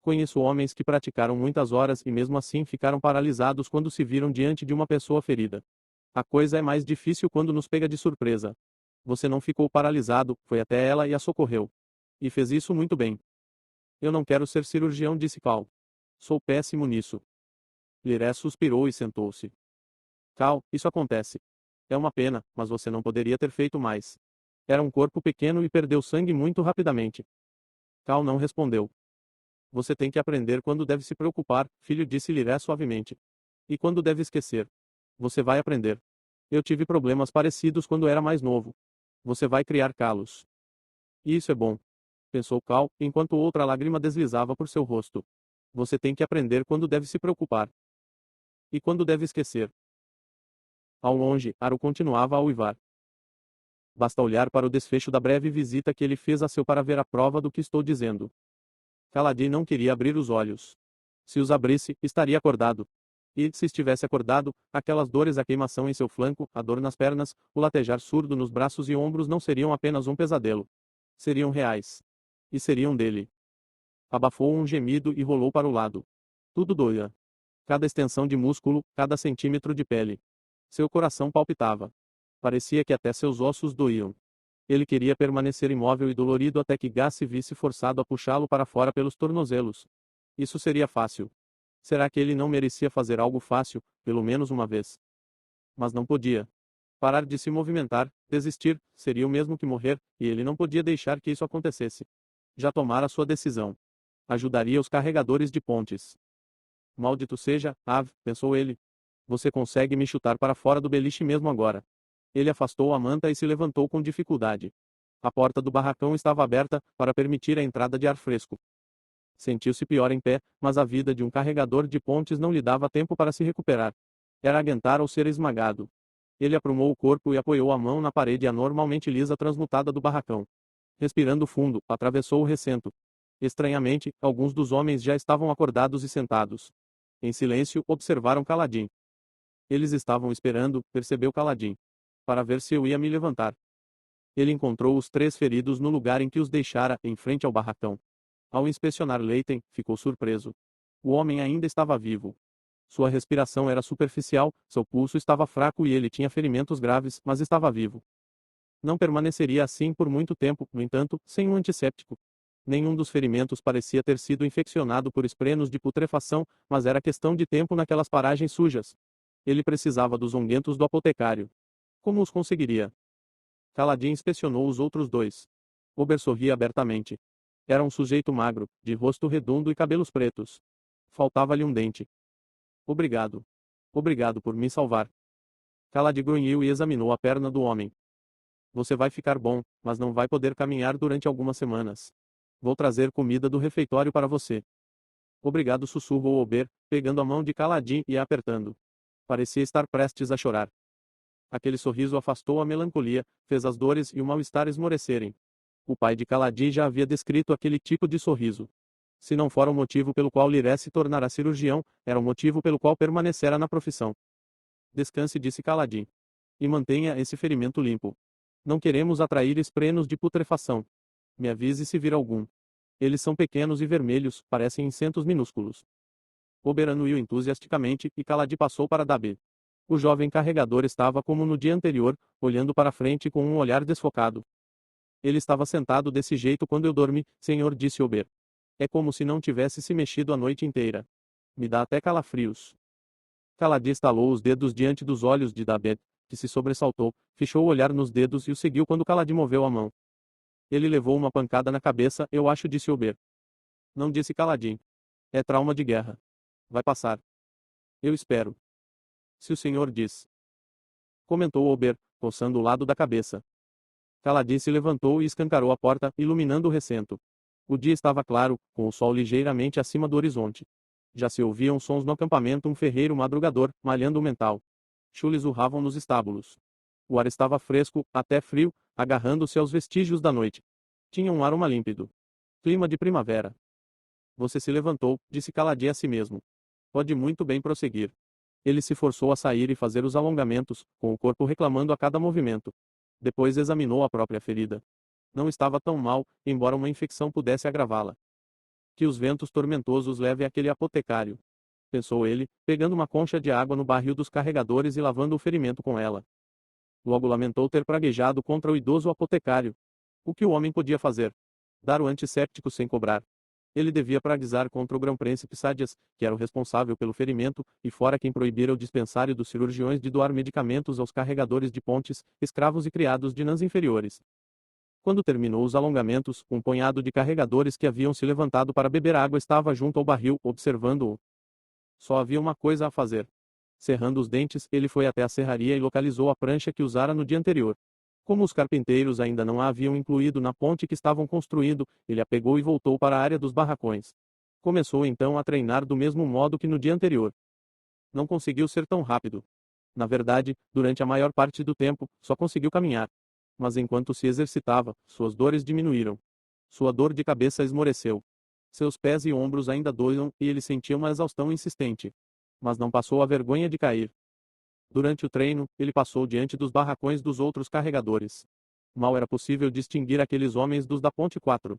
Conheço homens que praticaram muitas horas e mesmo assim ficaram paralisados quando se viram diante de uma pessoa ferida. A coisa é mais difícil quando nos pega de surpresa. Você não ficou paralisado, foi até ela e a socorreu. E fez isso muito bem. Eu não quero ser cirurgião, disse Cal. Sou péssimo nisso. Liré suspirou e sentou-se. Cal, isso acontece. É uma pena, mas você não poderia ter feito mais. Era um corpo pequeno e perdeu sangue muito rapidamente. Cal não respondeu. Você tem que aprender quando deve se preocupar, filho, disse Liré suavemente. E quando deve esquecer. Você vai aprender. Eu tive problemas parecidos quando era mais novo. Você vai criar calos. E isso é bom. Pensou Cal, enquanto outra lágrima deslizava por seu rosto. Você tem que aprender quando deve se preocupar. E quando deve esquecer. Ao longe, Aro continuava a uivar. Basta olhar para o desfecho da breve visita que ele fez a seu para ver a prova do que estou dizendo. Kaladin não queria abrir os olhos. Se os abrisse, estaria acordado. E, se estivesse acordado, aquelas dores, a queimação em seu flanco, a dor nas pernas, o latejar surdo nos braços e ombros não seriam apenas um pesadelo. Seriam reais. E seriam dele. Abafou um gemido e rolou para o lado. Tudo doía. Cada extensão de músculo, cada centímetro de pele. Seu coração palpitava. Parecia que até seus ossos doíam. Ele queria permanecer imóvel e dolorido até que Gas se visse forçado a puxá-lo para fora pelos tornozelos. Isso seria fácil. Será que ele não merecia fazer algo fácil, pelo menos uma vez? Mas não podia. Parar de se movimentar, desistir, seria o mesmo que morrer, e ele não podia deixar que isso acontecesse. Já tomara sua decisão. Ajudaria os carregadores de pontes. Maldito seja, Ave, pensou ele. Você consegue me chutar para fora do beliche mesmo agora. Ele afastou a manta e se levantou com dificuldade. A porta do barracão estava aberta, para permitir a entrada de ar fresco. Sentiu-se pior em pé, mas a vida de um carregador de pontes não lhe dava tempo para se recuperar. Era aguentar ou ser esmagado. Ele aprumou o corpo e apoiou a mão na parede anormalmente lisa transmutada do barracão. Respirando fundo, atravessou o recinto. Estranhamente, alguns dos homens já estavam acordados e sentados. Em silêncio, observaram Kaladin. Eles estavam esperando, percebeu Kaladin. para ver se eu ia me levantar. Ele encontrou os 3 feridos no lugar em que os deixara, em frente ao barracão. Ao inspecionar Leiten, ficou surpreso. O homem ainda estava vivo. Sua respiração era superficial, seu pulso estava fraco e ele tinha ferimentos graves, mas estava vivo. Não permaneceria assim por muito tempo, no entanto, sem um antisséptico. Nenhum dos ferimentos parecia ter sido infeccionado por esprenos de putrefação, mas era questão de tempo naquelas paragens sujas. Ele precisava dos unguentos do apotecário. Como os conseguiria? Kaladin inspecionou os outros 2. Ober sorria abertamente. Era um sujeito magro, de rosto redondo e cabelos pretos. Faltava-lhe um dente. Obrigado. Obrigado por me salvar. Kalad grunhiu e examinou a perna do homem. Você vai ficar bom, mas não vai poder caminhar durante algumas semanas. Vou trazer comida do refeitório para você. Obrigado, sussurrou Ober, pegando a mão de Kaladin e a apertando. Parecia estar prestes a chorar. Aquele sorriso afastou a melancolia, fez as dores e o mal-estar esmorecerem. O pai de Kaladin já havia descrito aquele tipo de sorriso. Se não fora o motivo pelo qual Liré se tornara cirurgião, era o motivo pelo qual permanecera na profissão. Descanse, disse Kaladin. E mantenha esse ferimento limpo. Não queremos atrair esprenos de putrefação. Me avise se vir algum. Eles são pequenos e vermelhos, parecem insetos minúsculos. Ober anuiu entusiasticamente e Kaladin passou para Dabe. O jovem carregador estava como no dia anterior, olhando para frente com um olhar desfocado. Ele estava sentado desse jeito quando eu dormi, senhor, disse Ober. É como se não tivesse se mexido a noite inteira. Me dá até calafrios. Kaladin estalou os dedos diante dos olhos de Dabet, que se sobressaltou, fechou o olhar nos dedos e o seguiu quando Kaladin moveu a mão. Ele levou uma pancada na cabeça, eu acho, disse Ober. Não, disse Kaladin. É trauma de guerra. Vai passar. Eu espero. Se o senhor diz. Comentou Ober, coçando o lado da cabeça. Kaladin se levantou e escancarou a porta, iluminando o recento. O dia estava claro, com o sol ligeiramente acima do horizonte. Já se ouviam sons no acampamento, um ferreiro madrugador, malhando o mental. Chules urravam nos estábulos. O ar estava fresco, até frio, agarrando-se aos vestígios da noite. Tinha um aroma límpido. Clima de primavera. Você se levantou, disse Kaladin a si mesmo. Pode muito bem prosseguir. Ele se forçou a sair e fazer os alongamentos, com o corpo reclamando a cada movimento. Depois examinou a própria ferida. Não estava tão mal, embora uma infecção pudesse agravá-la. Que os ventos tormentosos levem aquele apotecário. Pensou ele, pegando uma concha de água no barril dos carregadores e lavando o ferimento com ela. Logo lamentou ter praguejado contra o idoso apotecário. O que o homem podia fazer? Dar o antisséptico sem cobrar. Ele devia praguejar contra o grão-príncipe Sádias, que era o responsável pelo ferimento, e fora quem proibira o dispensário dos cirurgiões de doar medicamentos aos carregadores de pontes, escravos e criados de nãs inferiores. Quando terminou os alongamentos, um punhado de carregadores que haviam se levantado para beber água estava junto ao barril, observando-o. Só havia uma coisa a fazer. Cerrando os dentes, ele foi até a serraria e localizou a prancha que usara no dia anterior. Como os carpinteiros ainda não a haviam incluído na ponte que estavam construindo, ele a pegou e voltou para a área dos barracões. Começou então a treinar do mesmo modo que no dia anterior. Não conseguiu ser tão rápido. Na verdade, durante a maior parte do tempo, só conseguiu caminhar. Mas enquanto se exercitava, suas dores diminuíram. Sua dor de cabeça esmoreceu. Seus pés e ombros ainda doíam, e ele sentia uma exaustão insistente. Mas não passou a vergonha de cair. Durante o treino, ele passou diante dos barracões dos outros carregadores. Mal era possível distinguir aqueles homens dos da Ponte 4.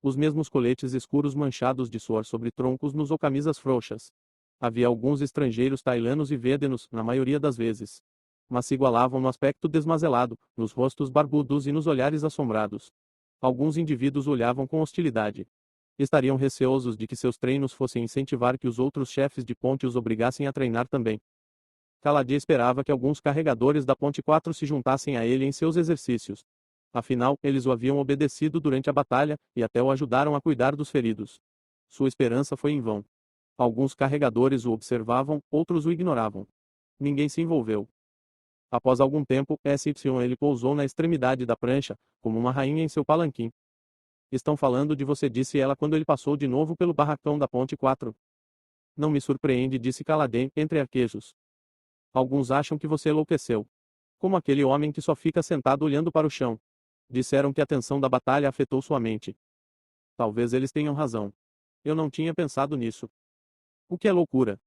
Os mesmos coletes escuros manchados de suor sobre troncos nus ou camisas frouxas. Havia alguns estrangeiros tailanos e védenos, na maioria das vezes. Mas se igualavam no aspecto desmazelado, nos rostos barbudos e nos olhares assombrados. Alguns indivíduos olhavam com hostilidade. Estariam receosos de que seus treinos fossem incentivar que os outros chefes de ponte os obrigassem a treinar também. Kaladin esperava que alguns carregadores da Ponte 4 se juntassem a ele em seus exercícios. Afinal, eles o haviam obedecido durante a batalha, e até o ajudaram a cuidar dos feridos. Sua esperança foi em vão. Alguns carregadores o observavam, outros o ignoravam. Ninguém se envolveu. Após algum tempo, ele pousou na extremidade da prancha, como uma rainha em seu palanquim. Estão falando de você, disse ela quando ele passou de novo pelo barracão da Ponte 4. Não me surpreende, disse Kaladin, entre arquejos. Alguns acham que você enlouqueceu. Como aquele homem que só fica sentado olhando para o chão. Disseram que a tensão da batalha afetou sua mente. Talvez eles tenham razão. Eu não tinha pensado nisso. O que é loucura?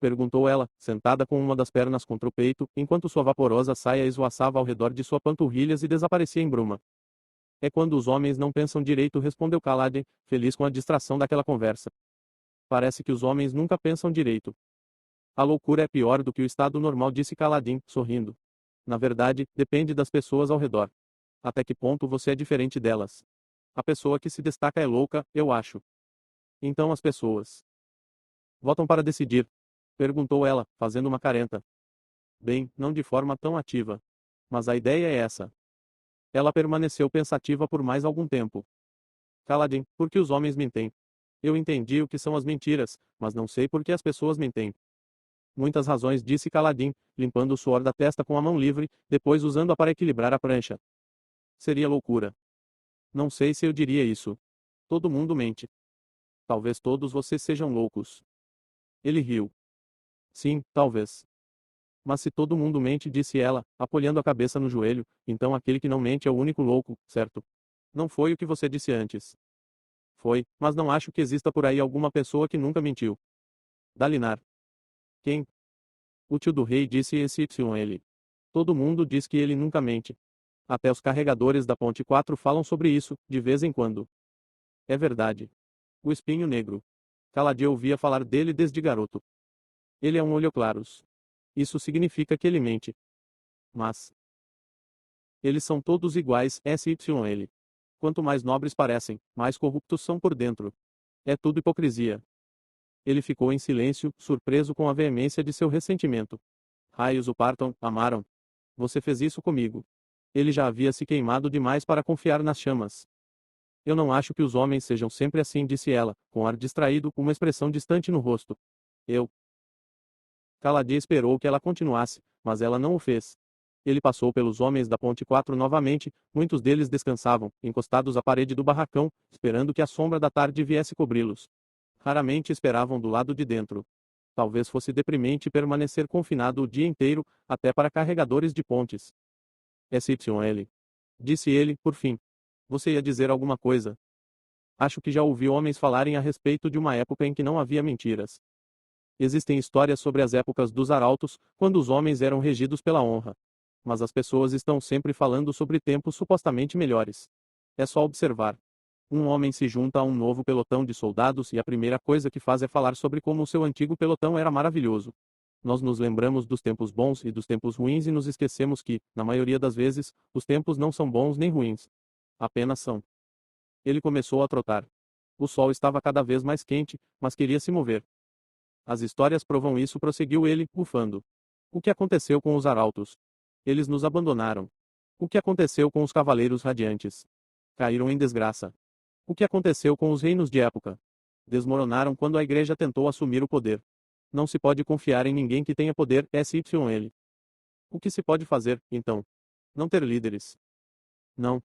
Perguntou ela, sentada com uma das pernas contra o peito, enquanto sua vaporosa saia esvoaçava ao redor de suas panturrilhas e desaparecia em bruma. É quando os homens não pensam direito, respondeu Kaladin, feliz com a distração daquela conversa. Parece que os homens nunca pensam direito. A loucura é pior do que o estado normal, disse Kaladin, sorrindo. Na verdade, depende das pessoas ao redor. Até que ponto você é diferente delas? A pessoa que se destaca é louca, eu acho. Então as pessoas votam para decidir? Perguntou ela, fazendo uma careta. Bem, não de forma tão ativa. Mas a ideia é essa. Ela permaneceu pensativa por mais algum tempo. Kaladin, por que os homens mentem? Eu entendi o que são as mentiras, mas não sei por que as pessoas mentem. Muitas razões, disse Kaladin, limpando o suor da testa com a mão livre, depois usando-a para equilibrar a prancha. Seria loucura. Não sei se eu diria isso. Todo mundo mente. Talvez todos vocês sejam loucos. Ele riu. Sim, talvez. Mas se todo mundo mente, disse ela, apoiando a cabeça no joelho, então aquele que não mente é o único louco, certo? Não foi o que você disse antes. Foi, mas não acho que exista por aí alguma pessoa que nunca mentiu. Dalinar. Quem? O tio do rei, disse ele. Todo mundo diz que ele nunca mente. Até os carregadores da Ponte 4 falam sobre isso, de vez em quando. É verdade. O espinho negro. Kaladin ouvia falar dele desde garoto. Ele é um olho claros. Isso significa que ele mente. Mas eles são todos iguais, SYL. Quanto mais nobres parecem, mais corruptos são por dentro. É tudo hipocrisia. Ele ficou em silêncio, surpreso com a veemência de seu ressentimento. Raios o partam, amaram. Você fez isso comigo. Ele já havia se queimado demais para confiar nas chamas. Eu não acho que os homens sejam sempre assim, disse ela, com ar distraído, uma expressão distante no rosto. Eu. Kaladin esperou que ela continuasse, mas ela não o fez. Ele passou pelos homens da Ponte 4 novamente, muitos deles descansavam, encostados à parede do barracão, esperando que a sombra da tarde viesse cobri-los. Raramente esperavam do lado de dentro. Talvez fosse deprimente permanecer confinado o dia inteiro, até para carregadores de pontes. SYL. Disse ele, por fim. Você ia dizer alguma coisa? Acho que já ouvi homens falarem a respeito de uma época em que não havia mentiras. Existem histórias sobre as épocas dos arautos, quando os homens eram regidos pela honra. Mas as pessoas estão sempre falando sobre tempos supostamente melhores. É só observar. Um homem se junta a um novo pelotão de soldados e a primeira coisa que faz é falar sobre como o seu antigo pelotão era maravilhoso. Nós nos lembramos dos tempos bons e dos tempos ruins e nos esquecemos que, na maioria das vezes, os tempos não são bons nem ruins. Apenas são. Ele começou a trotar. O sol estava cada vez mais quente, mas queria se mover. As histórias provam isso, prosseguiu ele, bufando. O que aconteceu com os arautos? Eles nos abandonaram. O que aconteceu com os cavaleiros radiantes? Caíram em desgraça. O que aconteceu com os reinos de época? Desmoronaram quando a igreja tentou assumir o poder. Não se pode confiar em ninguém que tenha poder, SYL. O que se pode fazer, então? Não ter líderes. Não.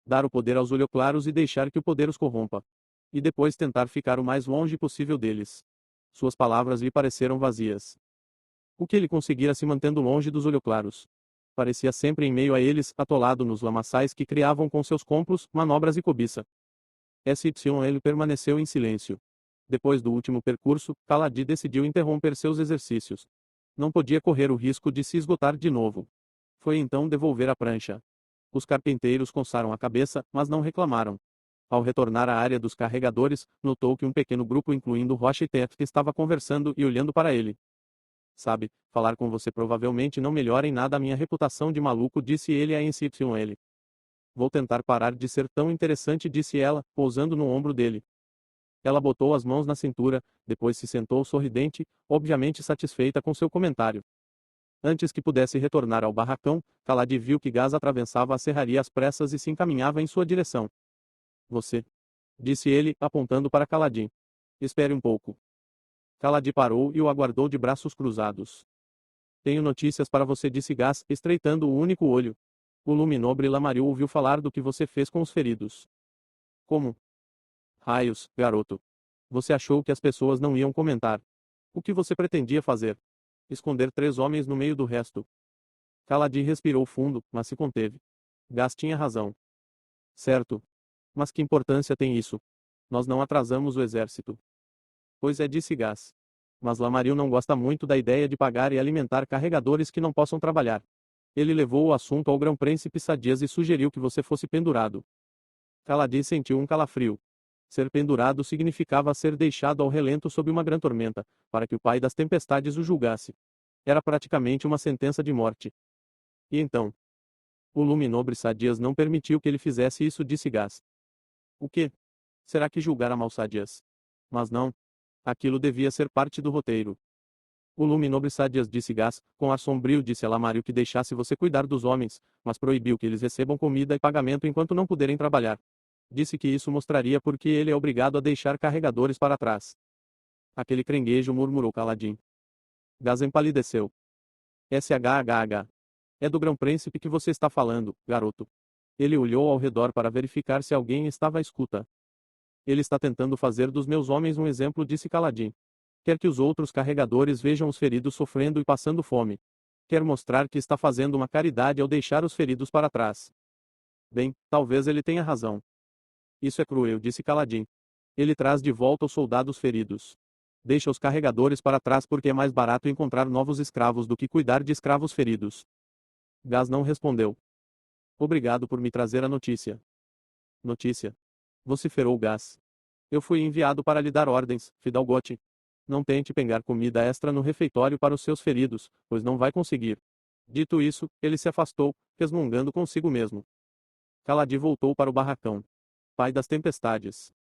Dar o poder aos olhoclaros e deixar que o poder os corrompa. E depois tentar ficar o mais longe possível deles. Suas palavras lhe pareceram vazias. O que ele conseguira se mantendo longe dos olhoclaros? Parecia sempre em meio a eles, atolado nos lamaçais que criavam com seus complos, manobras e cobiça. SYL permaneceu em silêncio. Depois do último percurso, Kaladin decidiu interromper seus exercícios. Não podia correr o risco de se esgotar de novo. Foi então devolver a prancha. Os carpinteiros coçaram a cabeça, mas não reclamaram. Ao retornar à área dos carregadores, notou que um pequeno grupo, incluindo Rocha e Tet, estava conversando e olhando para ele. Sabe, falar com você provavelmente não melhora em nada a minha reputação de maluco, disse ele a SYL. Vou tentar parar de ser tão interessante, disse ela, pousando no ombro dele. Ela botou as mãos na cintura, depois se sentou sorridente, obviamente satisfeita com seu comentário. Antes que pudesse retornar ao barracão, Kaladin viu que Gaz atravessava a serraria às pressas e se encaminhava em sua direção. Você? Disse ele, apontando para Kaladin. Espere um pouco. Kaladin parou e o aguardou de braços cruzados. Tenho notícias para você, disse Gaz, estreitando o único olho. O luminobre Lamariu ouviu falar do que você fez com os feridos. Como? Raios, garoto. Você achou que as pessoas não iam comentar. O que você pretendia fazer? Esconder 3 homens no meio do resto. Kaladin respirou fundo, mas se conteve. Gaz tinha razão. Certo. Mas que importância tem isso? Nós não atrasamos o exército. Pois é, disse Gaz. Mas Lamaril não gosta muito da ideia de pagar e alimentar carregadores que não possam trabalhar. Ele levou o assunto ao grão-príncipe Sadias e sugeriu que você fosse pendurado. Kaladi sentiu um calafrio. Ser pendurado significava ser deixado ao relento sob uma grande tormenta, para que o pai das tempestades o julgasse. Era praticamente uma sentença de morte. E então? O luminobre Sadias não permitiu que ele fizesse isso, disse Gás. O quê? Será que julgara mal Sadias? Mas não. Aquilo devia ser parte do roteiro. O luminobre Sadias, disse Gás, com ar sombrio, disse a Lamário que deixasse você cuidar dos homens, mas proibiu que eles recebam comida e pagamento enquanto não puderem trabalhar. Disse que isso mostraria por que ele é obrigado a deixar carregadores para trás. Aquele crenguejo, murmurou Caladim. Gás empalideceu. SHHH. É do grão-príncipe que você está falando, garoto. Ele olhou ao redor para verificar se alguém estava à escuta. Ele está tentando fazer dos meus homens um exemplo, disse Caladim. Quer que os outros carregadores vejam os feridos sofrendo e passando fome. Quer mostrar que está fazendo uma caridade ao deixar os feridos para trás. Bem, talvez ele tenha razão. Isso é cruel, disse Caladim. Ele traz de volta os soldados feridos. Deixa os carregadores para trás porque é mais barato encontrar novos escravos do que cuidar de escravos feridos. Gás não respondeu. Obrigado por me trazer a notícia. Notícia? Vociferou Gás. Eu fui enviado para lhe dar ordens, Fidalgote. Não tente pegar comida extra no refeitório para os seus feridos, pois não vai conseguir. Dito isso, ele se afastou, resmungando consigo mesmo. Kaladi voltou para o barracão. Pai das tempestades.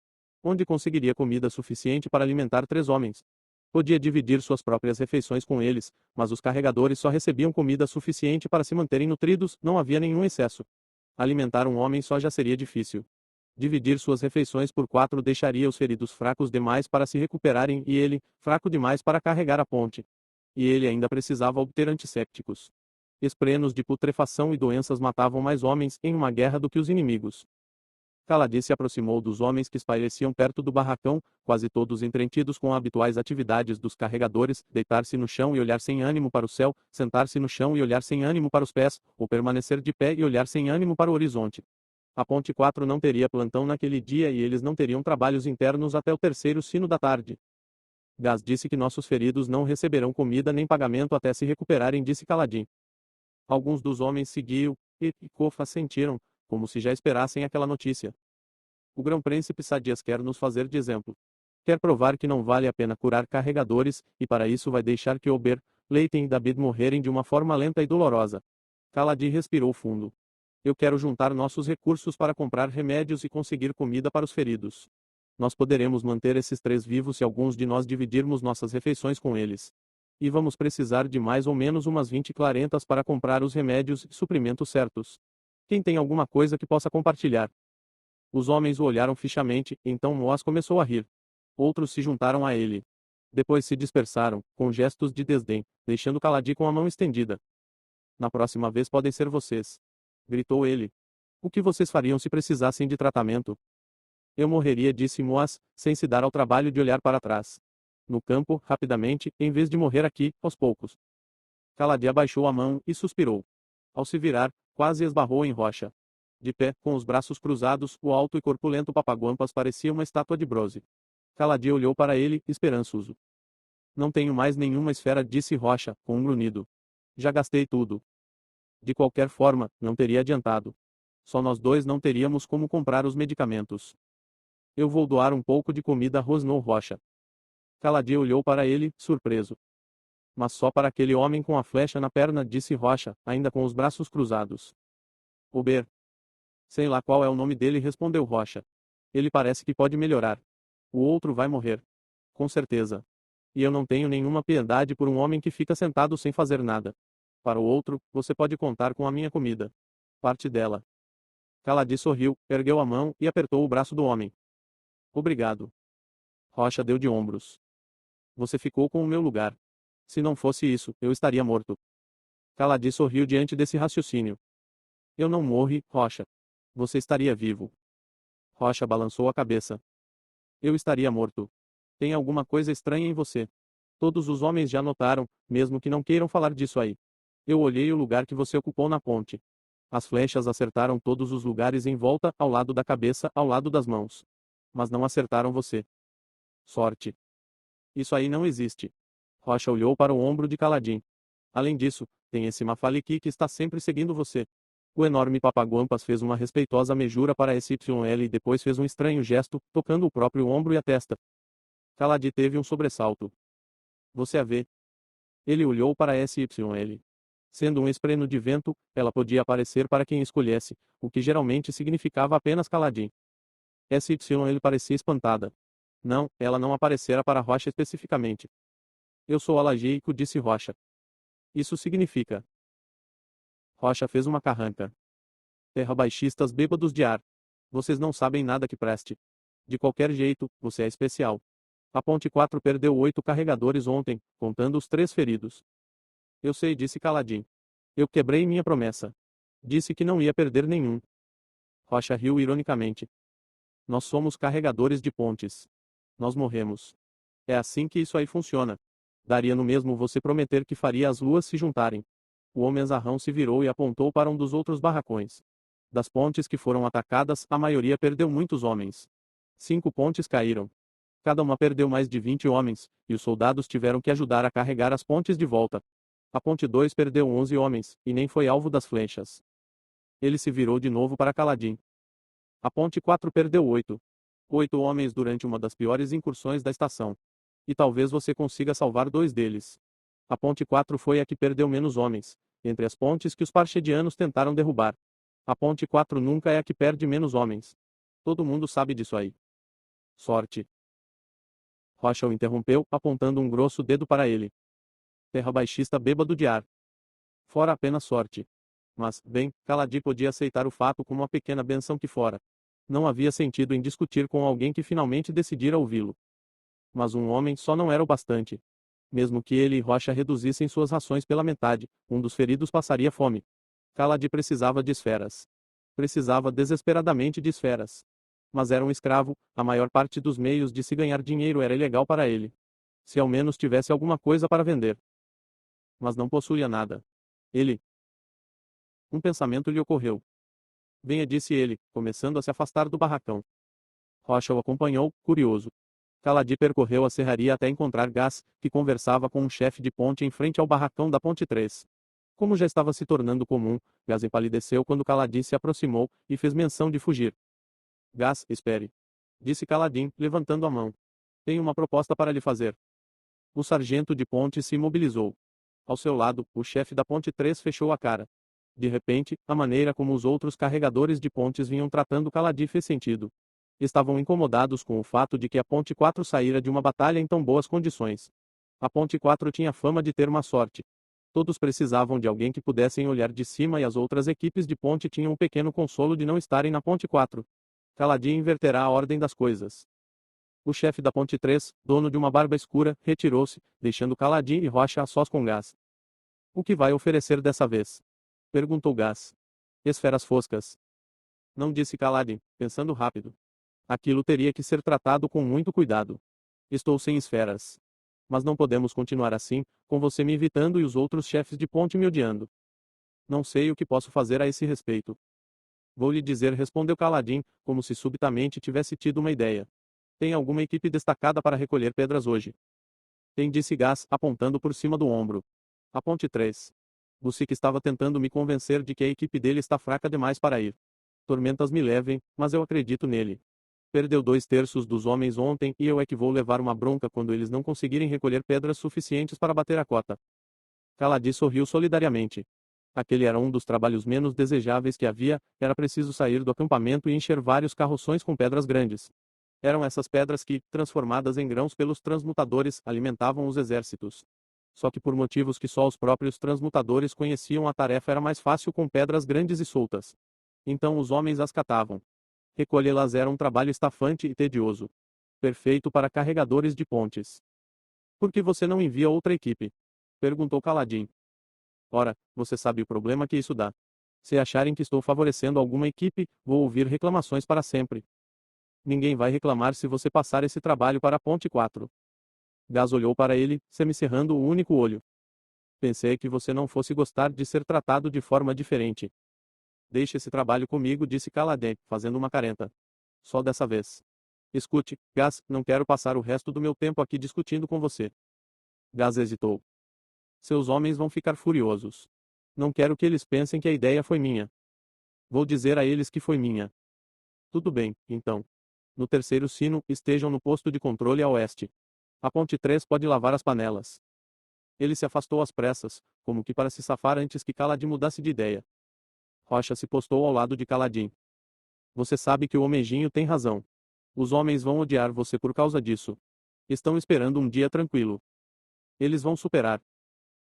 Onde conseguiria comida suficiente para alimentar 3 homens? Podia dividir suas próprias refeições com eles, mas os carregadores só recebiam comida suficiente para se manterem nutridos, não havia nenhum excesso. Alimentar um homem só já seria difícil. Dividir suas refeições por 4 deixaria os feridos fracos demais para se recuperarem e ele, fraco demais para carregar a ponte. E ele ainda precisava obter antissépticos. Esprenos de putrefação e doenças matavam mais homens em uma guerra do que os inimigos. Kaladi se aproximou dos homens que espaireciam perto do barracão, quase todos entretidos com habituais atividades dos carregadores, deitar-se no chão e olhar sem ânimo para o céu, sentar-se no chão e olhar sem ânimo para os pés, ou permanecer de pé e olhar sem ânimo para o horizonte. A Ponte 4 não teria plantão naquele dia e eles não teriam trabalhos internos até o 3º sino da tarde. Gás disse que nossos feridos não receberão comida nem pagamento até se recuperarem, disse Caladim. Alguns dos homens seguiam, e Kofa sentiram, como se já esperassem aquela notícia. O grão-príncipe Sadias quer nos fazer de exemplo. Quer provar que não vale a pena curar carregadores, e para isso vai deixar que Ober, Leighton e David morrerem de uma forma lenta e dolorosa. Kaladi respirou fundo. Eu quero juntar nossos recursos para comprar remédios e conseguir comida para os feridos. Nós poderemos manter esses 3 vivos se alguns de nós dividirmos nossas refeições com eles. E vamos precisar de mais ou menos umas 20 clarentas para comprar os remédios e suprimentos certos. Quem tem alguma coisa que possa compartilhar? Os homens o olharam fixamente, então Moaz começou a rir. Outros se juntaram a ele. Depois se dispersaram, com gestos de desdém, deixando Kaladi com a mão estendida. Na próxima vez podem ser vocês. Gritou ele. O que vocês fariam se precisassem de tratamento? Eu morreria, disse Moaz, sem se dar ao trabalho de olhar para trás. No campo, rapidamente, em vez de morrer aqui, aos poucos. Kaladi abaixou a mão e suspirou. Ao se virar, quase esbarrou em rocha. De pé, com os braços cruzados, o alto e corpulento Papaguampas parecia uma estátua de bronze. Kaladi olhou para ele, esperançoso. Não tenho mais nenhuma esfera, disse Rocha, com um grunhido. Já gastei tudo. De qualquer forma, não teria adiantado. Só nós 2 não teríamos como comprar os medicamentos. Eu vou doar um pouco de comida, rosnou Rocha. Kaladi olhou para ele, surpreso. Mas só para aquele homem com a flecha na perna, disse Rocha, ainda com os braços cruzados. Ober. Sei lá qual é o nome dele, respondeu Rocha. Ele parece que pode melhorar. O outro vai morrer. Com certeza. E eu não tenho nenhuma piedade por um homem que fica sentado sem fazer nada. Para o outro, você pode contar com a minha comida. Parte dela. Kaladi sorriu, ergueu a mão e apertou o braço do homem. Obrigado. Rocha deu de ombros. Você ficou com o meu lugar. Se não fosse isso, eu estaria morto. Kaladi sorriu diante desse raciocínio. Eu não morri, Rocha. Você estaria vivo. Rocha balançou a cabeça. Eu estaria morto. Tem alguma coisa estranha em você. Todos os homens já notaram, mesmo que não queiram falar disso aí. Eu olhei o lugar que você ocupou na ponte. As flechas acertaram todos os lugares em volta, ao lado da cabeça, ao lado das mãos. Mas não acertaram você. Sorte. Isso aí não existe. Rocha olhou para o ombro de Caladim. Além disso, tem esse Mafaliki que está sempre seguindo você. O enorme Papaguampas fez uma respeitosa mejura para SYL e depois fez um estranho gesto, tocando o próprio ombro e a testa. Caladi teve um sobressalto. Você a vê? Ele olhou para SYL. Sendo um espreno de vento, ela podia aparecer para quem escolhesse, o que geralmente significava apenas Caladim. SYL parecia espantada. Não, ela não aparecera para Rocha especificamente. Eu sou alageico, disse Rocha. Isso significa. Rocha fez uma carranca. Terra baixistas bêbados de ar. Vocês não sabem nada que preste. De qualquer jeito, você é especial. A Ponte 4 perdeu 8 carregadores ontem, contando os 3 feridos. Eu sei, disse Caladim. Eu quebrei minha promessa. Disse que não ia perder nenhum. Rocha riu ironicamente. Nós somos carregadores de pontes. Nós morremos. É assim que isso aí funciona. Daria no mesmo você prometer que faria as luas se juntarem. O homem azarrão se virou e apontou para um dos outros barracões. Das pontes que foram atacadas, a maioria perdeu muitos homens. 5 pontes caíram. Cada uma perdeu mais de 20 homens, e os soldados tiveram que ajudar a carregar as pontes de volta. A ponte 2 perdeu 11 homens, e nem foi alvo das flechas. Ele se virou de novo para Caladim. A ponte 4 perdeu 8. 8 homens durante uma das piores incursões da estação. E talvez você consiga salvar 2 deles. A ponte 4 foi a que perdeu menos homens, entre as pontes que os parchedianos tentaram derrubar. A ponte 4 nunca é a que perde menos homens. Todo mundo sabe disso aí. Sorte. Rocha o interrompeu, apontando um grosso dedo para ele. Terra baixista bêbado de ar. Fora apenas sorte. Mas, bem, Caladi podia aceitar o fato como uma pequena benção que fora. Não havia sentido em discutir com alguém que finalmente decidira ouvi-lo. Mas um homem só não era o bastante. Mesmo que ele e Rocha reduzissem suas rações pela metade, um dos feridos passaria fome. Caladi precisava de esferas. Precisava desesperadamente de esferas. Mas era um escravo, a maior parte dos meios de se ganhar dinheiro era ilegal para ele. Se ao menos tivesse alguma coisa para vender. Mas não possuía nada. Ele. Um pensamento lhe ocorreu. Venha, disse ele, começando a se afastar do barracão. Rocha o acompanhou, curioso. Caladi percorreu a serraria até encontrar Gás, que conversava com um chefe de ponte em frente ao barracão da Ponte 3. Como já estava se tornando comum, Gás empalideceu quando Caladi se aproximou, e fez menção de fugir. Gás, espere. Disse Caladim, levantando a mão. Tenho uma proposta para lhe fazer. O sargento de ponte se imobilizou. Ao seu lado, o chefe da Ponte 3 fechou a cara. De repente, a maneira como os outros carregadores de pontes vinham tratando Caladi fez sentido. Estavam incomodados com o fato de que a Ponte 4 saíra de uma batalha em tão boas condições. A Ponte 4 tinha fama de ter má sorte. Todos precisavam de alguém que pudessem olhar de cima e as outras equipes de ponte tinham um pequeno consolo de não estarem na Ponte 4. Caladi inverterá a ordem das coisas. O chefe da Ponte 3, dono de uma barba escura, retirou-se, deixando Caladi e Rocha a sós com Gás. O que vai oferecer dessa vez? Perguntou Gás. Esferas foscas. Não, disse Caladi, pensando rápido. Aquilo teria que ser tratado com muito cuidado. Estou sem esferas. Mas não podemos continuar assim, com você me evitando e os outros chefes de ponte me odiando. Não sei o que posso fazer a esse respeito. Vou lhe dizer, respondeu Caladim, como se subitamente tivesse tido uma ideia. Tem alguma equipe destacada para recolher pedras hoje? Tem, disse Gás, apontando por cima do ombro. A Ponte 3. Busic estava tentando me convencer de que a equipe dele está fraca demais para ir. Tormentas me levem, mas eu acredito nele. Perdeu 2/3 dos homens ontem e eu é que vou levar uma bronca quando eles não conseguirem recolher pedras suficientes para bater a cota. Caladi sorriu solidariamente. Aquele era um dos trabalhos menos desejáveis que havia, era preciso sair do acampamento e encher vários carroções com pedras grandes. Eram essas pedras que, transformadas em grãos pelos transmutadores, alimentavam os exércitos. Só que por motivos que só os próprios transmutadores conheciam, a tarefa era mais fácil com pedras grandes e soltas. Então os homens as catavam. Recolhê-las era um trabalho estafante e tedioso. Perfeito para carregadores de pontes. Por que você não envia outra equipe? Perguntou Caladim. Ora, você sabe o problema que isso dá. Se acharem que estou favorecendo alguma equipe, vou ouvir reclamações para sempre. Ninguém vai reclamar se você passar esse trabalho para a Ponte 4. Gás olhou para ele, semicerrando o único olho. Pensei que você não fosse gostar de ser tratado de forma diferente. Deixe esse trabalho comigo, disse Caladim, fazendo uma careta. Só dessa vez. Escute, Gás, não quero passar o resto do meu tempo aqui discutindo com você. Gaz hesitou. Seus homens vão ficar furiosos. Não quero que eles pensem que a ideia foi minha. Vou dizer a eles que foi minha. Tudo bem, então. No terceiro sino, estejam no posto de controle a oeste. A ponte 3 pode lavar as panelas. Ele se afastou às pressas, como que para se safar antes que Caladim mudasse de ideia. Rocha se postou ao lado de Caladim. Você sabe que o homejinho tem razão. Os homens vão odiar você por causa disso. Estão esperando um dia tranquilo. Eles vão superar.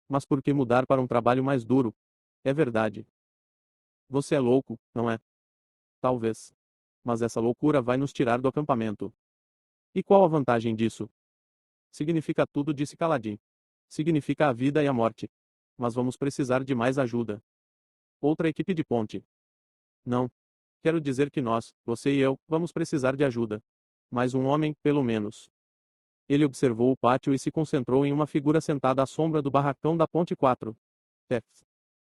Mas por que mudar para um trabalho mais duro? É verdade. Você é louco, não é? Talvez. Mas essa loucura vai nos tirar do acampamento. E qual a vantagem disso? Significa tudo, disse Caladim. Significa a vida e a morte. Mas vamos precisar de mais ajuda. Outra equipe de ponte. Não. Quero dizer que nós, você e eu, vamos precisar de ajuda. Mais um homem, pelo menos. Ele observou o pátio e se concentrou em uma figura sentada à sombra do barracão da ponte 4.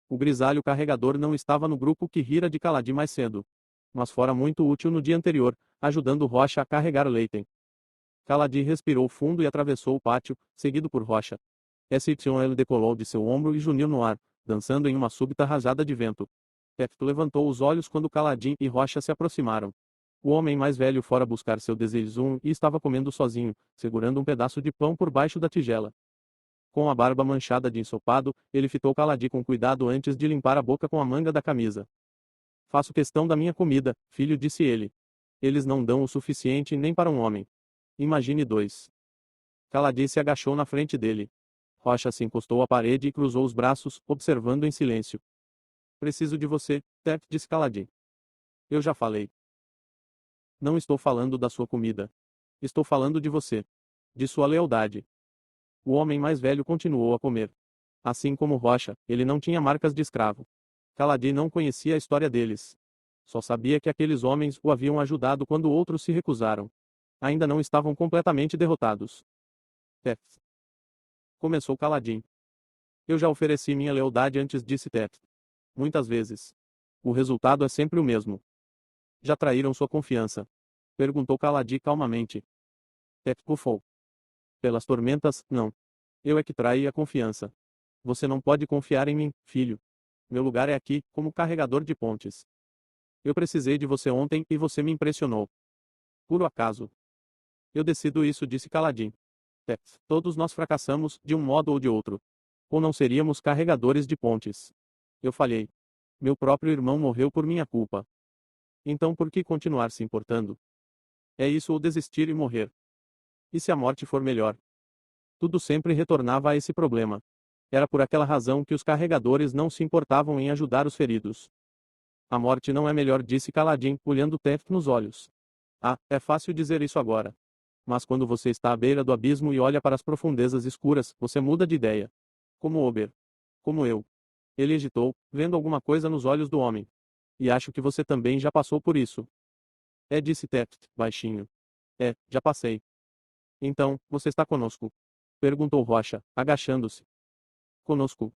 O grisalho carregador não estava no grupo que rira de Caladim mais cedo. Mas fora muito útil no dia anterior, ajudando Rocha a carregar Leiten. Caladim respirou fundo e atravessou o pátio, seguido por Rocha. SYL decolou de seu ombro e juniu no ar, dançando em uma súbita rajada de vento. Tefto levantou os olhos quando Caladim e Rocha se aproximaram. O homem mais velho fora buscar seu desejum e estava comendo sozinho, segurando um pedaço de pão por baixo da tigela. Com a barba manchada de ensopado, ele fitou Caladim com cuidado antes de limpar a boca com a manga da camisa. Faço questão da minha comida, filho, disse ele. Eles não dão o suficiente nem para um homem. Imagine dois. Caladim se agachou na frente dele. Rocha se encostou à parede e cruzou os braços, observando em silêncio. Preciso de você, Tef, disse Caladim. Eu já falei. Não estou falando da sua comida. Estou falando de você. De sua lealdade. O homem mais velho continuou a comer. Assim como Rocha, ele não tinha marcas de escravo. Caladim não conhecia a história deles. Só sabia que aqueles homens o haviam ajudado quando outros se recusaram. Ainda não estavam completamente derrotados. Tef. Começou Caladim. Eu já ofereci minha lealdade antes, disse Tef. Muitas vezes. O resultado é sempre o mesmo. Já traíram sua confiança? Perguntou Caladim calmamente. Tef bufou. Pelas tormentas, não. Eu é que traí a confiança. Você não pode confiar em mim, filho. Meu lugar é aqui, como carregador de pontes. Eu precisei de você ontem e você me impressionou. Puro acaso. Eu decido isso, disse Caladim. Todos nós fracassamos, de um modo ou de outro. Ou não seríamos carregadores de pontes. Eu falhei. Meu próprio irmão morreu por minha culpa. Então por que continuar se importando? É isso ou desistir e morrer. E se a morte for melhor? Tudo sempre retornava a esse problema. Era por aquela razão que os carregadores não se importavam em ajudar os feridos. A morte não é melhor, disse Caladim, olhando Tef nos olhos. Ah, é fácil dizer isso agora. Mas quando você está à beira do abismo e olha para as profundezas escuras, você muda de ideia. Como Ober. Como eu. Ele hesitou, vendo alguma coisa nos olhos do homem. E acho que você também já passou por isso. É, disse Tef, baixinho. É, já passei. Então, você está conosco? Perguntou Rocha, agachando-se. Conosco.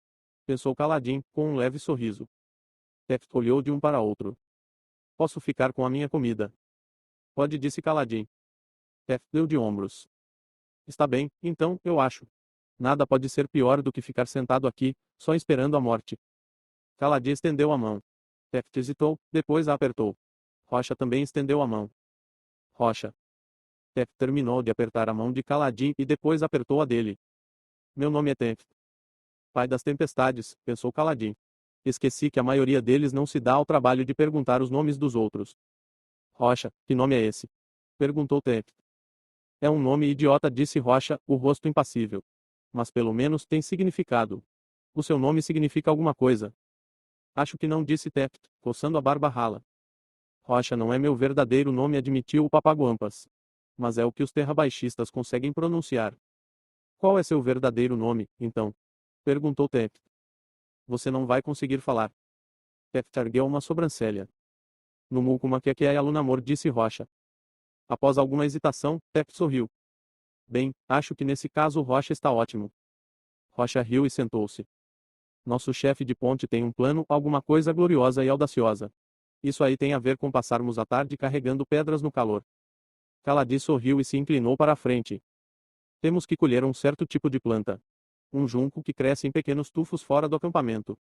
Pensou Caladim, com um leve sorriso. Tef olhou de um para outro. Posso ficar com a minha comida? Pode, disse Caladim. Tef deu de ombros. Está bem, então, eu acho. Nada pode ser pior do que ficar sentado aqui, só esperando a morte. Caladim estendeu a mão. Tef hesitou, depois a apertou. Rocha também estendeu a mão. Rocha. Tef terminou de apertar a mão de Caladim e depois apertou a dele. Meu nome é Tef. Pai das tempestades, pensou Caladim. Esqueci que a maioria deles não se dá ao trabalho de perguntar os nomes dos outros. Rocha, que nome é esse? Perguntou Tef. É um nome idiota, disse Rocha, o rosto impassível. Mas pelo menos tem significado. O seu nome significa alguma coisa. Acho que não, disse Tef, coçando a barba rala. Rocha não é meu verdadeiro nome, admitiu o Papaguampas. Mas é o que os terrabaixistas conseguem pronunciar. Qual é seu verdadeiro nome, então? Perguntou Tef. Você não vai conseguir falar. Tef ergueu uma sobrancelha. No Mulcuma que é Alunamor, disse Rocha. Após alguma hesitação, Tef sorriu. Bem, acho que nesse caso Rocha está ótimo. Rocha riu e sentou-se. Nosso chefe de ponte tem um plano, alguma coisa gloriosa e audaciosa. Isso aí tem a ver com passarmos a tarde carregando pedras no calor. Caladim sorriu e se inclinou para a frente. Temos que colher um certo tipo de planta. Um junco que cresce em pequenos tufos fora do acampamento.